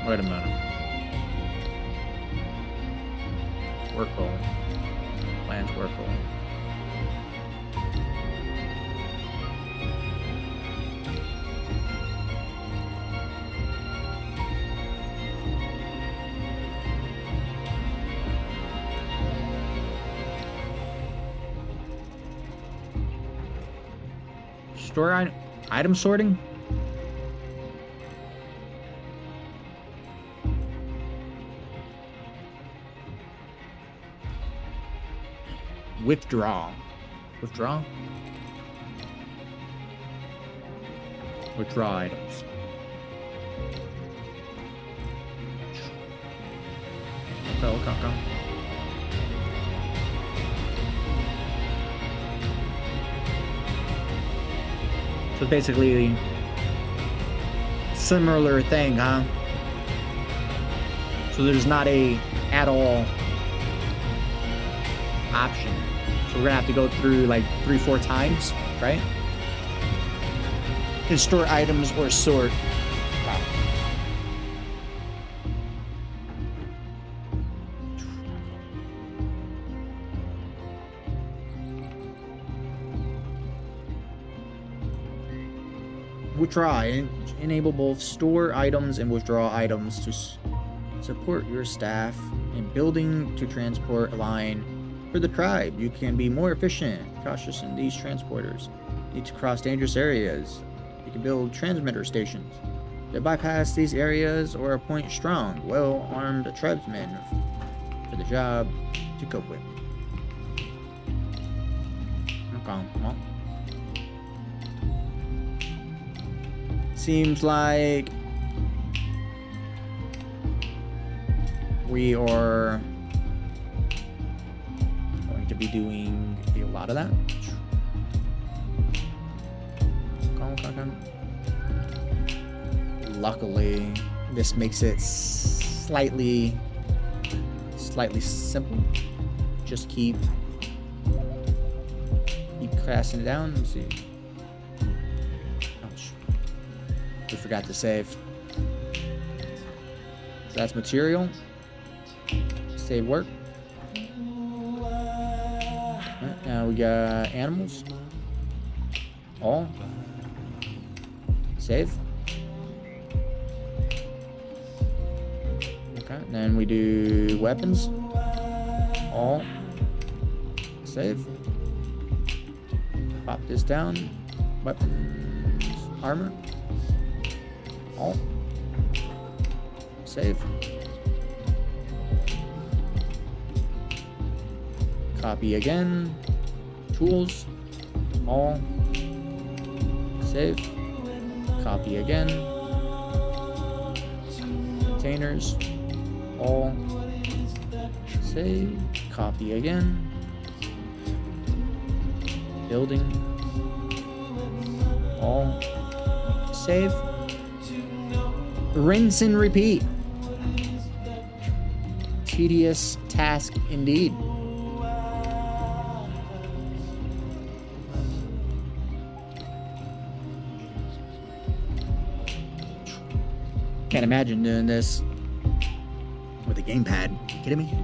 Wait a minute. Work goal. Plans work goal. Store item sorting. Withdraw. Withdraw? Withdraw items. Okay. So basically, similar thing, huh? So there's not a at all option. So we're gonna have to go through like 3-4 times, right? To store items or sort. Wow. Withdraw. Enable both store items and withdraw items to support your staff in building to transport a line for the tribe. You can be more efficient, cautious in these transporters. Need to cross dangerous areas. You can build transmitter stations to bypass these areas or appoint strong, well-armed tribesmen for the job to cope with. Okay, well. Seems like we are going to be doing a lot of that. Luckily, this makes it slightly simple. Just keep casting it down. Let's see. Ouch. We forgot to save. So that's material. Save work. Right, now we got animals. All. Save. Okay, and then we do weapons. All. Save. Pop this down. Weapons. Armor. All. Save. Copy again. Tools. All. Save. Copy again. Containers. All. Save. Copy again. Building. All. Save. Rinse and repeat. Tedious task indeed. Can't imagine doing this with a gamepad. You kidding me?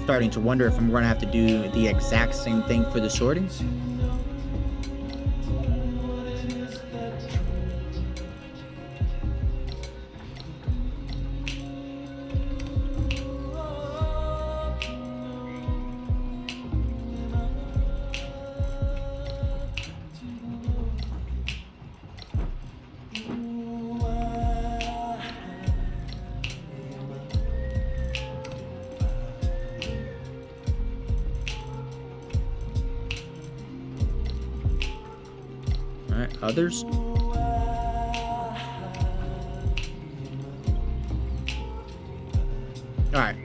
Starting to wonder if I'm going to have to do the exact same thing for the sorting. Others. Alright.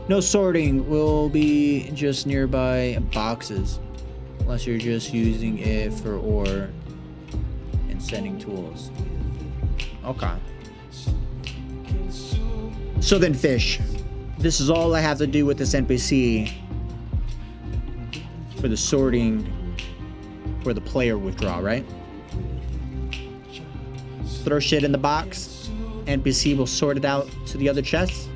No sorting will be just nearby boxes. Unless you're just using it for ore and sending tools. Okay. So then fish. This is all I have to do with this NPC for the sorting for the player withdraw, right? throw shit in the box. NPC will sort it out to the other chests.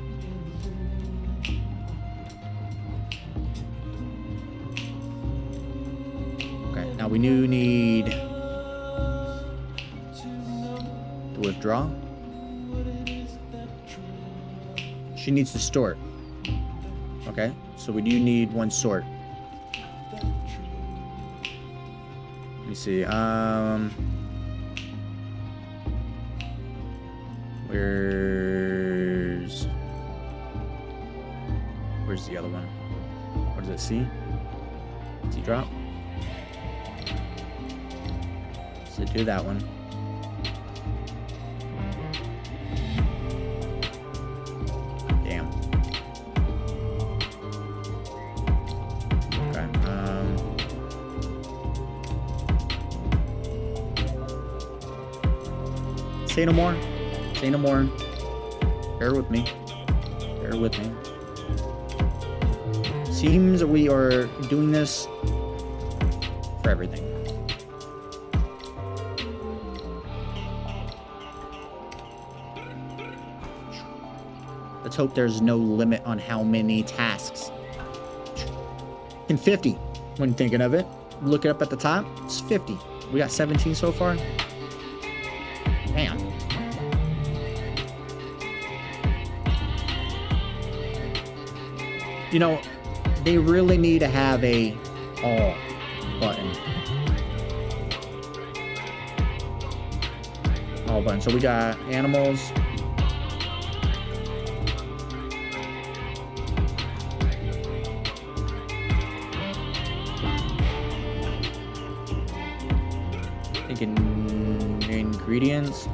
Okay, now we do need to withdraw. She needs to store it. Okay, so we do need one sort. Let me see. Where's the other one? What does it see? See drop? So do that one. Damn. Okay. Say no more. Say no more. Bear with me. Bear with me. Seems that we are doing this for everything. Let's hope there's no limit on how many tasks. In 50, when thinking of it. Look it up at the top. It's 50. We got 17 so far. Damn. You know, they really need to have a all button. All button. So we got animals. Thinking ingredients.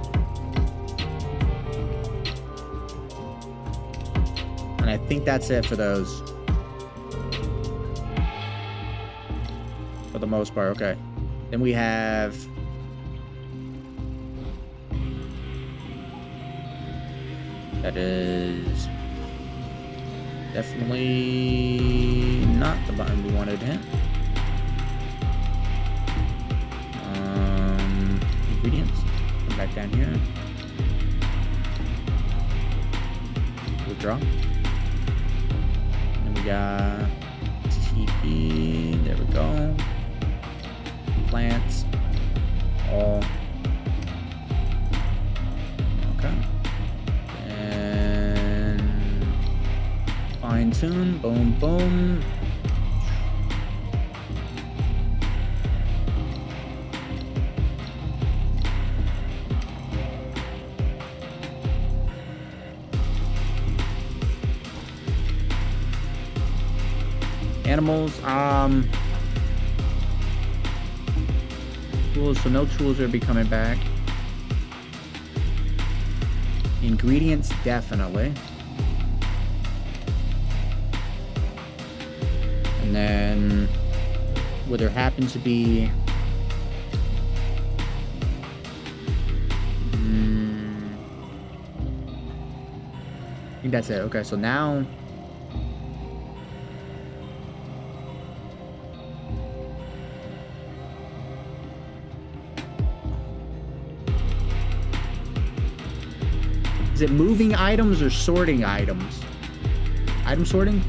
And I think that's it for those. For the most part, okay. Then we have that is definitely not the button we wanted to hit. Ingredients. Come back down here. Withdraw. And we got TP. There we go. Plants. All. Okay. And fine tune. Boom, boom. Animals, tools, so no tools are be coming back. Ingredients, definitely. And then, would there happen to be... I think that's it. Okay, so now... Is it moving items or sorting items? Item sorting?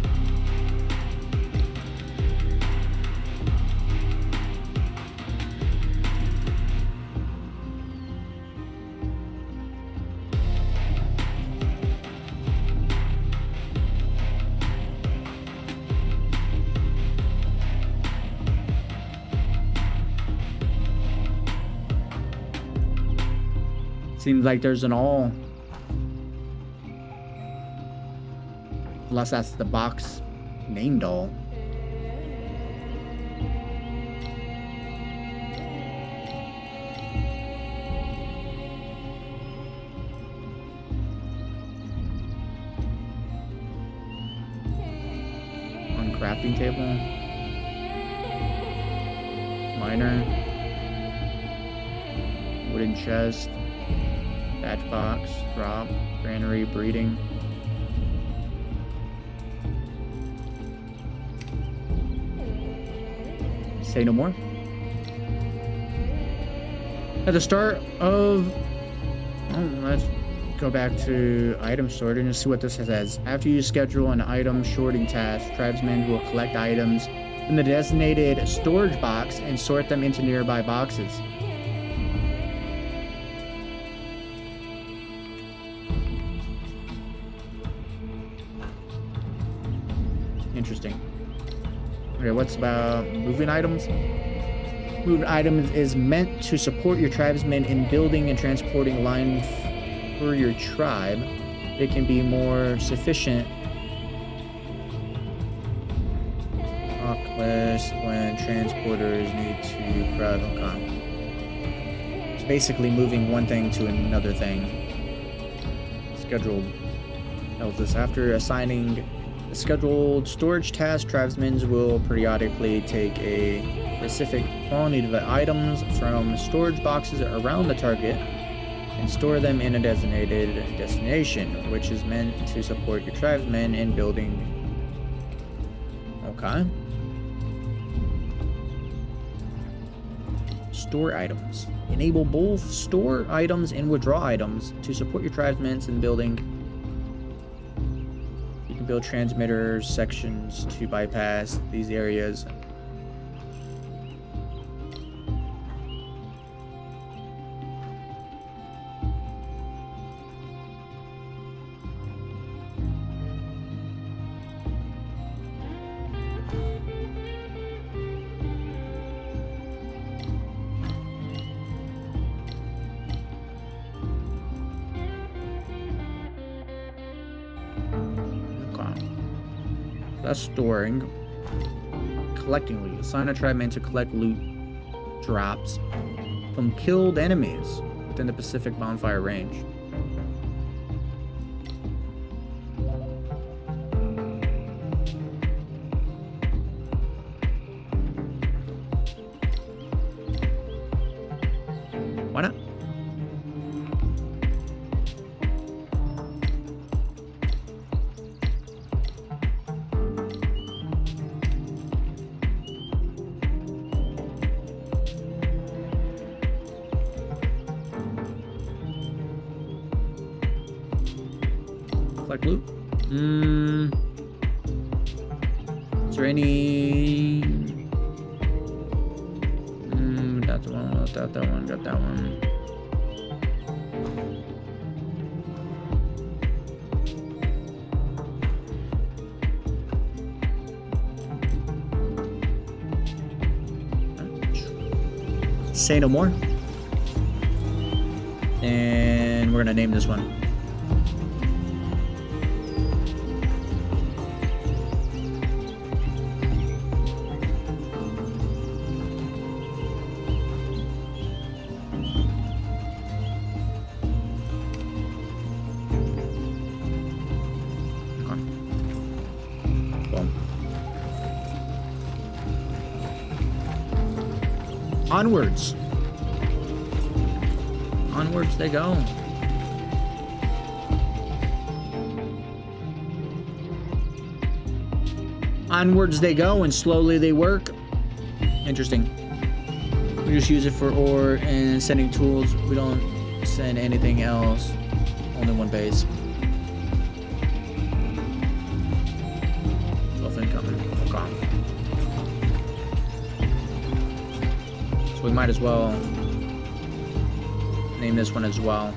Seems like there's an all. Unless that's the box named all. On crafting table. Miner. Wooden chest. Batch box. Drop. Granary. Breeding. Say no more. At the start of Let's go back to item sorting and see what this says. After you schedule an item sorting task, tribesmen will collect items from the designated storage box and sort them into nearby boxes. Interesting. Okay, what's about moving items? Moving items is meant to support your tribesmen in building and transporting line for your tribe. It can be more sufficient when transporters need to grab. Okay. It's basically moving one thing to another thing. Scheduled tells us after assigning a scheduled storage task, tribesmen will periodically take a specific quantity of items from storage boxes around the target and store them in a designated destination, which is meant to support your tribesmen in building. Okay. Store items. Enable both store items and withdraw items to support your tribesmen in building. You can build transmitters sections to bypass these areas. That's storing. Collecting loot. Assign a tribeman to collect loot drops from killed enemies within the Pacific bonfire range. Why not? Collect loot. Is there any? Got the one. Got that one. Got that one. Say no more. And we're gonna name this one. Onwards. Onwards they go. Onwards they go, and slowly they work. Interesting. We just use it for ore and sending tools. We don't send anything else. Only one base. Buff incoming. Okay. So we might as well name this one as well.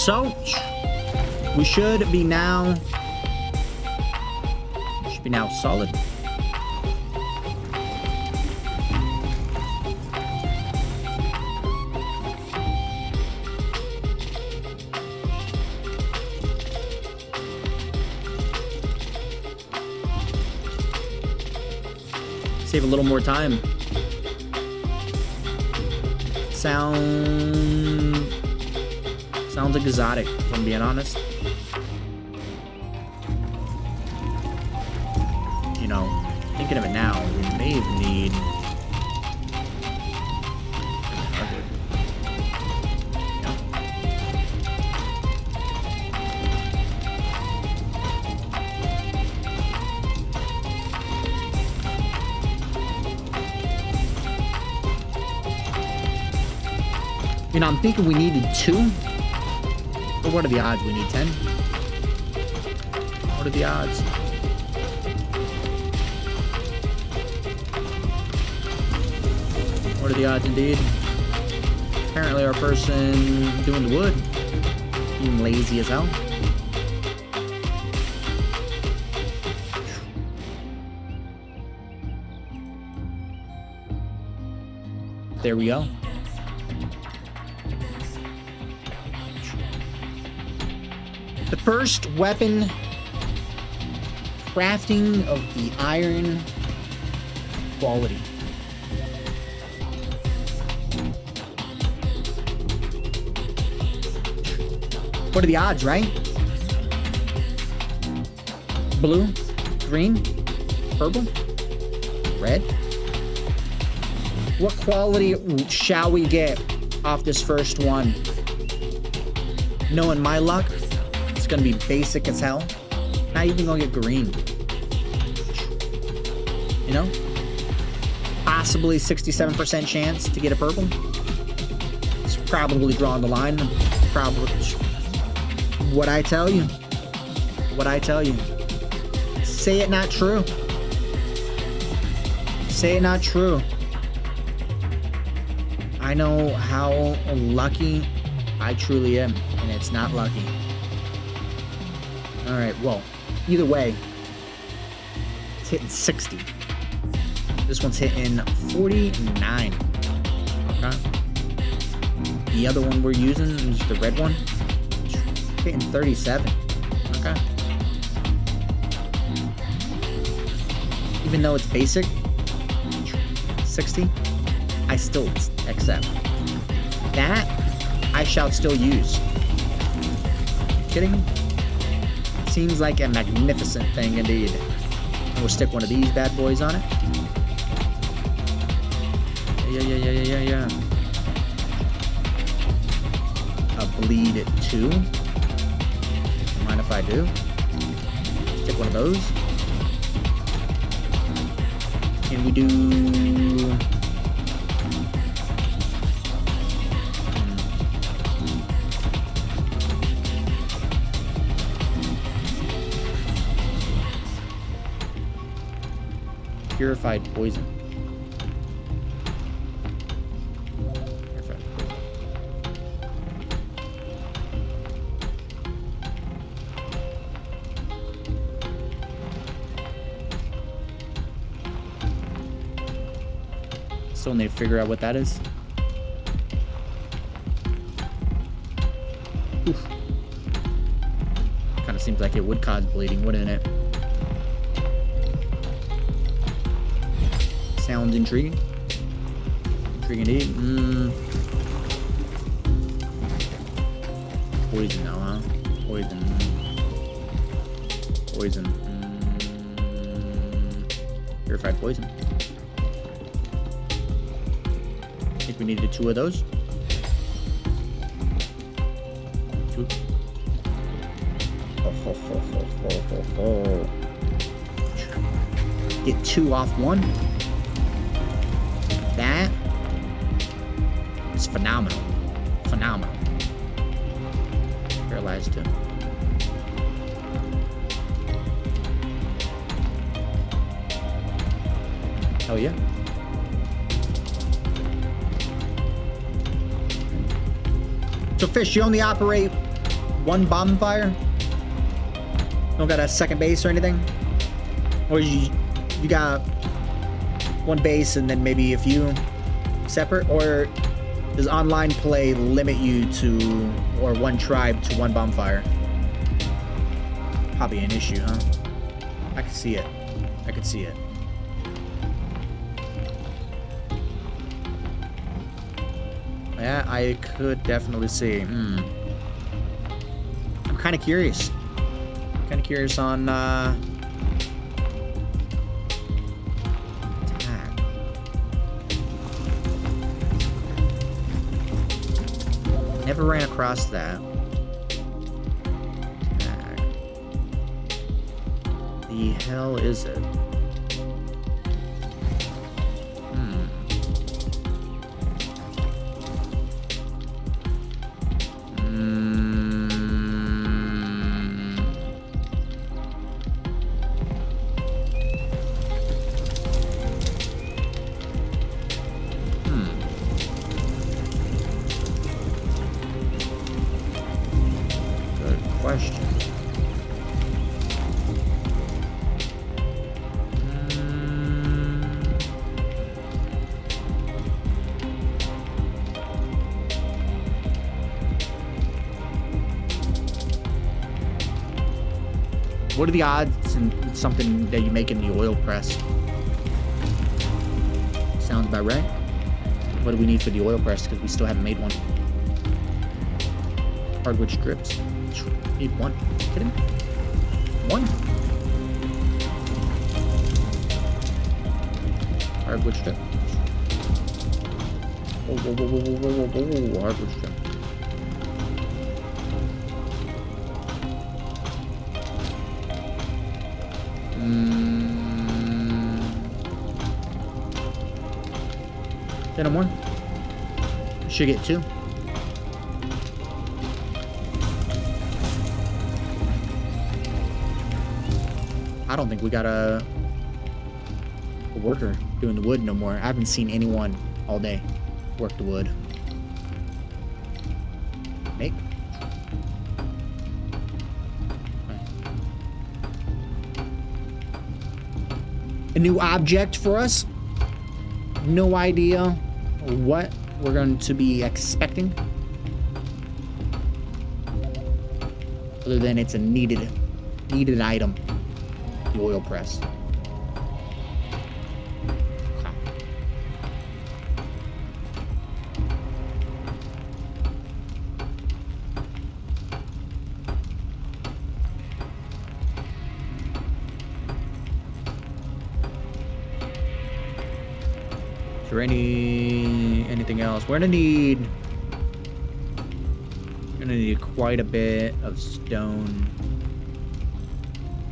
So we should be now solid. Save a little more time. Sounds exotic, if I'm being honest. No. Thinking of it now, we may need... You know, I'm thinking we needed 2. But what are the odds we need 10? What are the odds? What are the odds indeed? Apparently our person doing the wood, being lazy as hell. There we go. The first weapon crafting of the iron quality. What are the odds, right? Blue, green, purple, red. What quality shall we get off this first one? Knowing my luck, it's gonna be basic as hell. Not even gonna get green. You know? Possibly 67% chance to get a purple. It's probably drawing the line. Probably. What I tell you. What I tell you. Say it not true. Say it not true. I know how lucky I truly am, and it's not lucky. Alright, well, either way, it's hitting 60. This one's hitting 49. Okay. The other one we're using is the red one. It's hitting 37. Okay. Even though it's basic, 60, I still accept. That, I shall still use. Kidding me? Seems like a magnificent thing indeed. And we'll stick one of these bad boys on it. Yeah. A bleed 2. Mind if I do? Stick one of those. And we do... Purified poison. Purified poison. Still need to figure out what that is. Oof. Kind of seems like it would cause bleeding, wouldn't it? Sounds intriguing. Intriguing indeed. Poison now, huh? Poison. Poison. Purified poison. I think we needed 2 of those. 2. Get 2 off 1. That is phenomenal. Phenomenal. Paralyzed too. Hell yeah. So Fish, you only operate 1 bonfire? Don't got a second base or anything? Or you got 1 base and then maybe a few separate? Or does online play limit you to, or 1 tribe to 1 bonfire? Probably an issue, huh? I can see it. I can see it. Yeah, I could definitely see. I'm kind of curious. Kind of curious on Never ran across that. The hell is it? Good question. What are the odds in something that you make in the oil press? Sounds about right. What do we need for the oil press? Because we still haven't made one. Hardwood strips. Need one. Kidding? One. Hardwood strip. Whoa, whoa, whoa, whoa, whoa, whoa, whoa, whoa, hardwood strip. No more. Should get 2. I don't think we got a worker doing the wood no more. I haven't seen anyone all day work the wood. Make. A new object for us. No idea what we're going to be expecting, other than it's a needed item. The oil press. Okay. Is there anything else? We're gonna need quite a bit of stone,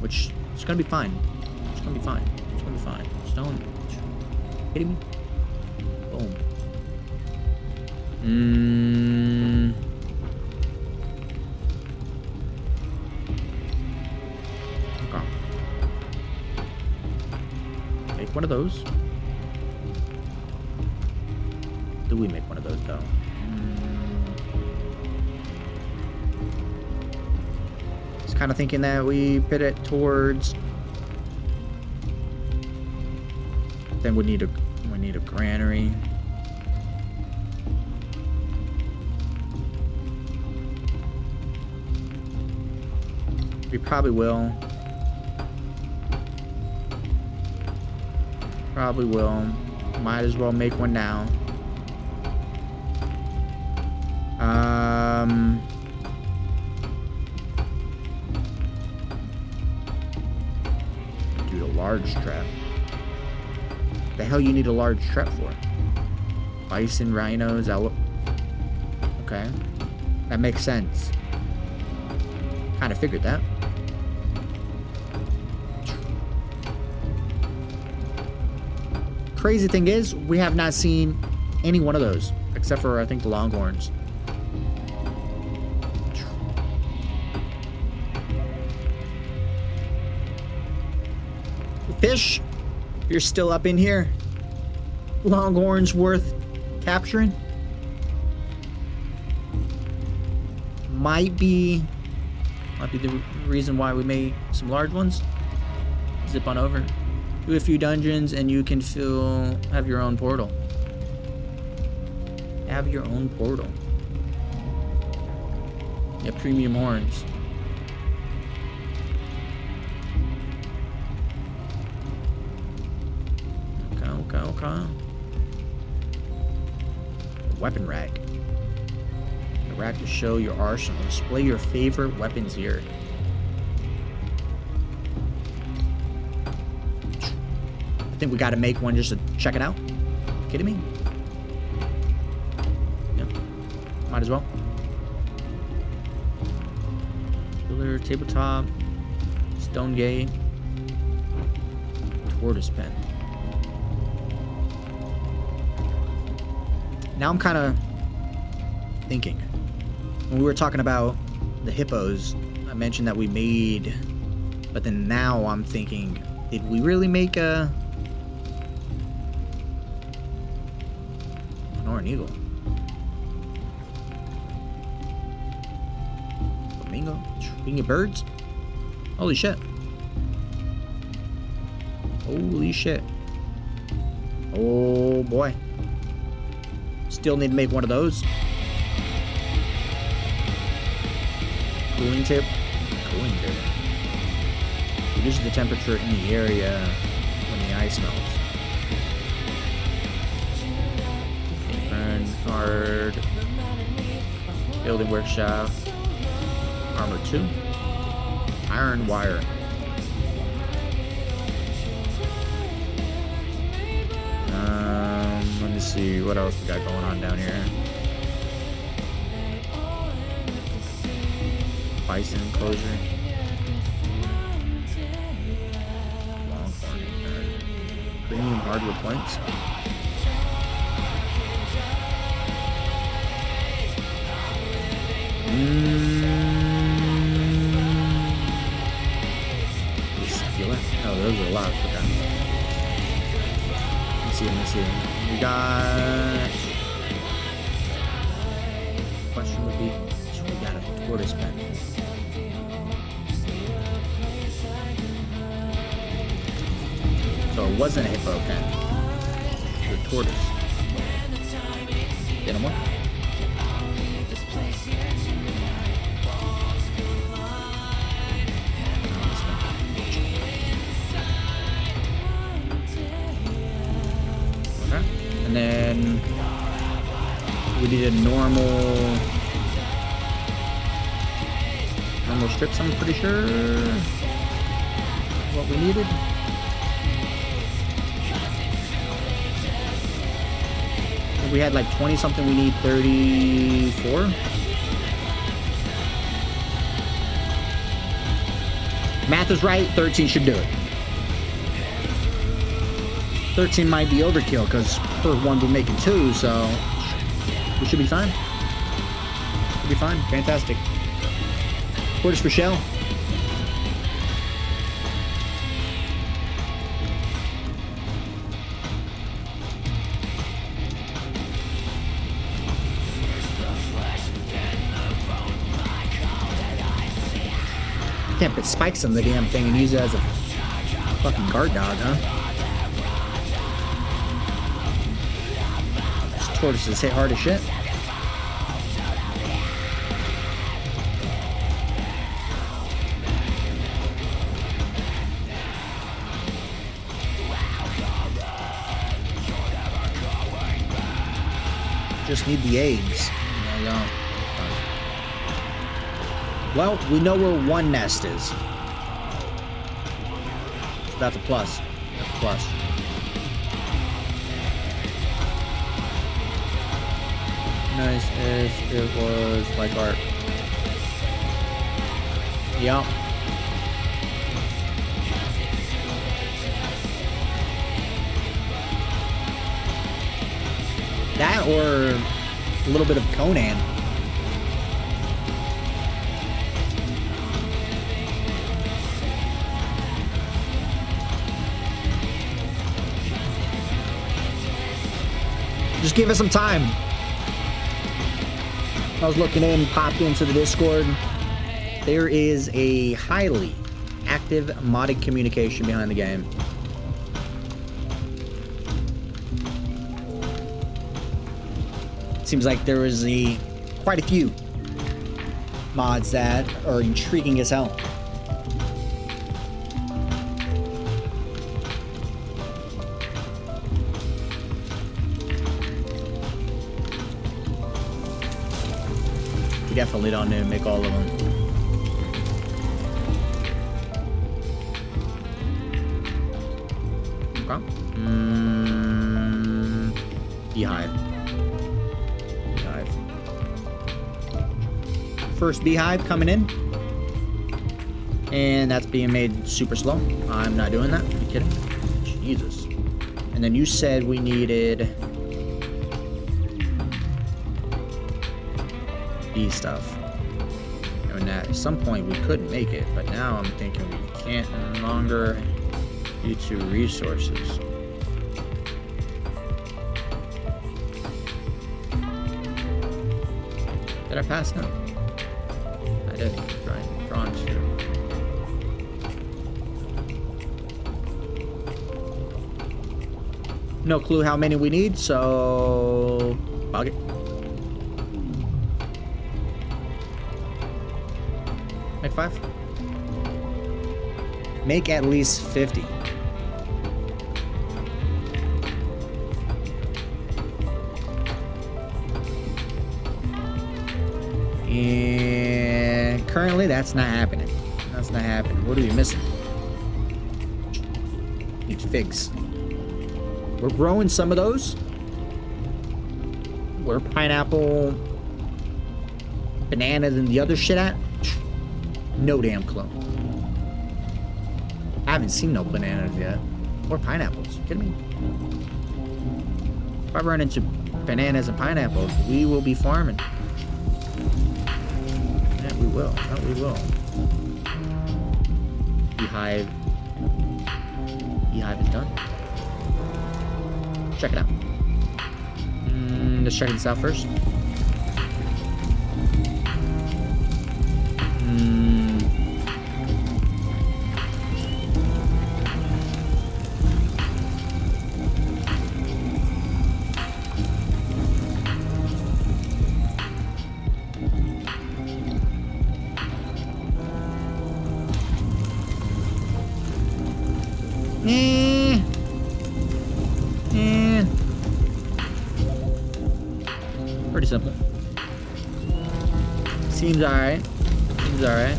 which is gonna be fine. It's gonna be fine. It's gonna be fine. Stone. Kidding me? Boom. Okay. Make one of those. Do we make one of those though? Just kind of thinking that we put it towards. Then we need a granary. We probably will. Probably will. Might as well make one now. Do a large trap. The hell you need a large trap for? Bison, rhinos, okay. That makes sense. Kind of figured that. Crazy thing is, we have not seen any one of those, except for, I think, the longhorns. Fish, you're still up in here. Longhorns worth capturing. Might be the reason why we made some large ones. Zip on over. Do a few dungeons and you can have your own portal. Have your own portal. Yeah, premium horns. Okay. Weapon rack. The rack to show your arsenal. Display your favorite weapons here. I think we gotta make one just to check it out. Kidding me? Yeah. Might as well. Pillar, tabletop, stone gate, tortoise pen. Now I'm kind of thinking. When we were talking about the hippos, I mentioned that we made, but then now I'm thinking, did we really make an orange eagle? Flamingo? Speaking of birds? Holy shit. Holy shit. Oh boy. Still need to make one of those. Cooling tip. Cooling tip. Reduces the temperature in the area when the ice melts. Burn hard. Building workshop. Armor 2. Iron wire. Let me see what else we got going on down here. Bison enclosure. Longhorn. Premium hardwood planks. Oh, those are a lot. Okay. Let me see. We got. Question would be, so we got a tortoise pen. So it wasn't a hippo pen. It was a tortoise. Get him one. And then we did a normal strips, I'm pretty sure what we needed. We had like 20 something, we need 34. Math is right, 13 should do it. 13 might be overkill because per one we're making 2, so we should be fine. Should be fine. Fantastic. Quarters for shell. Can't put spikes on the damn thing and use it as a fucking guard dog, huh? Tortoises hit hard as shit. Just need the eggs. There you go. Well, we know where one nest is. That's a plus. That's a plus. Nice as it was like art. Yup. That or a little bit of Conan. Just give us some time. I was looking in, popped into the Discord. There is a highly active modded communication behind the game. Seems like there is quite a few mods that are intriguing as hell. We definitely don't need to make all of them. Okay. Beehive. Beehive. First beehive coming in. And that's being made super slow. I'm not doing that. Are you kidding? Jesus. And then you said we needed bee stuff. And at some point we couldn't make it, but now I'm thinking we can't no longer due to resources. Did I pass him? I did. Drawn to. No clue how many we need, so bug it. Make 5. Make at least 50. And currently that's not happening. That's not happening. What are we missing? Need figs. We're growing some of those. Where pineapple, bananas, and the other shit at? No damn clue. I haven't seen no bananas yet. Or pineapples. You kidding me? If I run into bananas and pineapples, we will be farming. Yeah, we will. Oh, we will. Beehive. Beehive is done. Check it out. Let's check this out first. Pretty simple. Seems alright. Seems alright.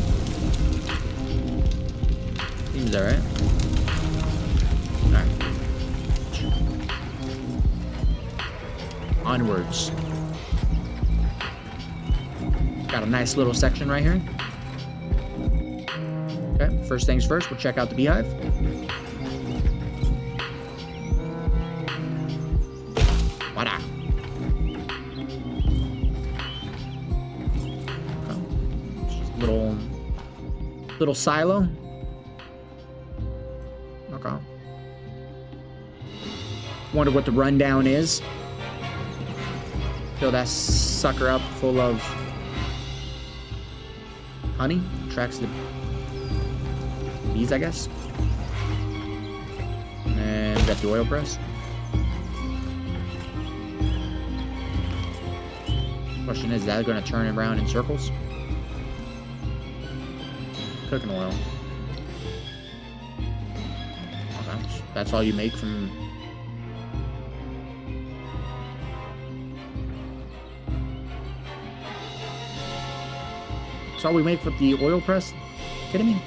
Seems alright. Alright. Onwards. Got a nice little section right here. Okay, first things first, we'll check out the beehive. Voila. Little silo. Okay. Wonder what the rundown is. Fill that sucker up full of honey. Attracts the bees, I guess. And we got the oil press. Question is that going to turn it around in circles? Cooking oil. Okay. That's all you make from... That's all we make with the oil press? Kidding me?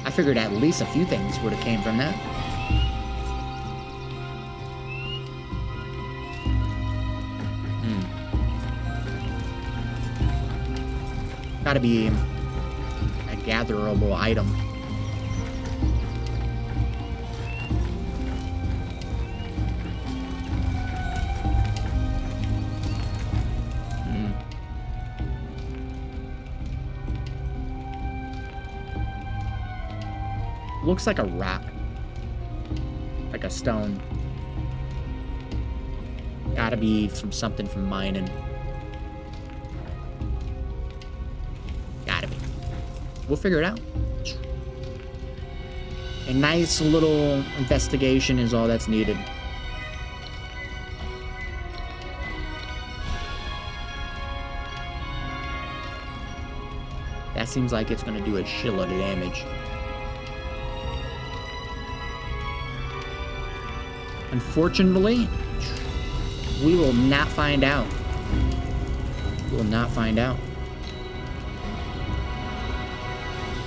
I figured at least a few things would have came from that. Gotta be a gatherable item. Looks like a rock. Like a stone. Gotta be from something from mining. We'll figure it out. A nice little investigation is all that's needed. That seems like it's going to do a shitload of damage. Unfortunately, we will not find out. We will not find out.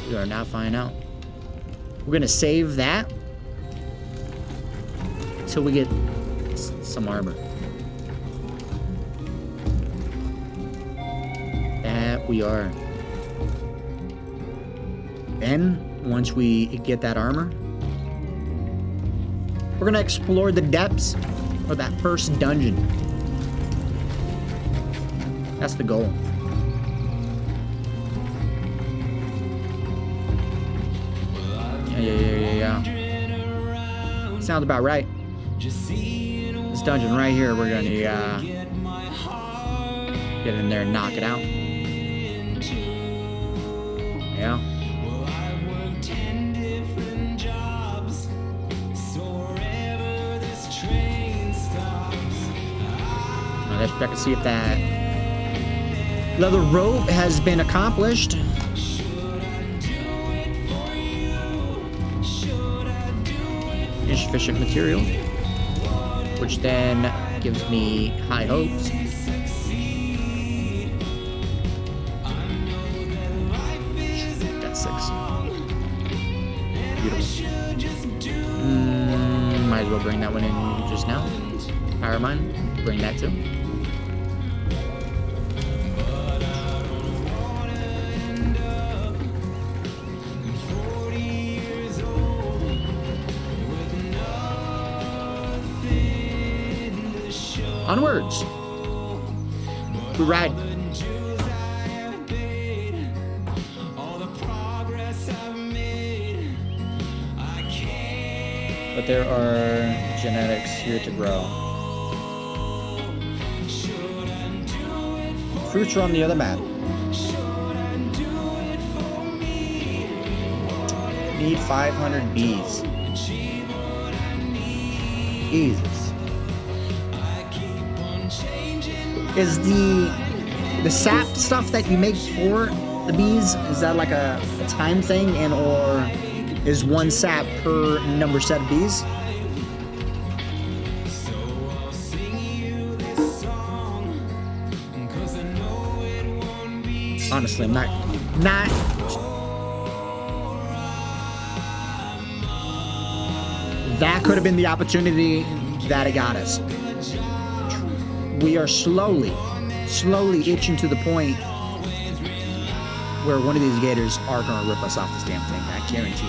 We are not finding out. We're gonna save that until we get some armor. That we are. Then, once we get that armor, we're gonna explore the depths of that first dungeon. That's the goal. Yeah. Sounds about right. This dungeon right here, we're gonna get in there and knock it out. Yeah. Let's check and see if that leather rope has been accomplished. Insufficient material, which then gives me high hopes. Got 6. Beautiful. Might as well bring that one in just now. Power mine, bring that too. Onwards. We ride. But there are genetics here to grow. Fruits are on the other map. Need 500 bees. Jesus. Is the sap stuff that you make for the bees, is that like a time thing, and or is one sap per number set of bees? Honestly, I'm not. That could have been the opportunity that it got us. We are slowly itching to the point where one of these gators are going to rip us off this damn thing. I guarantee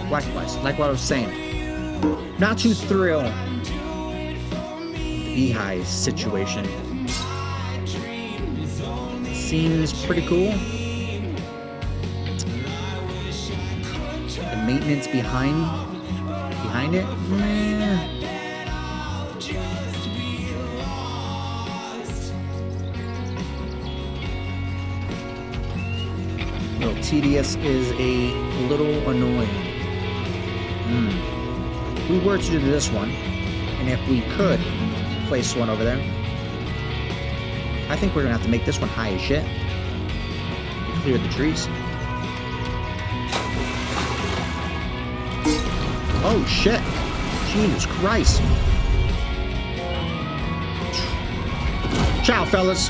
it. Likewise, like what I was saying. Not too thrilled with the beehive situation. Seems pretty cool. The maintenance behind it, meh. A little tedious is a little annoying. If we were to do this one, and if we could place one over there, I think we're gonna have to make this one high as shit to clear the trees. Oh shit! Jesus Christ! Ciao, fellas.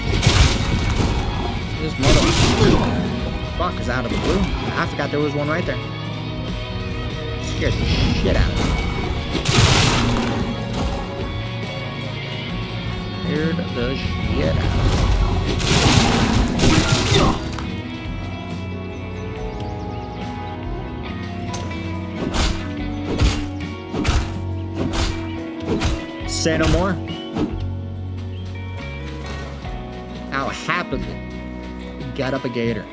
This motherfucker is out of the blue. I forgot there was one right there. Scared the shit out of me. Scared the shit out of me. Say no more. I'll happily get up a gator.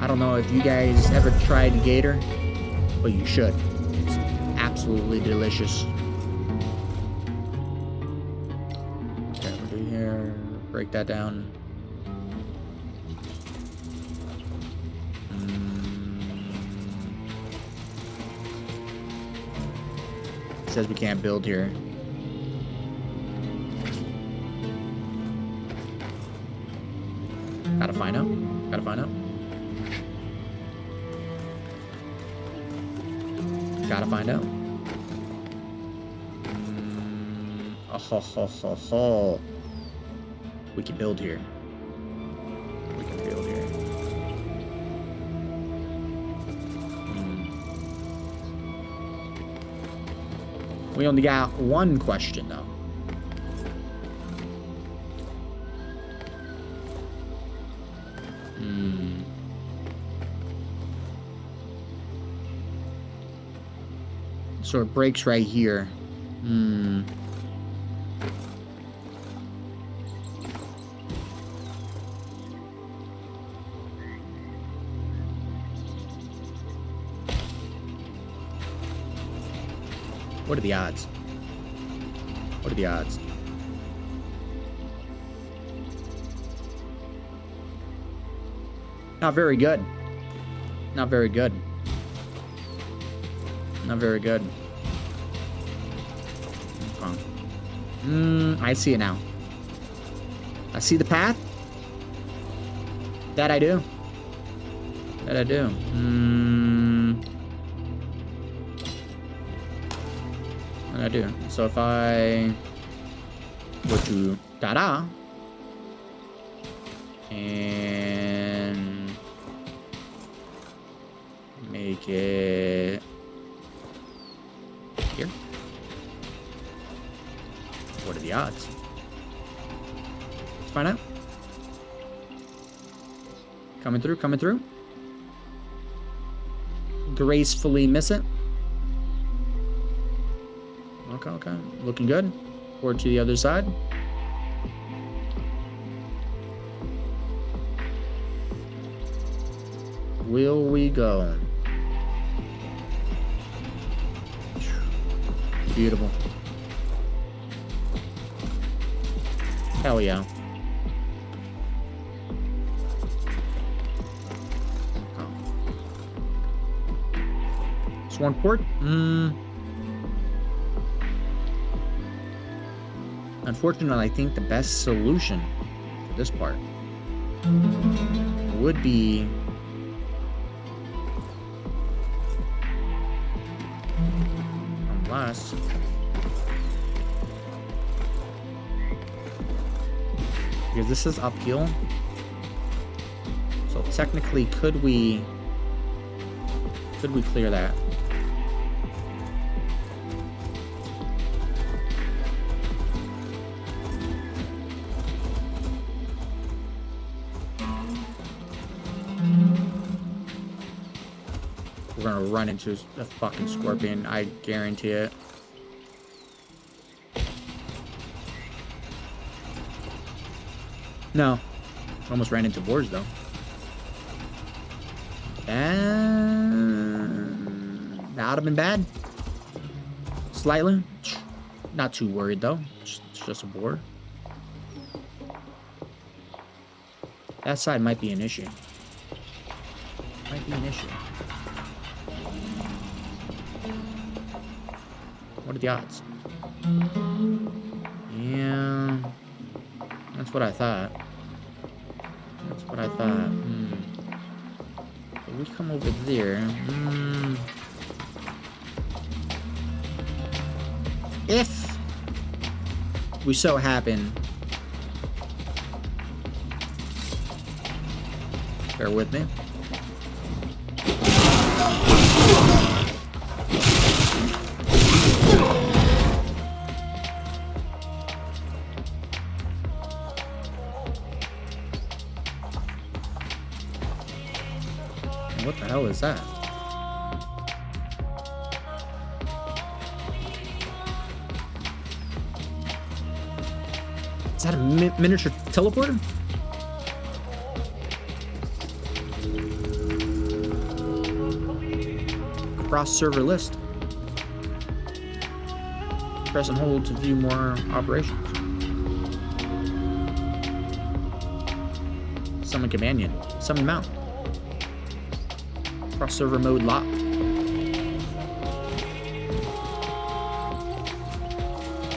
I don't know if you guys ever tried gator, but you should. It's absolutely delicious. Okay, we'll do here. Break that down. It says we can't build here. Gotta find out. Gotta find out. Gotta find out. Oh, ho, ho, ho, ho. We can build here. We can build here. We only got one question, though. So it breaks right here. What are the odds? What are the odds? Not very good. Not very good. Not very good. I see it now. I see the path. That I do. That I do. That I do. So if I go to da-da and make it here. What are the odds? Let's find out. Coming through, coming through. Gracefully miss it. Okay, okay. Looking good. Forward to the other side. Will we go? Beautiful. Hell yeah. Oh. Just one port? Unfortunately, I think the best solution for this part would be unless because this is uphill. So technically, could we clear that? We're gonna run into a fucking scorpion, I guarantee it. No. Almost ran into boars, though. And that would have been bad. Slightly. Not too worried, though. It's just a boar. That side might be an issue. Might be an issue. What are the odds? Yeah. That's what I thought. That's what I thought. If we come over there. If we so happen. Bear with me. What the hell is that? Is that a miniature teleporter? Cross server list. Press and hold to view more operations. Summon companion. Summon mount. Cross server mode locked.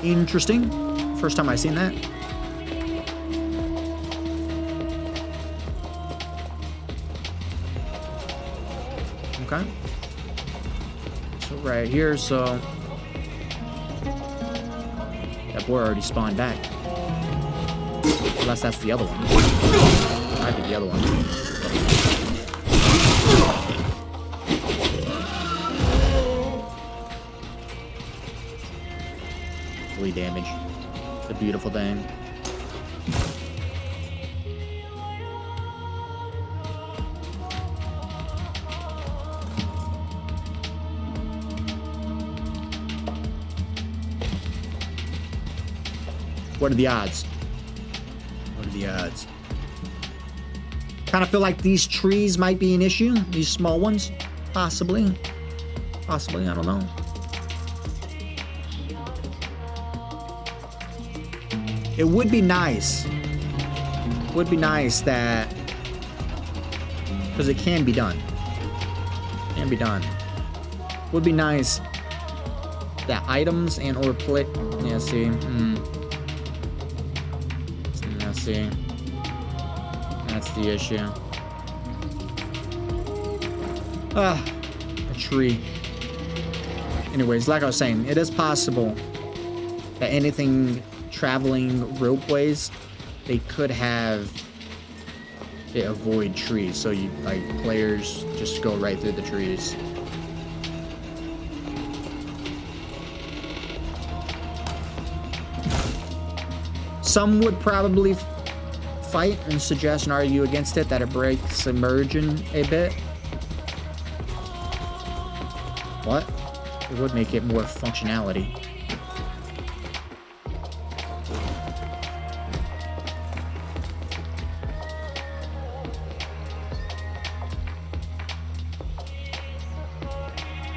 Interesting. First time I've seen that. Okay. So right here, so that boar already spawned back. Unless that's the other one. Might be the other one. Damage. It's a beautiful thing. What are the odds? What are the odds? Kind of feel like these trees might be an issue. These small ones. Possibly. Possibly, I don't know. It would be nice. Would be nice that... Because it can be done. Can be done. Would be nice that items and or play... Yeah, see. Yeah, see. That's the issue. Ah, a tree. Anyways, like I was saying, it is possible that anything traveling ropeways, they could have it avoid trees. So you, like, players just go right through the trees. Some would probably fight and suggest and argue against it, that it breaks immersion a bit. What? It would make it more functionality.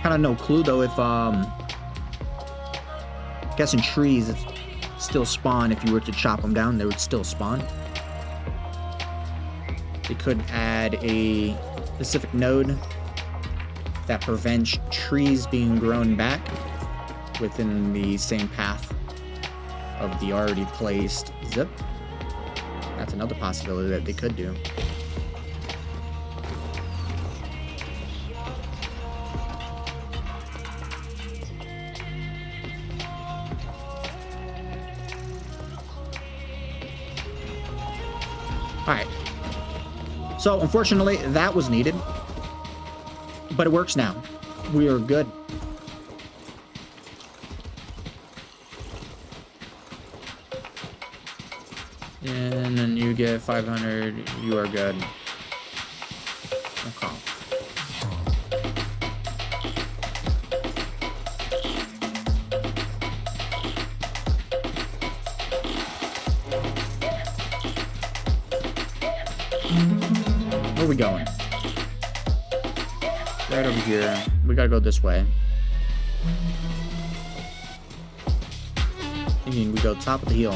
Kind of no clue though if guessing trees still spawn. If you were to chop them down, they would still spawn. They could add a specific node that prevents trees being grown back within the same path of the already placed zip. That's another possibility that they could do. Alright. So, unfortunately, that was needed. But it works now. We are good. And then you get 500. You are good. Okay. Where are we going? Right over here. We gotta go this way. I mean, we go top of the hill.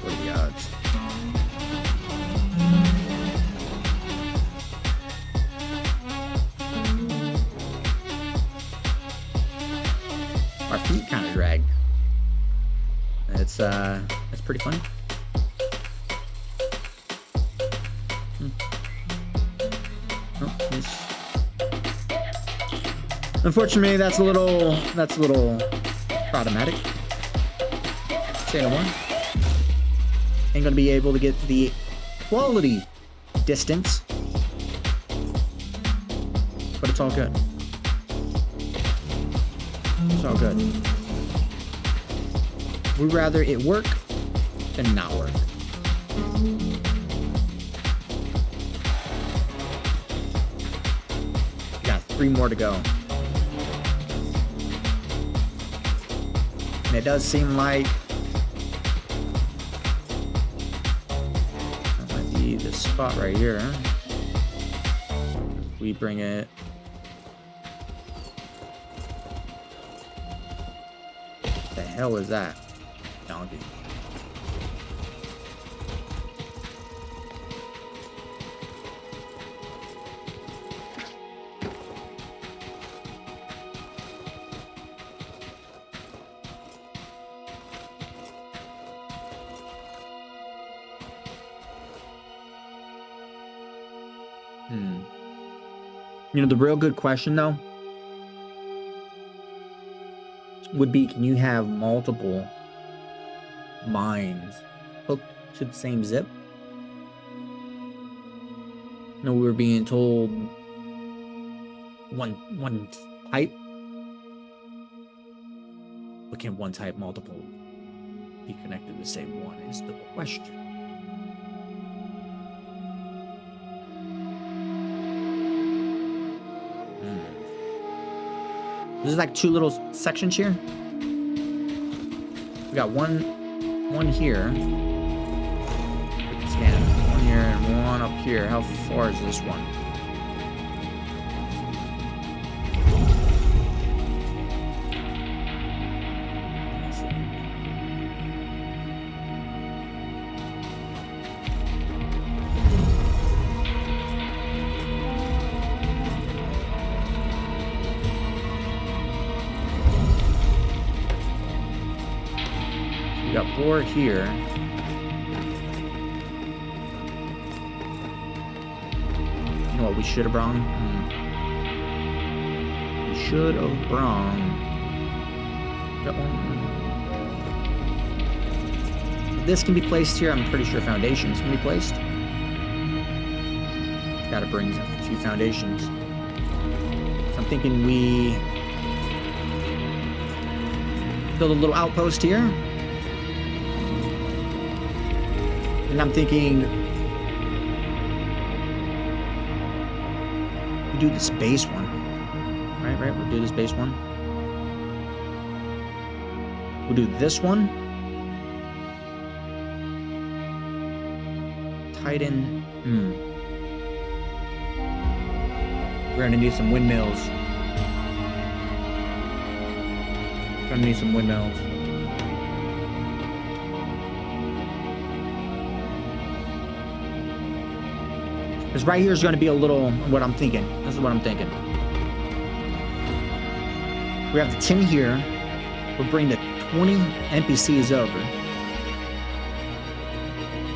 What are the odds? Our feet kind of drag. It's pretty funny. Oh, unfortunately, that's a little problematic. Say no more. Ain't gonna be able to get the quality distance, but it's all good. It's all good. We'd rather it work than not work. We got 3 more to go. And it does seem like that might be the spot right here. If we bring it. What the hell is that? Donkey. You know, the real good question though would be, can you have multiple mines hooked to the same zip? No, we were being told one type. But can one type multiple be connected to say one is the question. There's like two little sections here. We got one here. Scan. One here and one up here. How far is this one? We got 4 here. You know what we should have brung? We should have brung. Got one. This can be placed here. I'm pretty sure foundations can be placed. Gotta bring a few foundations. So I'm thinking we build a little outpost here. And I'm thinking we do this base one. Right, we'll do this base one. We'll do this one. Tighten. We're gonna need some windmills. Gonna need some windmills. Because right here is going to be a little, what I'm thinking. This is what I'm thinking. We have the tin here. We'll bring the 20 NPCs over.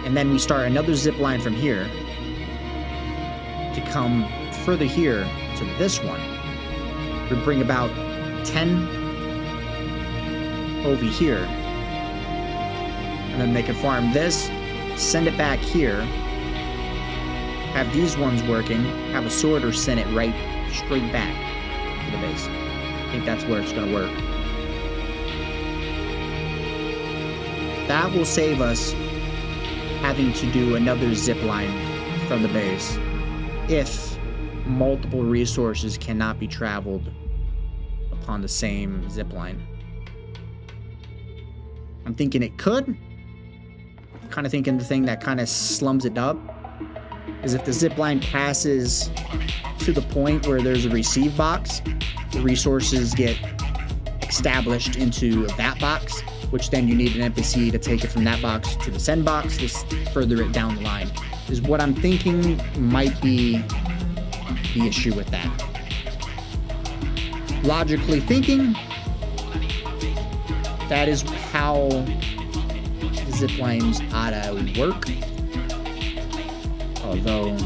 And then we start another zip line from here to come further here to this one. We bring about 10 over here. And then they can farm this, send it back here. Have these ones working, have a sorter send it right straight back to the base. I think that's where it's going to work. That will save us having to do another zip line from the base if multiple resources cannot be traveled upon the same zip line. I'm thinking it could. Kind of thinking the thing that kind of slums it up is if the zipline passes to the point where there's a receive box, the resources get established into that box, which then you need an NPC to take it from that box to the send box to further it down the line, is what I'm thinking might be the issue with that. Logically thinking, that is how ziplines ought to work. Although,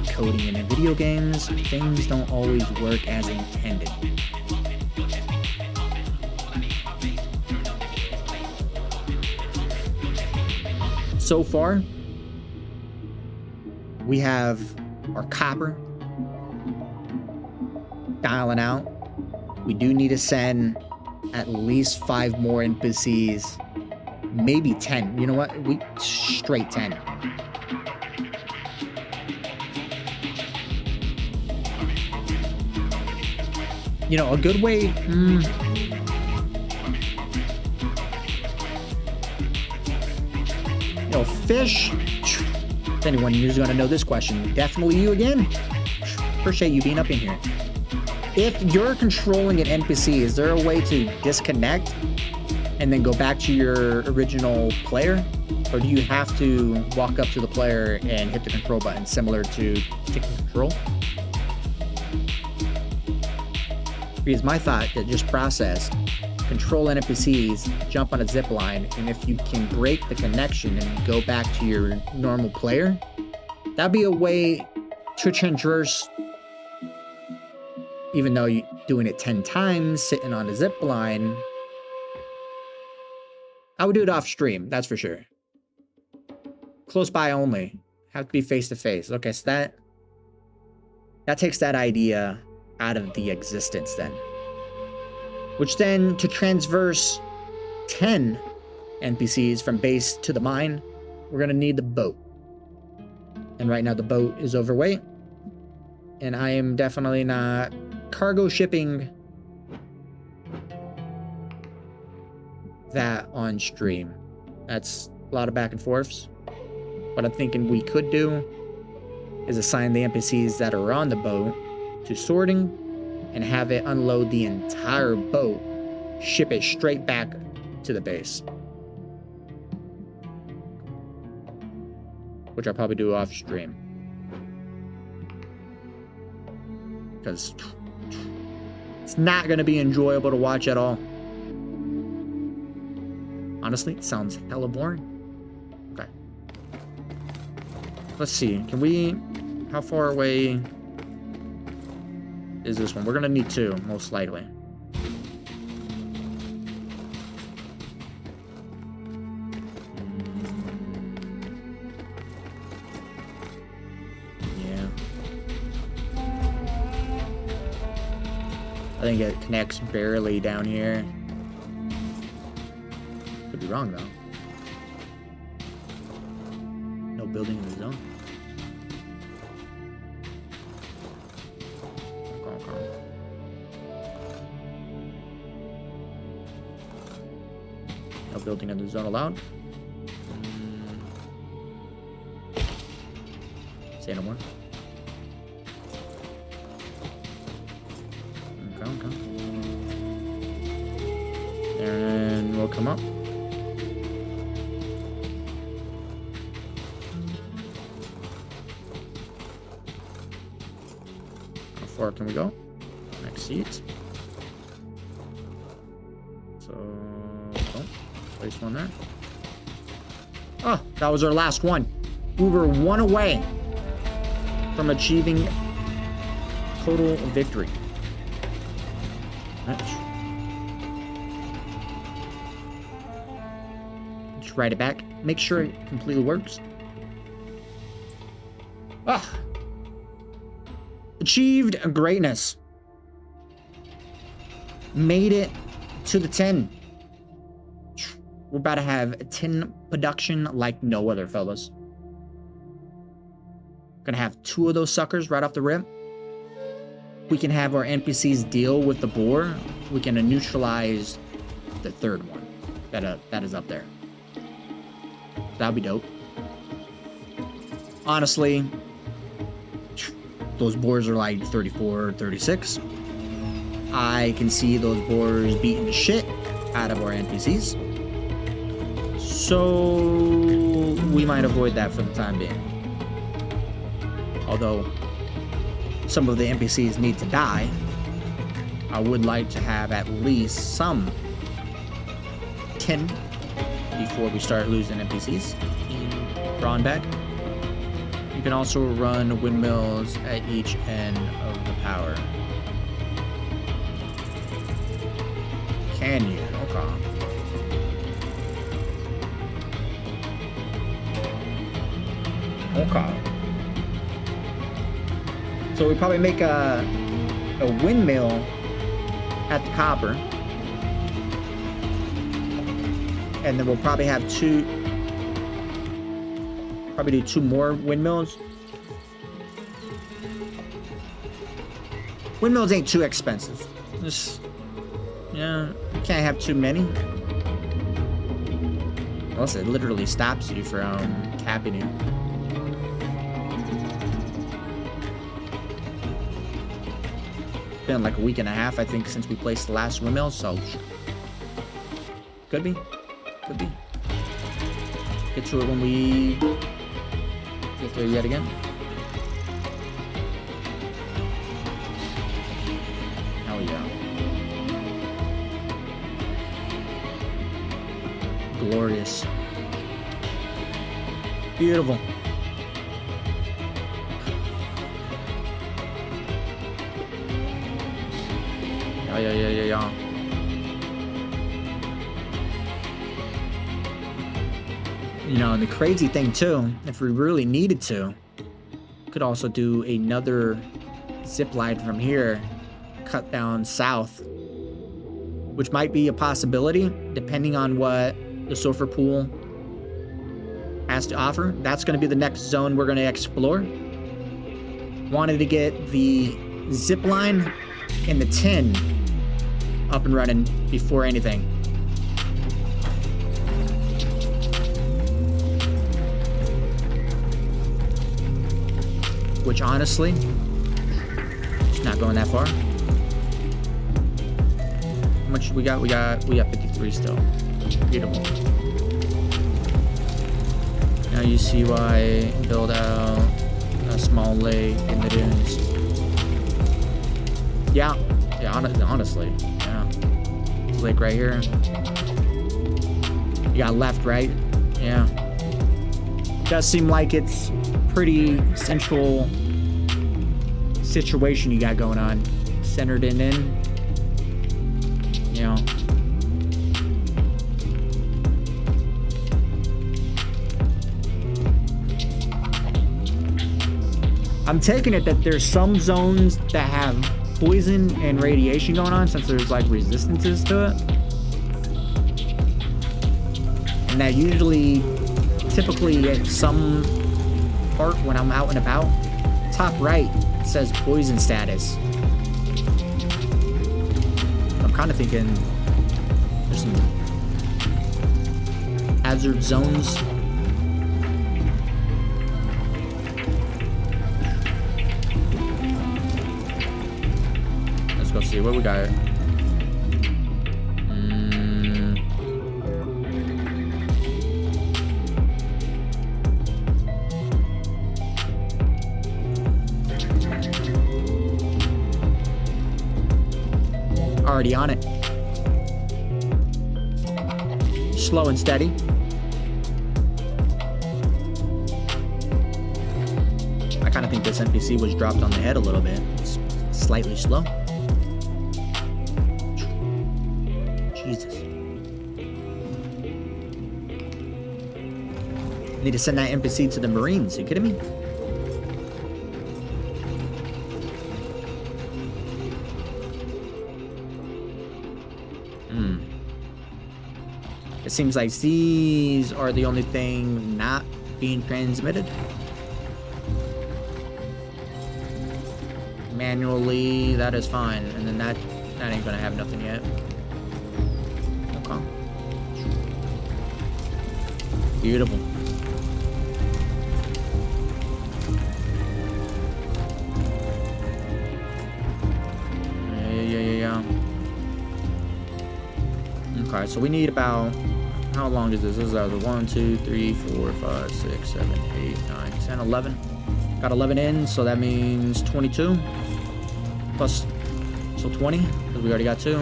coding in video games, things don't always work as intended. So far, we have our copper dialing out. We do need to send at least 5 more NPCs, maybe 10. You know what? We straight 10. You know, a good way... You know, fish... If anyone who's going to know this question, definitely you again. Appreciate you being up in here. If you're controlling an NPC, is there a way to disconnect and then go back to your original player? Or do you have to walk up to the player and hit the control button, similar to taking control? Because my thought that just processed, control NPCs, jump on a zip line, and if you can break the connection and go back to your normal player, that'd be a way to traverse, even though you're doing it 10 times, sitting on a zip line. I would do it off stream, that's for sure. Close by only. Have to be face to face. Okay, so that takes that idea out of the existence then. Which then, to transverse 10 NPCs from base to the mine, we're gonna need the boat. And right now the boat is overweight. And I am definitely not cargo shipping that on stream. That's a lot of back and forths. What I'm thinking we could do is assign the NPCs that are on the boat to sorting and have it unload the entire boat, ship it straight back to the base. Which I'll probably do off stream. Because it's not going to be enjoyable to watch at all. Honestly, it sounds hella boring. Okay. Let's see. Can we... How far away is this one? We're going to need 2, most likely. Yeah. I think it connects barely down here. Could be wrong, though. No building in the zone. No building in the zone allowed. Say no more. Okay. And we'll come up. How far can we go? Next seat. So, place one there. Oh, that was our last one. We were 1 away from achieving total victory. Just write it back. Make sure it completely works. Ah. Achieved greatness. Made it to the 10. We're about to have a 10 production like no other, fellas. Gonna have 2 of those suckers right off the rip. We can have our NPCs deal with the boar. We can neutralize the 3rd one that is up there. That'll be dope. Honestly, those boars are like 34, 36. I can see those boars beating the shit out of our NPCs. So we might avoid that for the time being. Although some of the NPCs need to die, I would like to have at least some 10 before we start losing NPCs in Brawn Bag. You can also run windmills at each end of the power. Can you? Okay. Okay. So we probably make a windmill at the copper. And then we'll probably have probably do 2 more windmills. Windmills ain't too expensive. Just, yeah, you can't have too many. Unless it literally stops you from capping you. Been like a week and a half, I think, since we placed the last windmill, so could be. Get to it when we get there yet again. Hell yeah. Glorious. Beautiful. Yeah. You know, and the crazy thing too, if we really needed to, could also do another zip line from here, cut down south. which might be a possibility depending on what the sulfur pool has to offer. That's going to be the next zone we're going to explore. Wanted to get the zipline and the tin up and running before anything. Which honestly, it's not going that far. How much we got? We got 53 still. Beautiful. Now you see why I build out a small lake in the dunes. Yeah, honestly, yeah. This lake right here. You got left, right? Yeah. Does seem like it's pretty central situation you got going on. Centered in. You know. I'm taking it that there's some zones that have poison and radiation going on, since there's like resistances to it. And that usually, typically at some part when I'm out and about, top right says poison status. I'm kind of thinking there's some hazard zones. Let's go see what we got. Already on it. Slow and steady. I kind of think this NPC was dropped on the head a little bit. It's slightly slow. Jesus. Need to send that NPC to the Marines. Are you kidding me? It seems like these are the only thing not being transmitted. Manually, that is fine. And then that ain't gonna have nothing yet. Okay. Beautiful. Yeah. Okay, so we need about, how long is this? This is 1, 2, 3, 4, 5, 6, 7, 8, 9, 10, 11. Got 11 in, so that means 22. Plus, so 20, because we already got 2.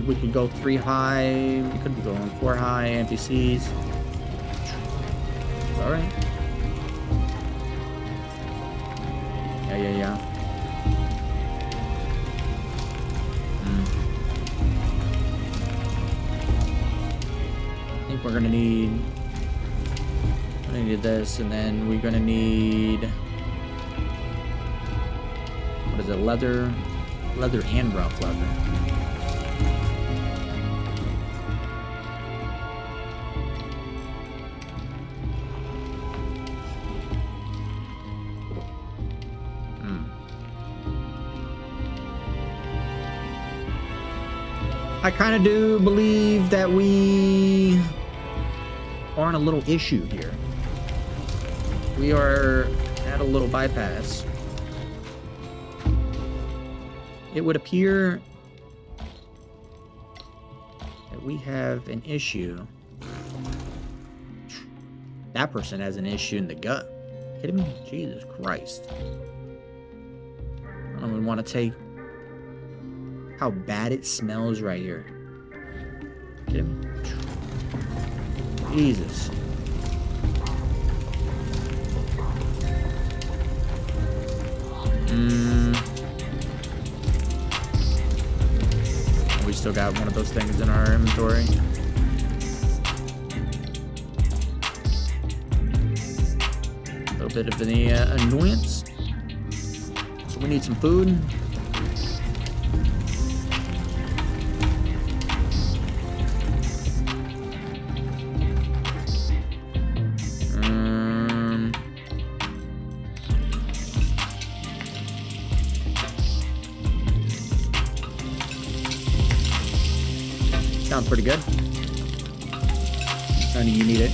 We could go 3 high. We could be going 4 high NPCs. Alright. Yeah. We're gonna need this, and then we're gonna need, what is it, leather and rough leather. I kind of do believe that we are on a little issue here. We are at a little bypass. It would appear that we have an issue. That person has an issue in the gut. Kidding me? Jesus Christ. I don't even want to take how bad it smells right here. Kidding me? Jesus. We still got one of those things in our inventory. A little bit of the annoyance. So we need some food. Sounds pretty good. Sonny, you need it.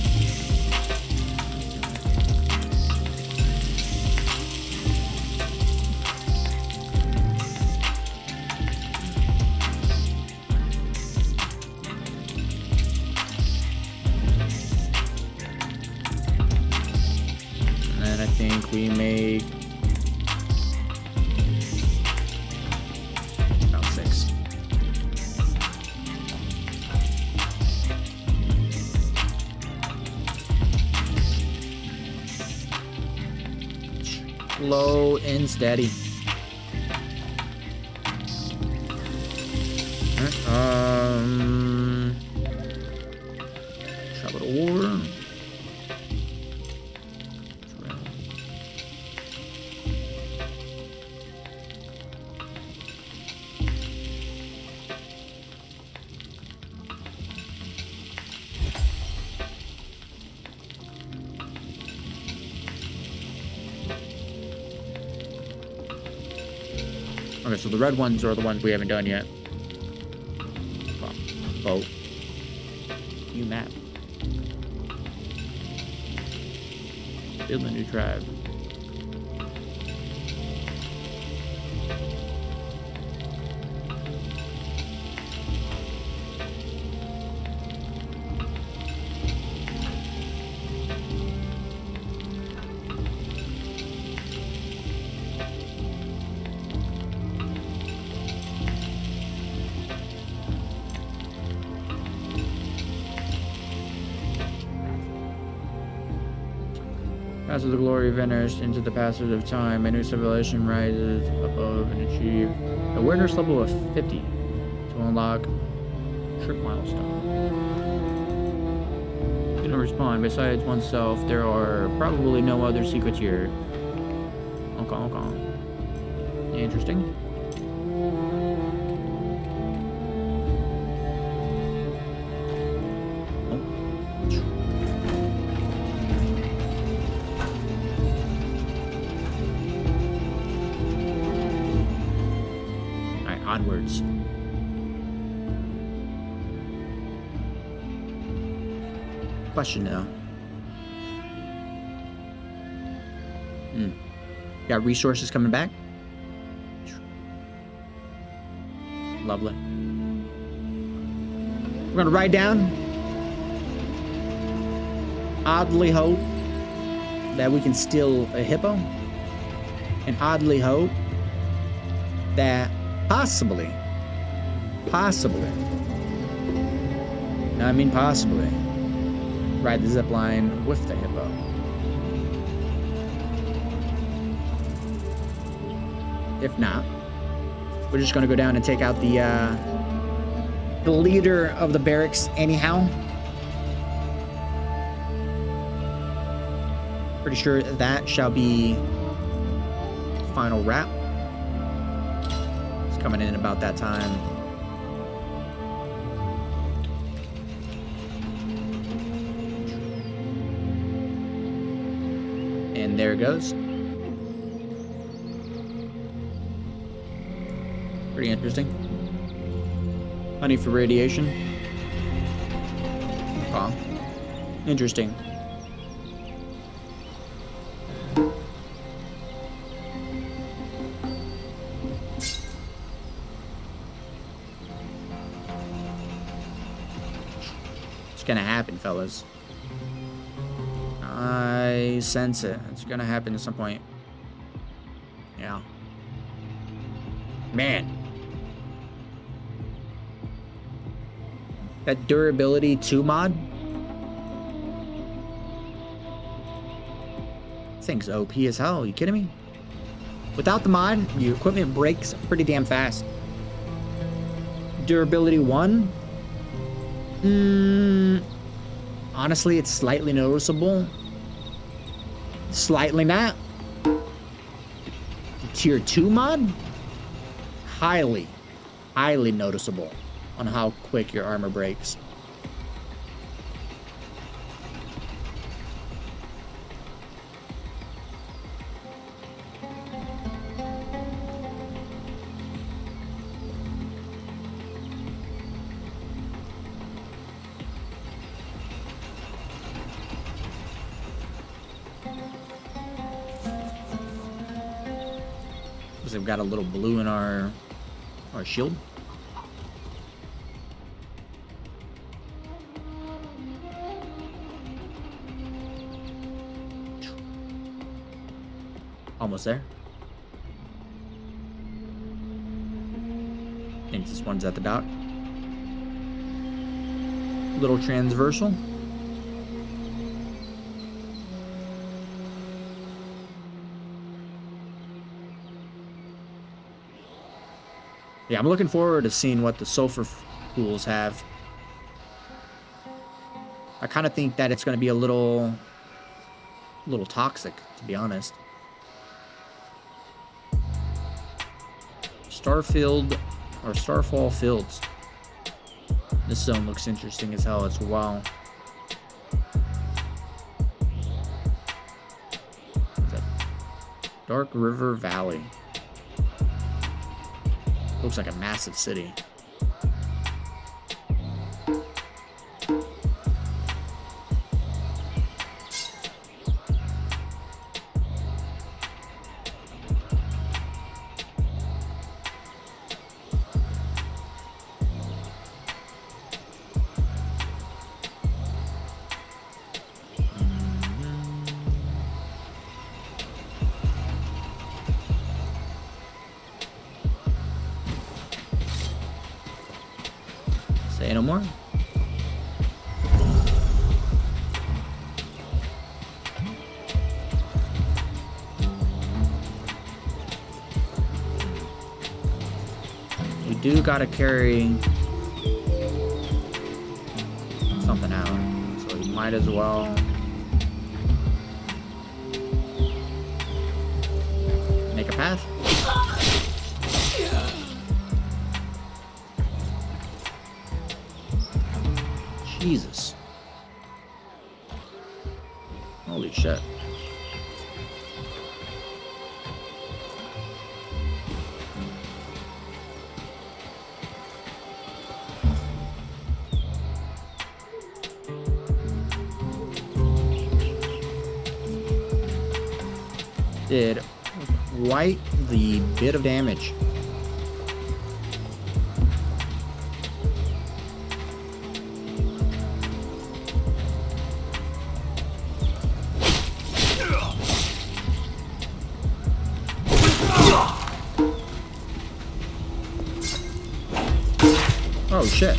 And then I think we make about 6. Slow and steady. Alright, travel to war. Okay, so the red ones are the ones we haven't done yet. Boat. New map. Build a new tribe. As the glory of enters into the passage of time, a new civilization rises above and achieve awareness level of 50 to unlock trip milestone. You don't respond. Besides oneself, there are probably no other secrets here. Okay. Interesting. Onwards. Question now. Got resources coming back? Lovely. We're gonna ride down. Oddly hope that we can steal a hippo. And oddly hope that possibly, no, I mean possibly, ride the zipline with the hippo. If not, we're just gonna go down and take out the leader of the barracks anyhow. Pretty sure that shall be final wrap. Coming in about that time. And there it goes. Pretty interesting. Honey for radiation. Oh, interesting. Gonna happen, fellas. I sense it. It's gonna happen at some point. Yeah. Man. That durability 2 mod? Thing's OP as hell. Are you kidding me? Without the mod, your equipment breaks pretty damn fast. Durability 1? Honestly, it's slightly noticeable. Slightly not. Tier 2 mod? Highly noticeable on how quick your armor breaks. Because we've got a little blue in our shield. Almost there. I think this one's at the dock. Little transversal. Yeah, I'm looking forward to seeing what the sulfur pools have. I kind of think that it's going to be a little toxic, to be honest. Starfield or Starfall Fields. This zone looks interesting as hell as well. What's that? Dark River Valley. Looks like a massive city. Say no more. We do gotta carry something out, so we might as well make a path. Jesus. Holy shit. Did quite the bit of damage. Oh shit.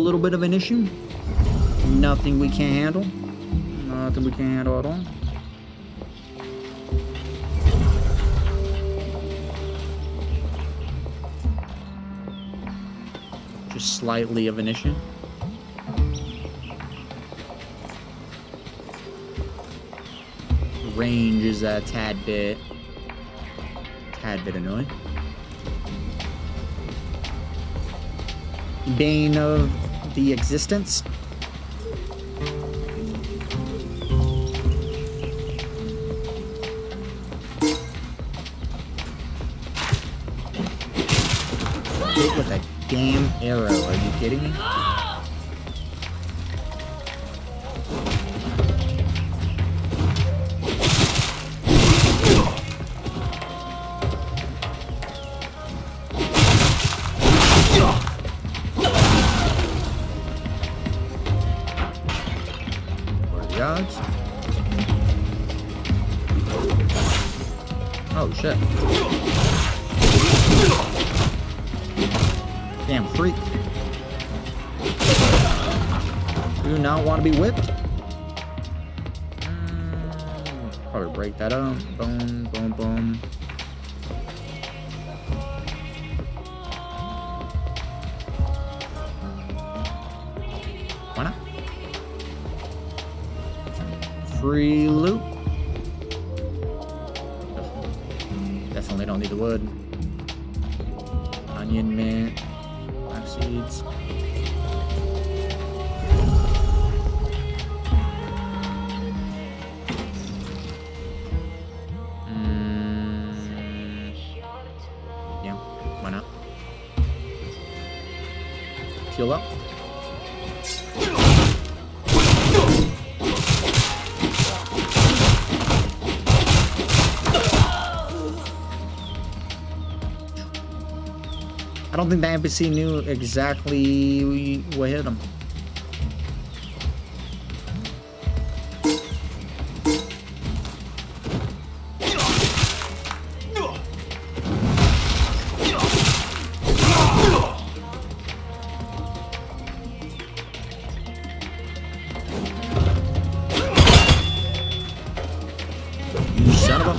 Little bit of an issue. Nothing we can't handle. Nothing we can't handle at all. Just slightly of an issue. Range is a tad bit annoying. Bane of the existence. Hit with a damn arrow, are you kidding me? Oh Oh shit. Damn freak. Do not want to be whipped. Probably break that up. Boom, boom, boom. Why not? Free loot. Definitely don't need the wood. Onion mint. Black seeds. Yeah, why not? Heal up. I don't think the NPC knew exactly what hit him. You son of a...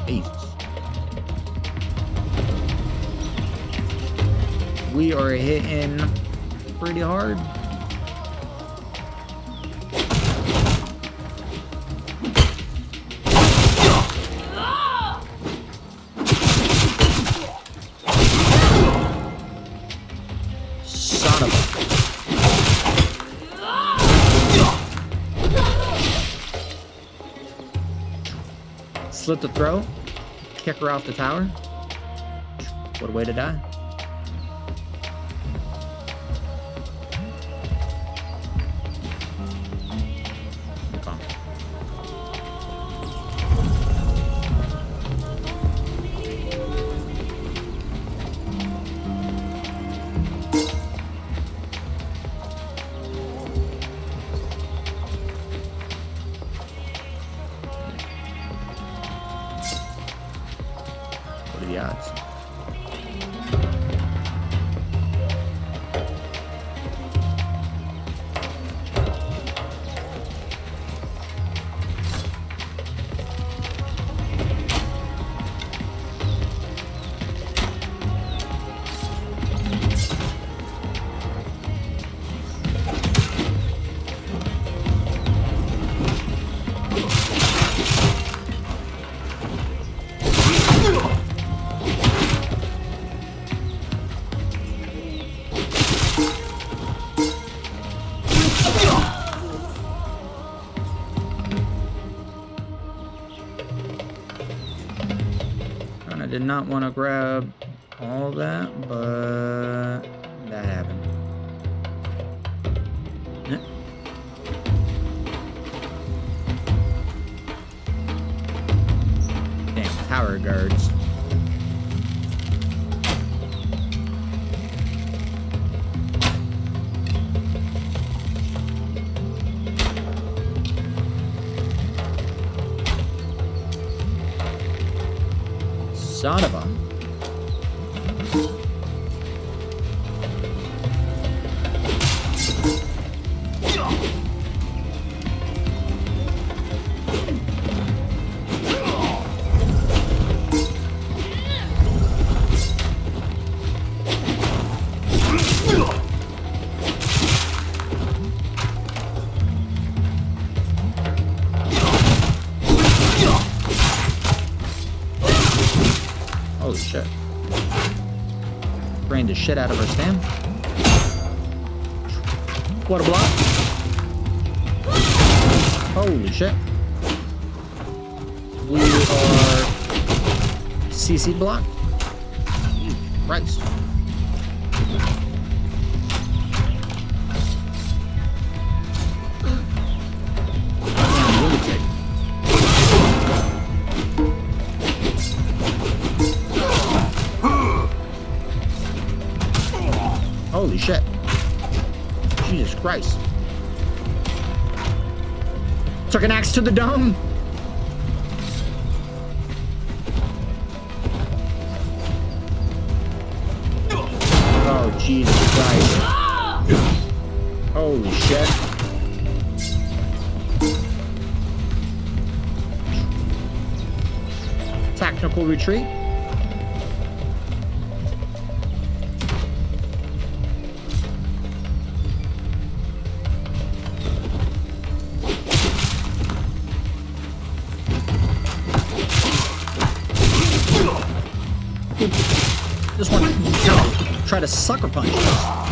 Jesus. We are hitting pretty hard. Son of a... Slit the throat. Kick her off the tower. What a way to die. What are the odds? I did not want to grab all that, but that happened. Yeah. Damn, tower guards. Son of a... Holy shit. Drained the shit out of our stam. What a block. Holy shit. We are CC block. Christ. Damn lunatic. Holy shit. Jesus Christ. Took an axe to the dome. Oh, Jesus Christ. Holy shit. Tactical retreat. This one try to sucker punch us.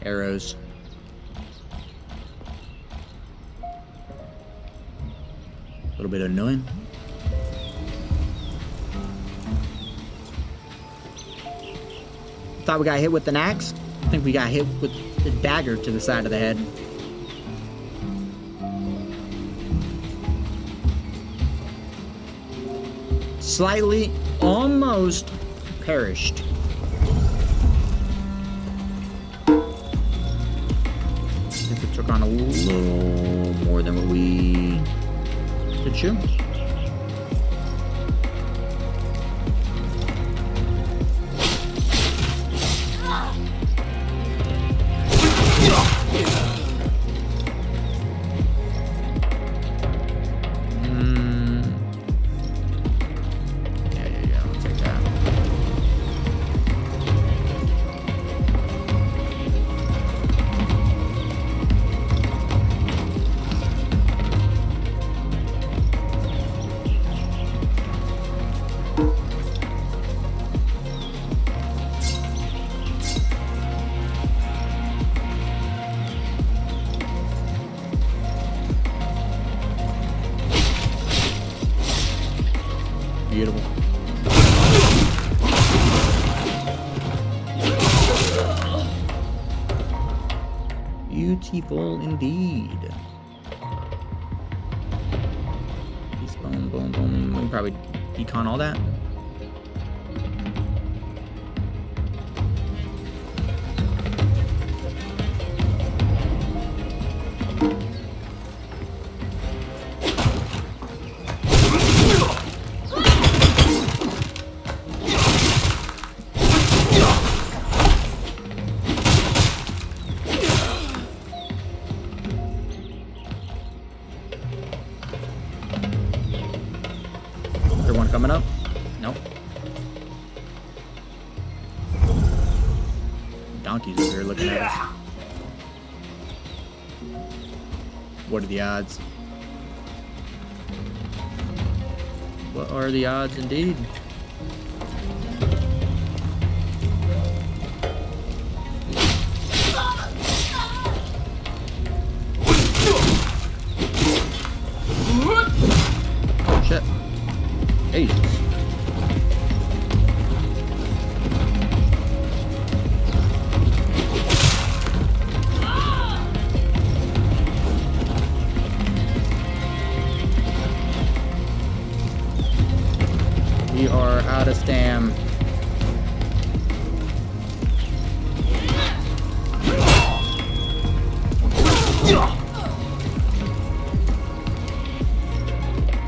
Arrows. A little bit annoying. Thought we got hit with an axe. I think we got hit with the dagger to the side of the head. Slightly, almost perished. Took on a little more than what we did choose. Yeah, I'll take that. Beautiful. Beautiful indeed. Piece, boom, boom, boom. We can probably decon all that. One coming up? Nope. Donkeys over here looking at us. What are the odds? What are the odds indeed? Oh shit. Jesus. We are out of stam.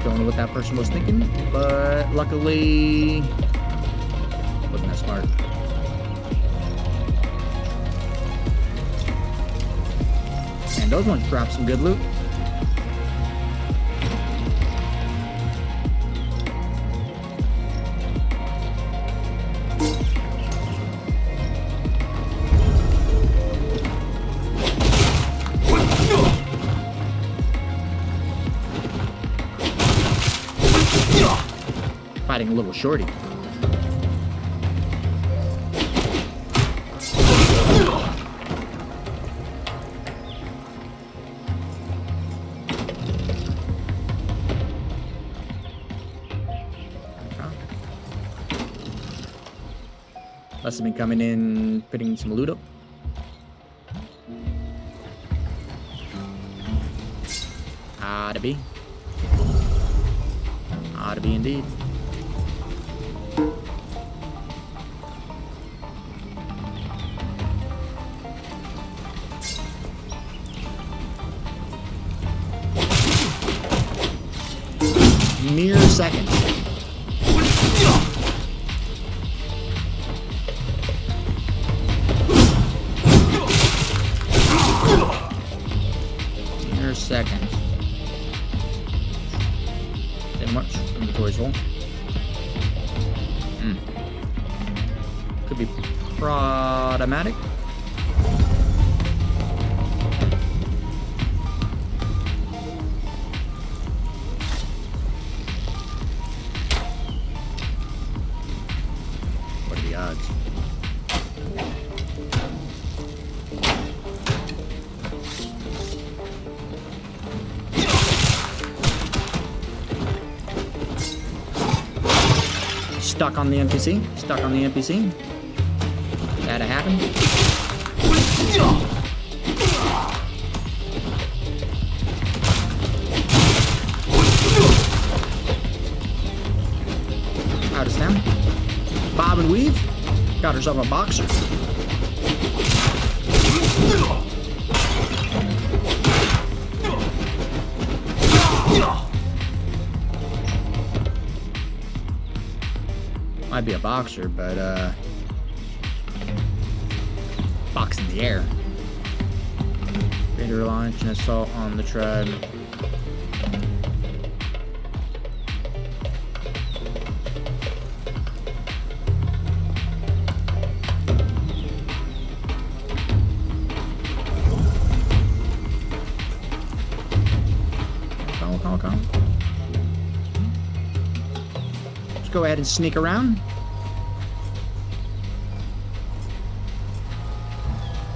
Don't know what that person was thinking, but luckily wasn't that smart. And those ones dropped some good loot. Fighting a little shorty. Must have been coming in, putting some loot up. Ought to be. Ought to be indeed. Mere seconds. Mere seconds. That much inventory's full. Could be problematic. What are the odds? Stuck on the NPC. Stuck on the NPC. That'd happen. Out of town. Bob and weave. Got herself a boxer. Might be a boxer, but box in the air. Greater launch and assault on the tribe. Come. Let's go ahead and sneak around.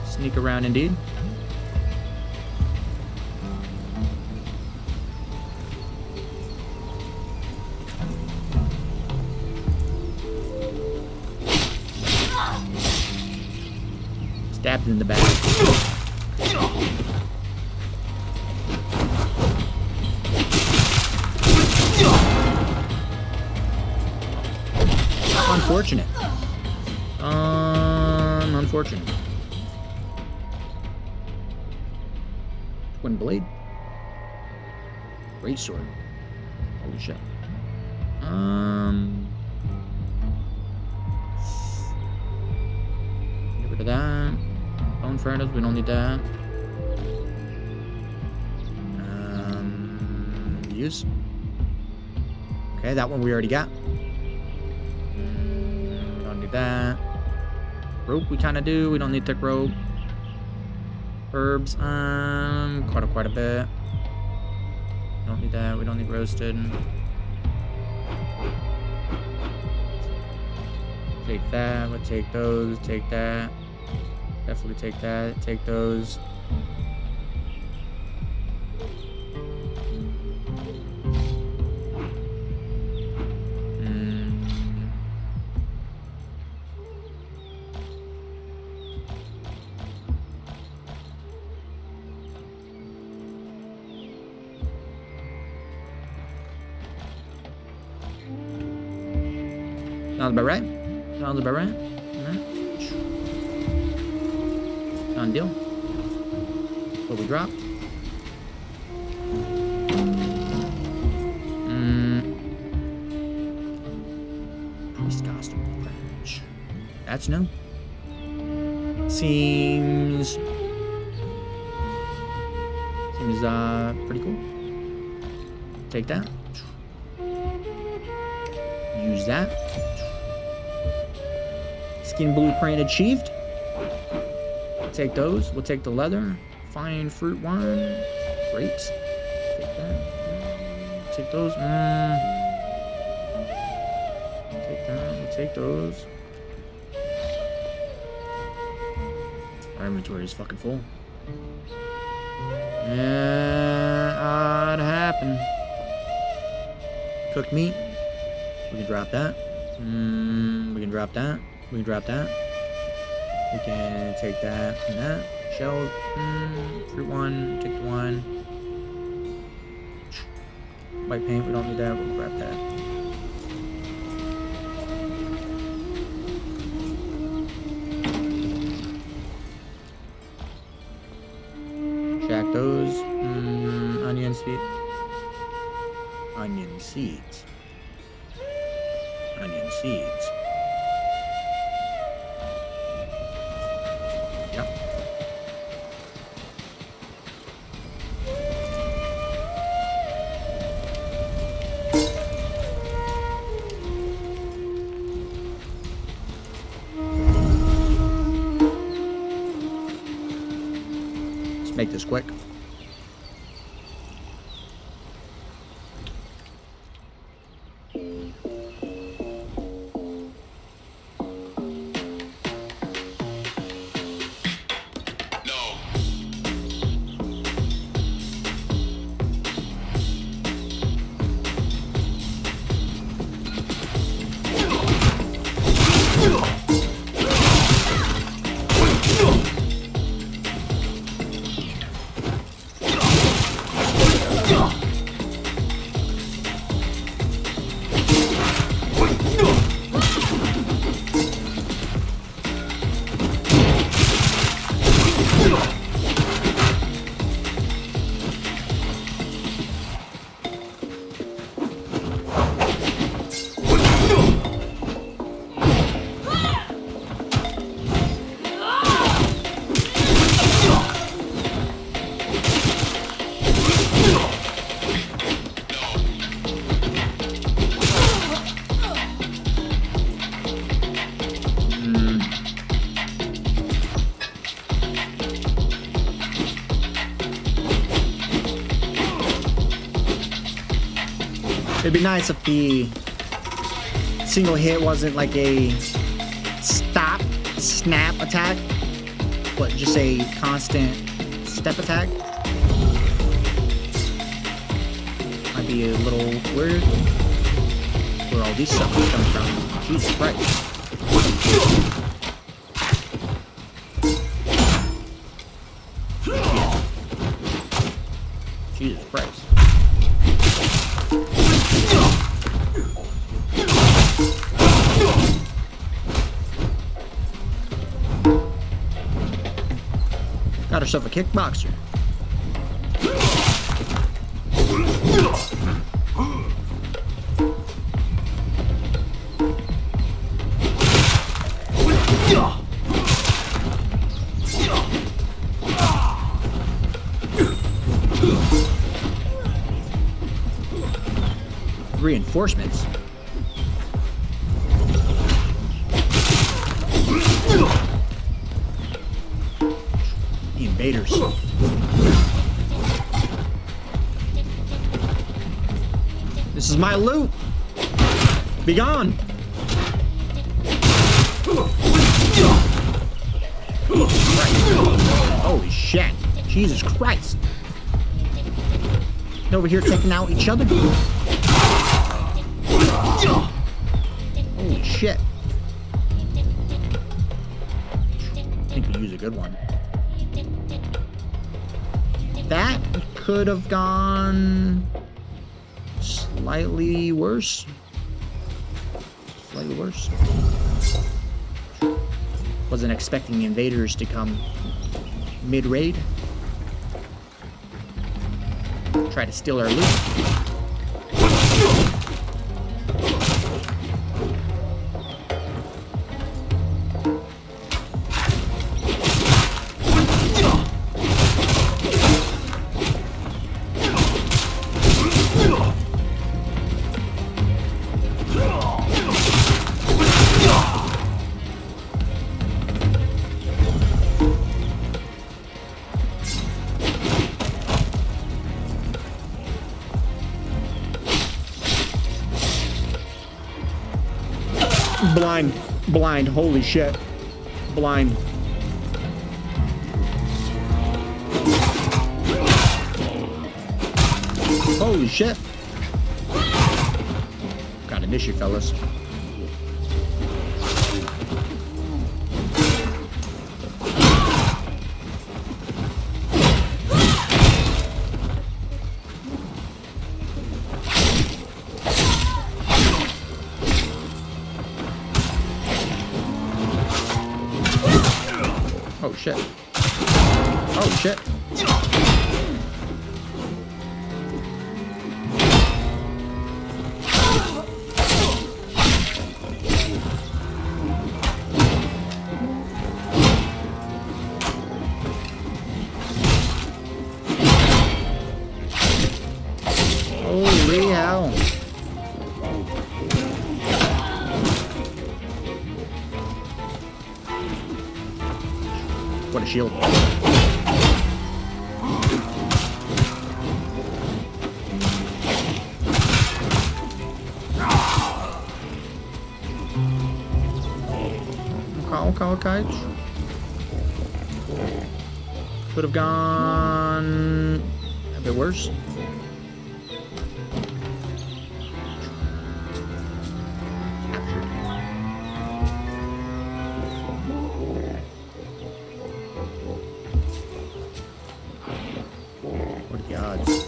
Sneak around indeed. Stabbed in the back. Unfortunate. Unfortunate. Twin blade. Great sword. Holy shit. Get rid of that. Bone furnace, we don't need that. Use. Okay, that one we already got. We don't need that. Rope we kind of do. We don't need thick rope. Herbs, quite a bit. We don't need that. We don't need roasted. Take that. We'll take those. Take that. Definitely take that. Take those. Sounds about right. Sounds about right. Alright. Done deal. What we drop? Priest costume branch. That's new. Seems pretty cool. Take that. Use that. Skin blueprint achieved. Take those. We'll take the leather. Fine fruit wine. Great. Take that. Take those. Take that. We'll take those. Our inventory is fucking full. Yeah, odd happen. Cooked meat. We can drop that. We can drop that. We can drop that. We can take that and that. Shell, fruit one, take the one. White paint, we don't need that, we'll grab that. Jack those. Onion seed. Onion seeds. Onion seeds. Yep. Let's make this quick. It'd be nice if the single hit wasn't like a stop, snap attack, but just a constant step attack. Might be a little weird. Where all these suckers coming from? Jesus Christ. Jesus Christ. Got herself a kickboxer. Reinforcements. The invaders. This is my loot. Be gone. Holy shit. Jesus Christ. Over here taking out each other. Holy shit. I think we use a good one. That could have gone slightly worse. Slightly worse. Wasn't expecting the invaders to come mid-raid. Try to steal our loot. Blind, holy shit. Blind. Holy shit. Got an issue, fellas. shit. Oh, shit. Holy hell. What a shield. Okay. Could have gone a bit worse. What are the odds?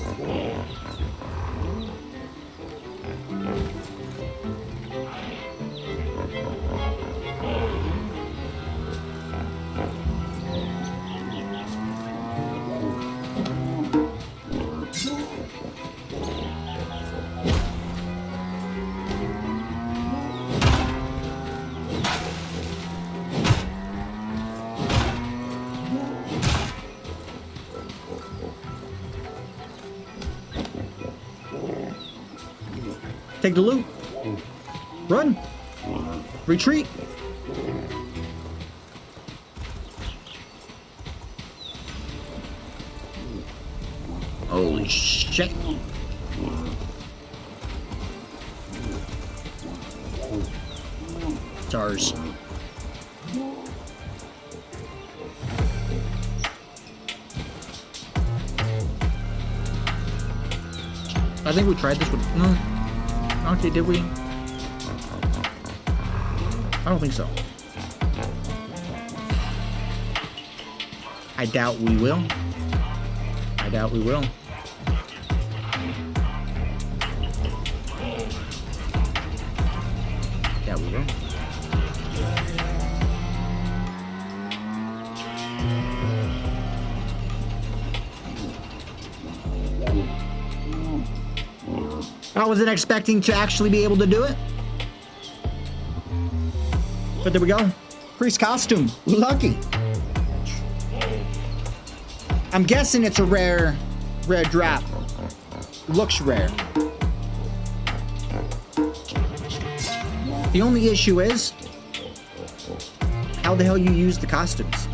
Take the loot. Run. Retreat. Holy shit. It's ours. I think we tried this with... No. Okay, did we? I don't think so. I doubt we will. I doubt we will. Yeah, we will. I wasn't expecting to actually be able to do it. But there we go. Priest costume. Lucky. I'm guessing it's a rare drop. Looks rare. The only issue is how the hell you use the costumes.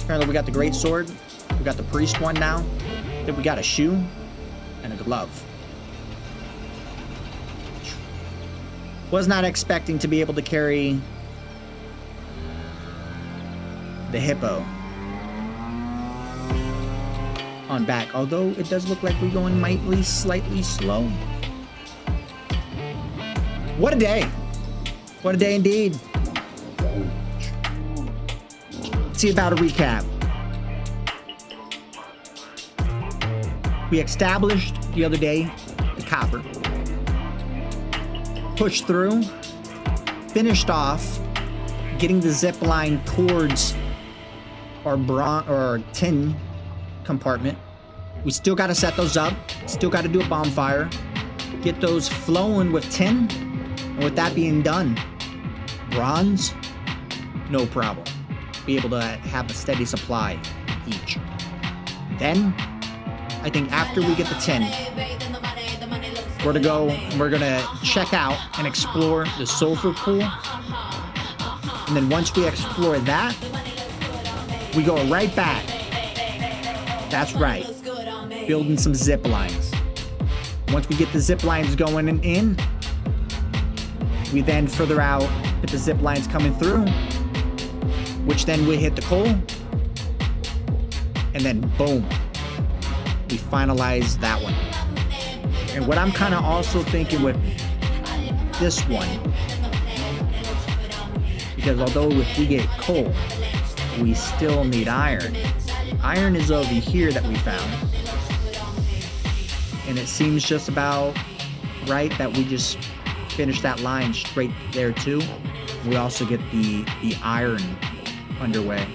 Apparently we got the great sword, we got the priest one now, then we got a shoe and a glove. Was not expecting to be able to carry the hippo on back, although it does look like we're going mightily slightly slow. What a day. What a day indeed. See about a recap. We established the other day the copper. Pushed through. Finished off getting the zip line towards our tin compartment. We still got to set those up. Still got to do a bonfire. Get those flowing with tin. And with that being done, bronze, no problem. Be able to have a steady supply each. Then, I think after we get the tin, we're gonna check out and explore the sulfur pool. And then once we explore that, we go right back. That's right. Building some zip lines. Once we get the zip lines going and in, we then further out get the zip lines coming through, which then we hit the coal, and then boom, we finalize that one. And what I'm kind of also thinking with this one, because although if we get coal, we still need iron. Iron is over here that we found, and it seems just about right that we just finish that line straight there too. We also get the iron underway.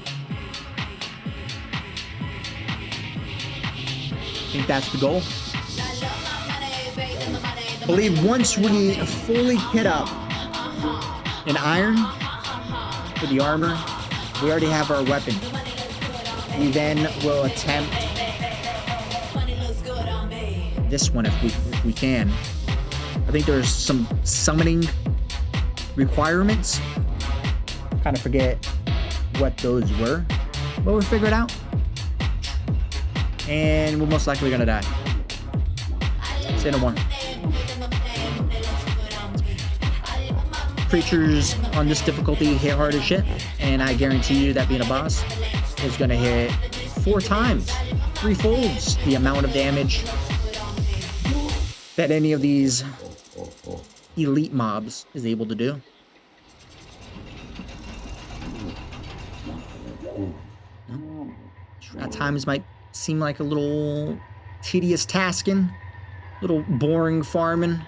I think that's the goal. I believe once we fully hit up an iron for the armor, we already have our weapon. We then will attempt this one if we can. I think there's some summoning requirements. Kind of forget what those were, but we'll figure it out. And we're most likely gonna die. Say no more. Creatures on this difficulty hit hard as shit, and I guarantee you that being a boss is gonna hit 4 times, 3-folds the amount of damage that any of these elite mobs is able to do. At times might seem like a little tedious tasking, a little boring farming.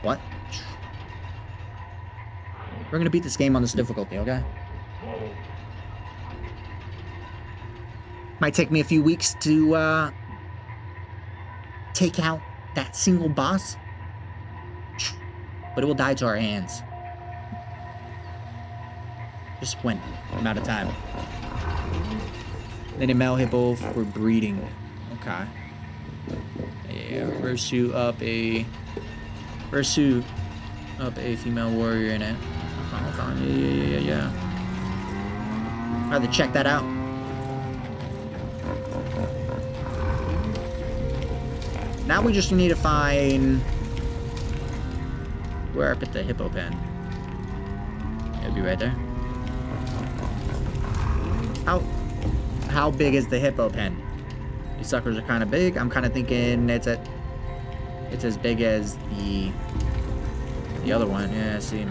What? We're gonna beat this game on this difficulty, okay? Might take me a few weeks to take out that single boss, but it will die to our hands. Just when? I'm out of time. Then a male hippo for breeding. Okay. Yeah, pursue up a female warrior in it. Hold on. Yeah. I'll have to check that out. Now we just need to find where I put the hippo pen. It'll be right there. How big is the hippo pen? These suckers are kind of big. I'm kind of thinking it's as big as the other one. Yeah, see.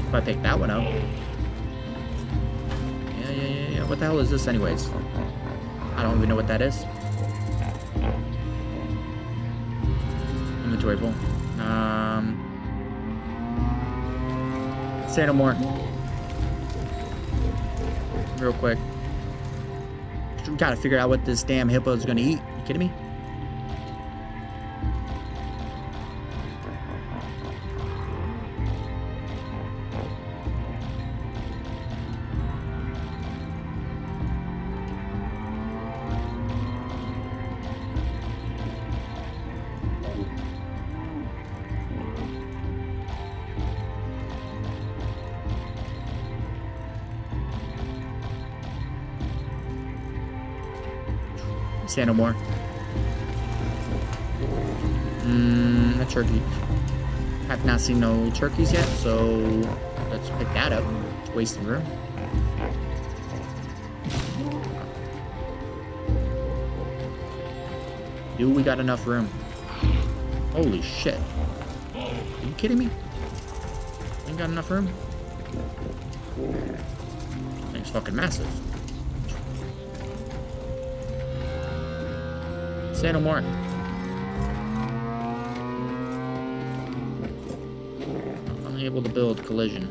If I pick that one up. Yeah. What the hell is this anyways? I don't even know what that is. Inventory full. Say no more. Real quick. Gotta figure out what this damn hippo is gonna eat. You kidding me? Say no more. A turkey. Have not seen no turkeys yet, so let's pick that up. It's wasting room. Do we got enough room? Holy shit. Are you kidding me? Ain't got enough room? Thing's fucking massive. Say no more. Unable to build collision.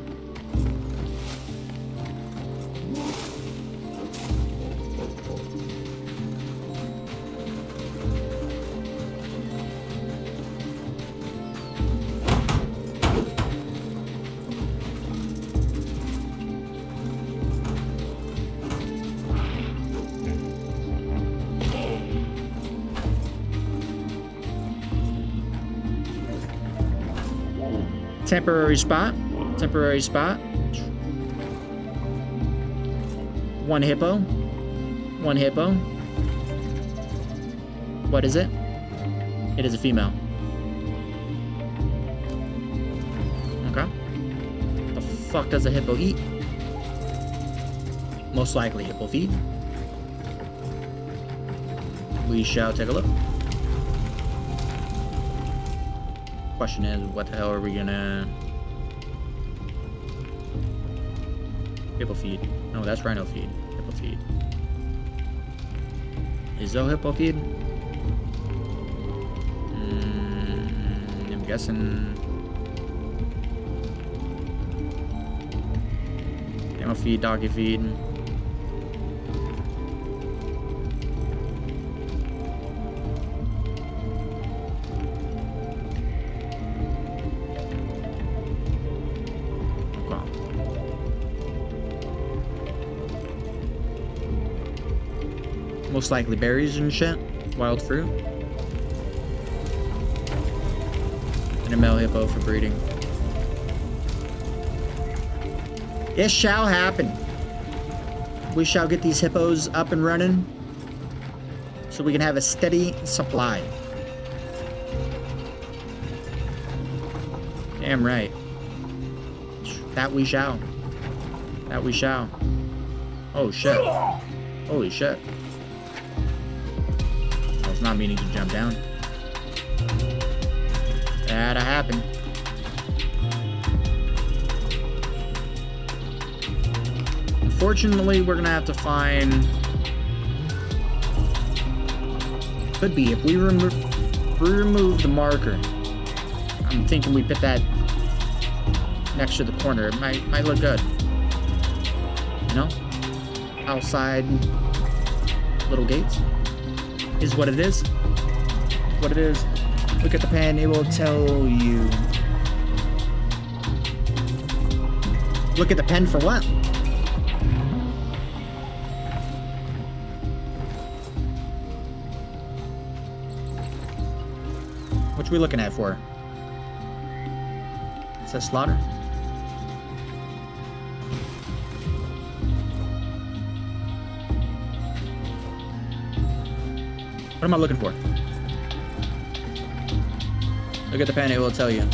Temporary spot. One hippo. What is it? It is a female. Okay. The fuck does a hippo eat? Most likely hippo feed. We shall take a look. Question is, what the hell are we gonna... Hippo feed. No, that's rhino feed. Hippo feed. Is that hippo feed? I'm guessing... Animal feed, doggy feed. Most likely berries and shit. Wild fruit. And a male hippo for breeding. It shall happen. We shall get these hippos up and running so we can have a steady supply. Damn right. That we shall. That we shall. Oh shit. Holy shit. I was not meaning to jump down. That'll happen. Unfortunately, we're gonna have to find... Could be, if we remove the marker. I'm thinking we put that next to the corner. It might look good. You know? Outside little gates. Is what it is. What it is. Look at the pen, it will tell you. Look at the pen for what? What are we looking at for? It says slaughter. What am I looking for? Look at the pen, it will tell you.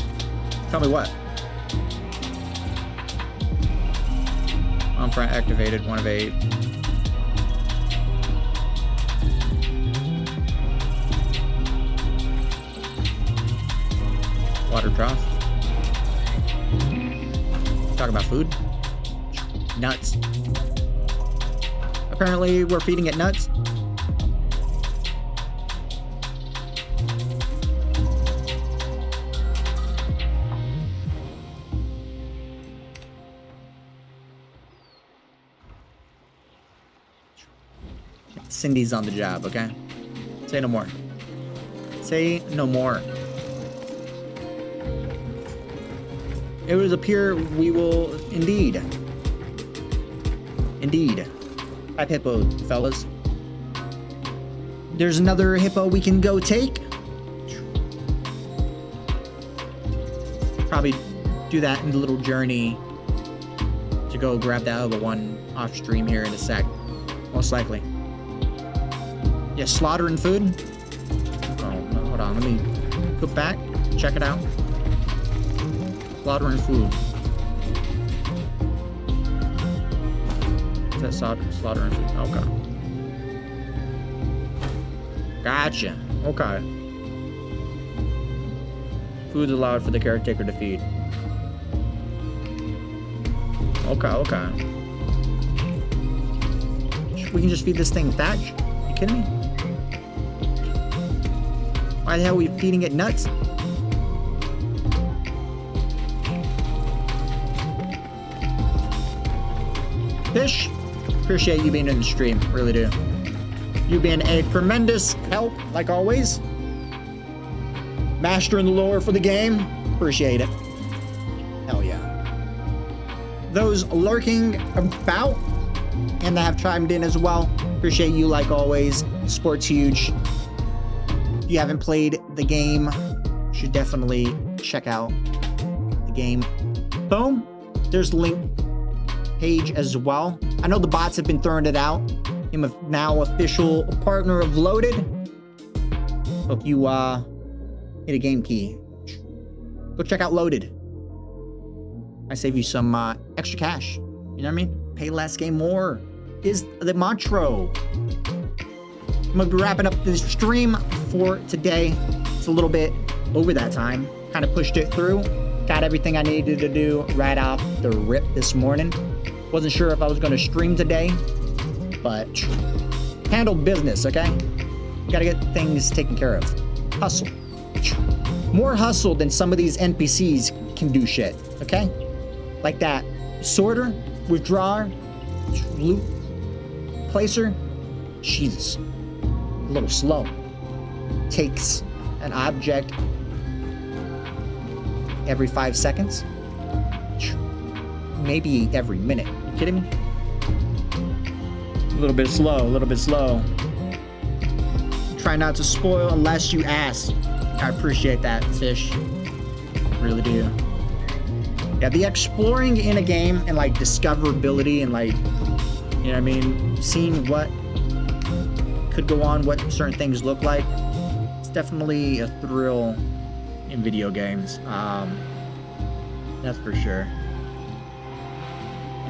Tell me what? On front activated, 1 of 8. Water trough. Talk about food. Nuts. Apparently we're feeding it nuts. Cindy's on the job, okay? Say no more. Say no more. It would appear we will indeed. Indeed. 5 hippo, fellas. There's another hippo we can go take. Probably do that in the little journey to go grab that other one off stream here in a sec. Most likely. Yeah, slaughter and food. Oh, no, hold on. Let me go back. Check it out. Slaughter and food. Is that slaughter and food? Okay. Gotcha. Okay. Food's allowed for the caretaker to feed. Okay, okay. We can just feed this thing thatch? You kidding me? Why the hell are we feeding it nuts? Fish, appreciate you being in the stream, really do. You've been a tremendous help, like always. Mastering the lore for the game, appreciate it. Hell yeah. Those lurking about and that have chimed in as well, appreciate you like always. Sport's huge. If you haven't played the game, you should definitely check out the game. Boom, there's the link page as well. I know the bots have been throwing it out. I'm a now official partner of Loaded. So if you hit a game key, go check out Loaded. I save you some extra cash. You know what I mean? Pay less, game more is the mantra. I'm gonna be wrapping up this stream for today. It's a little bit over that time. Kind of pushed it through. Got everything I needed to do right off the rip this morning. Wasn't sure if I was gonna stream today, but handled business, okay? Gotta get things taken care of. Hustle. More hustle than some of these NPCs can do shit, okay? Like that sorter, withdrawer, loot placer. Jesus. A little slow. Takes an object every 5 seconds. Maybe every minute. You kidding me? A little bit slow, a little bit slow. Try not to spoil unless you ask. I appreciate that, fish. Really do. Yeah, the exploring in a game and like discoverability and like, you know what I mean, seeing what could go on, what certain things look like. It's definitely a thrill in video games. That's for sure.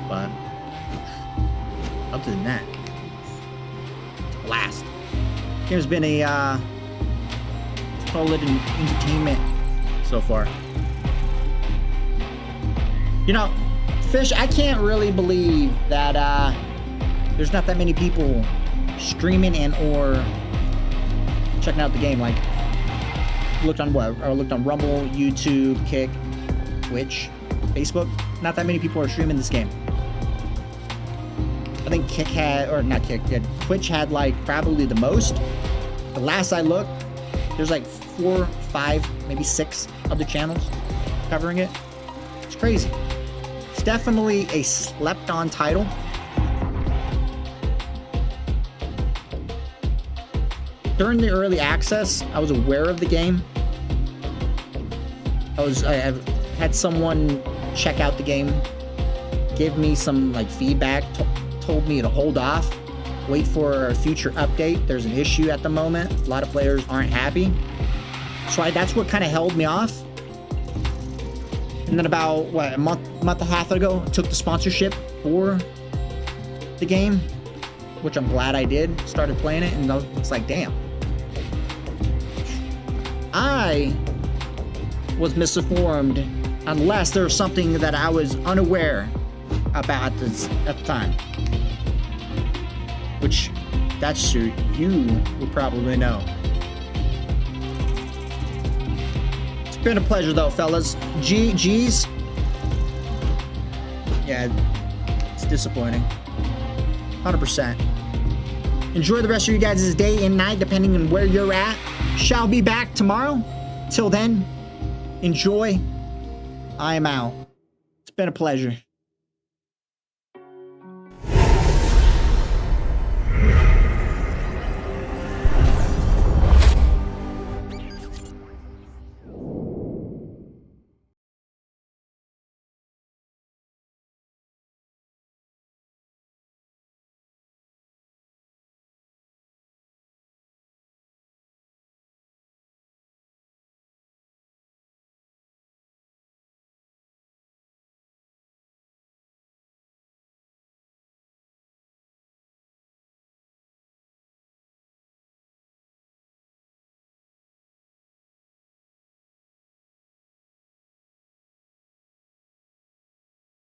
But other than that, blast. Game's been a solid entertainment so far. You know, Fish, I can't really believe that there's not that many people streaming and or checking out the game. Like, looked on what? I looked on Rumble, YouTube, Kick, Twitch, Facebook. Not that many people are streaming this game. I think Kick had, or not Kick, Twitch had like probably the most. The last I looked, there's like 4, 5, maybe 6 other channels covering it. It's crazy. It's definitely a slept-on title. During the early access, I was aware of the game. I had someone check out the game, give me some like feedback, told me to hold off, wait for a future update. There's an issue at the moment. A lot of players aren't happy. So that's what kind of held me off. And then about, what, a month and a half ago, I took the sponsorship for the game, which I'm glad I did. Started playing it, and it's like, damn. I was misinformed unless there was something that I was unaware about at the time. Which, that's true. You would probably know. It's been a pleasure, though, fellas. GG's. Yeah, it's disappointing. 100%. Enjoy the rest of your guys' day and night, depending on where you're at. Shall be back tomorrow. Till then, enjoy. I am out. It's been a pleasure.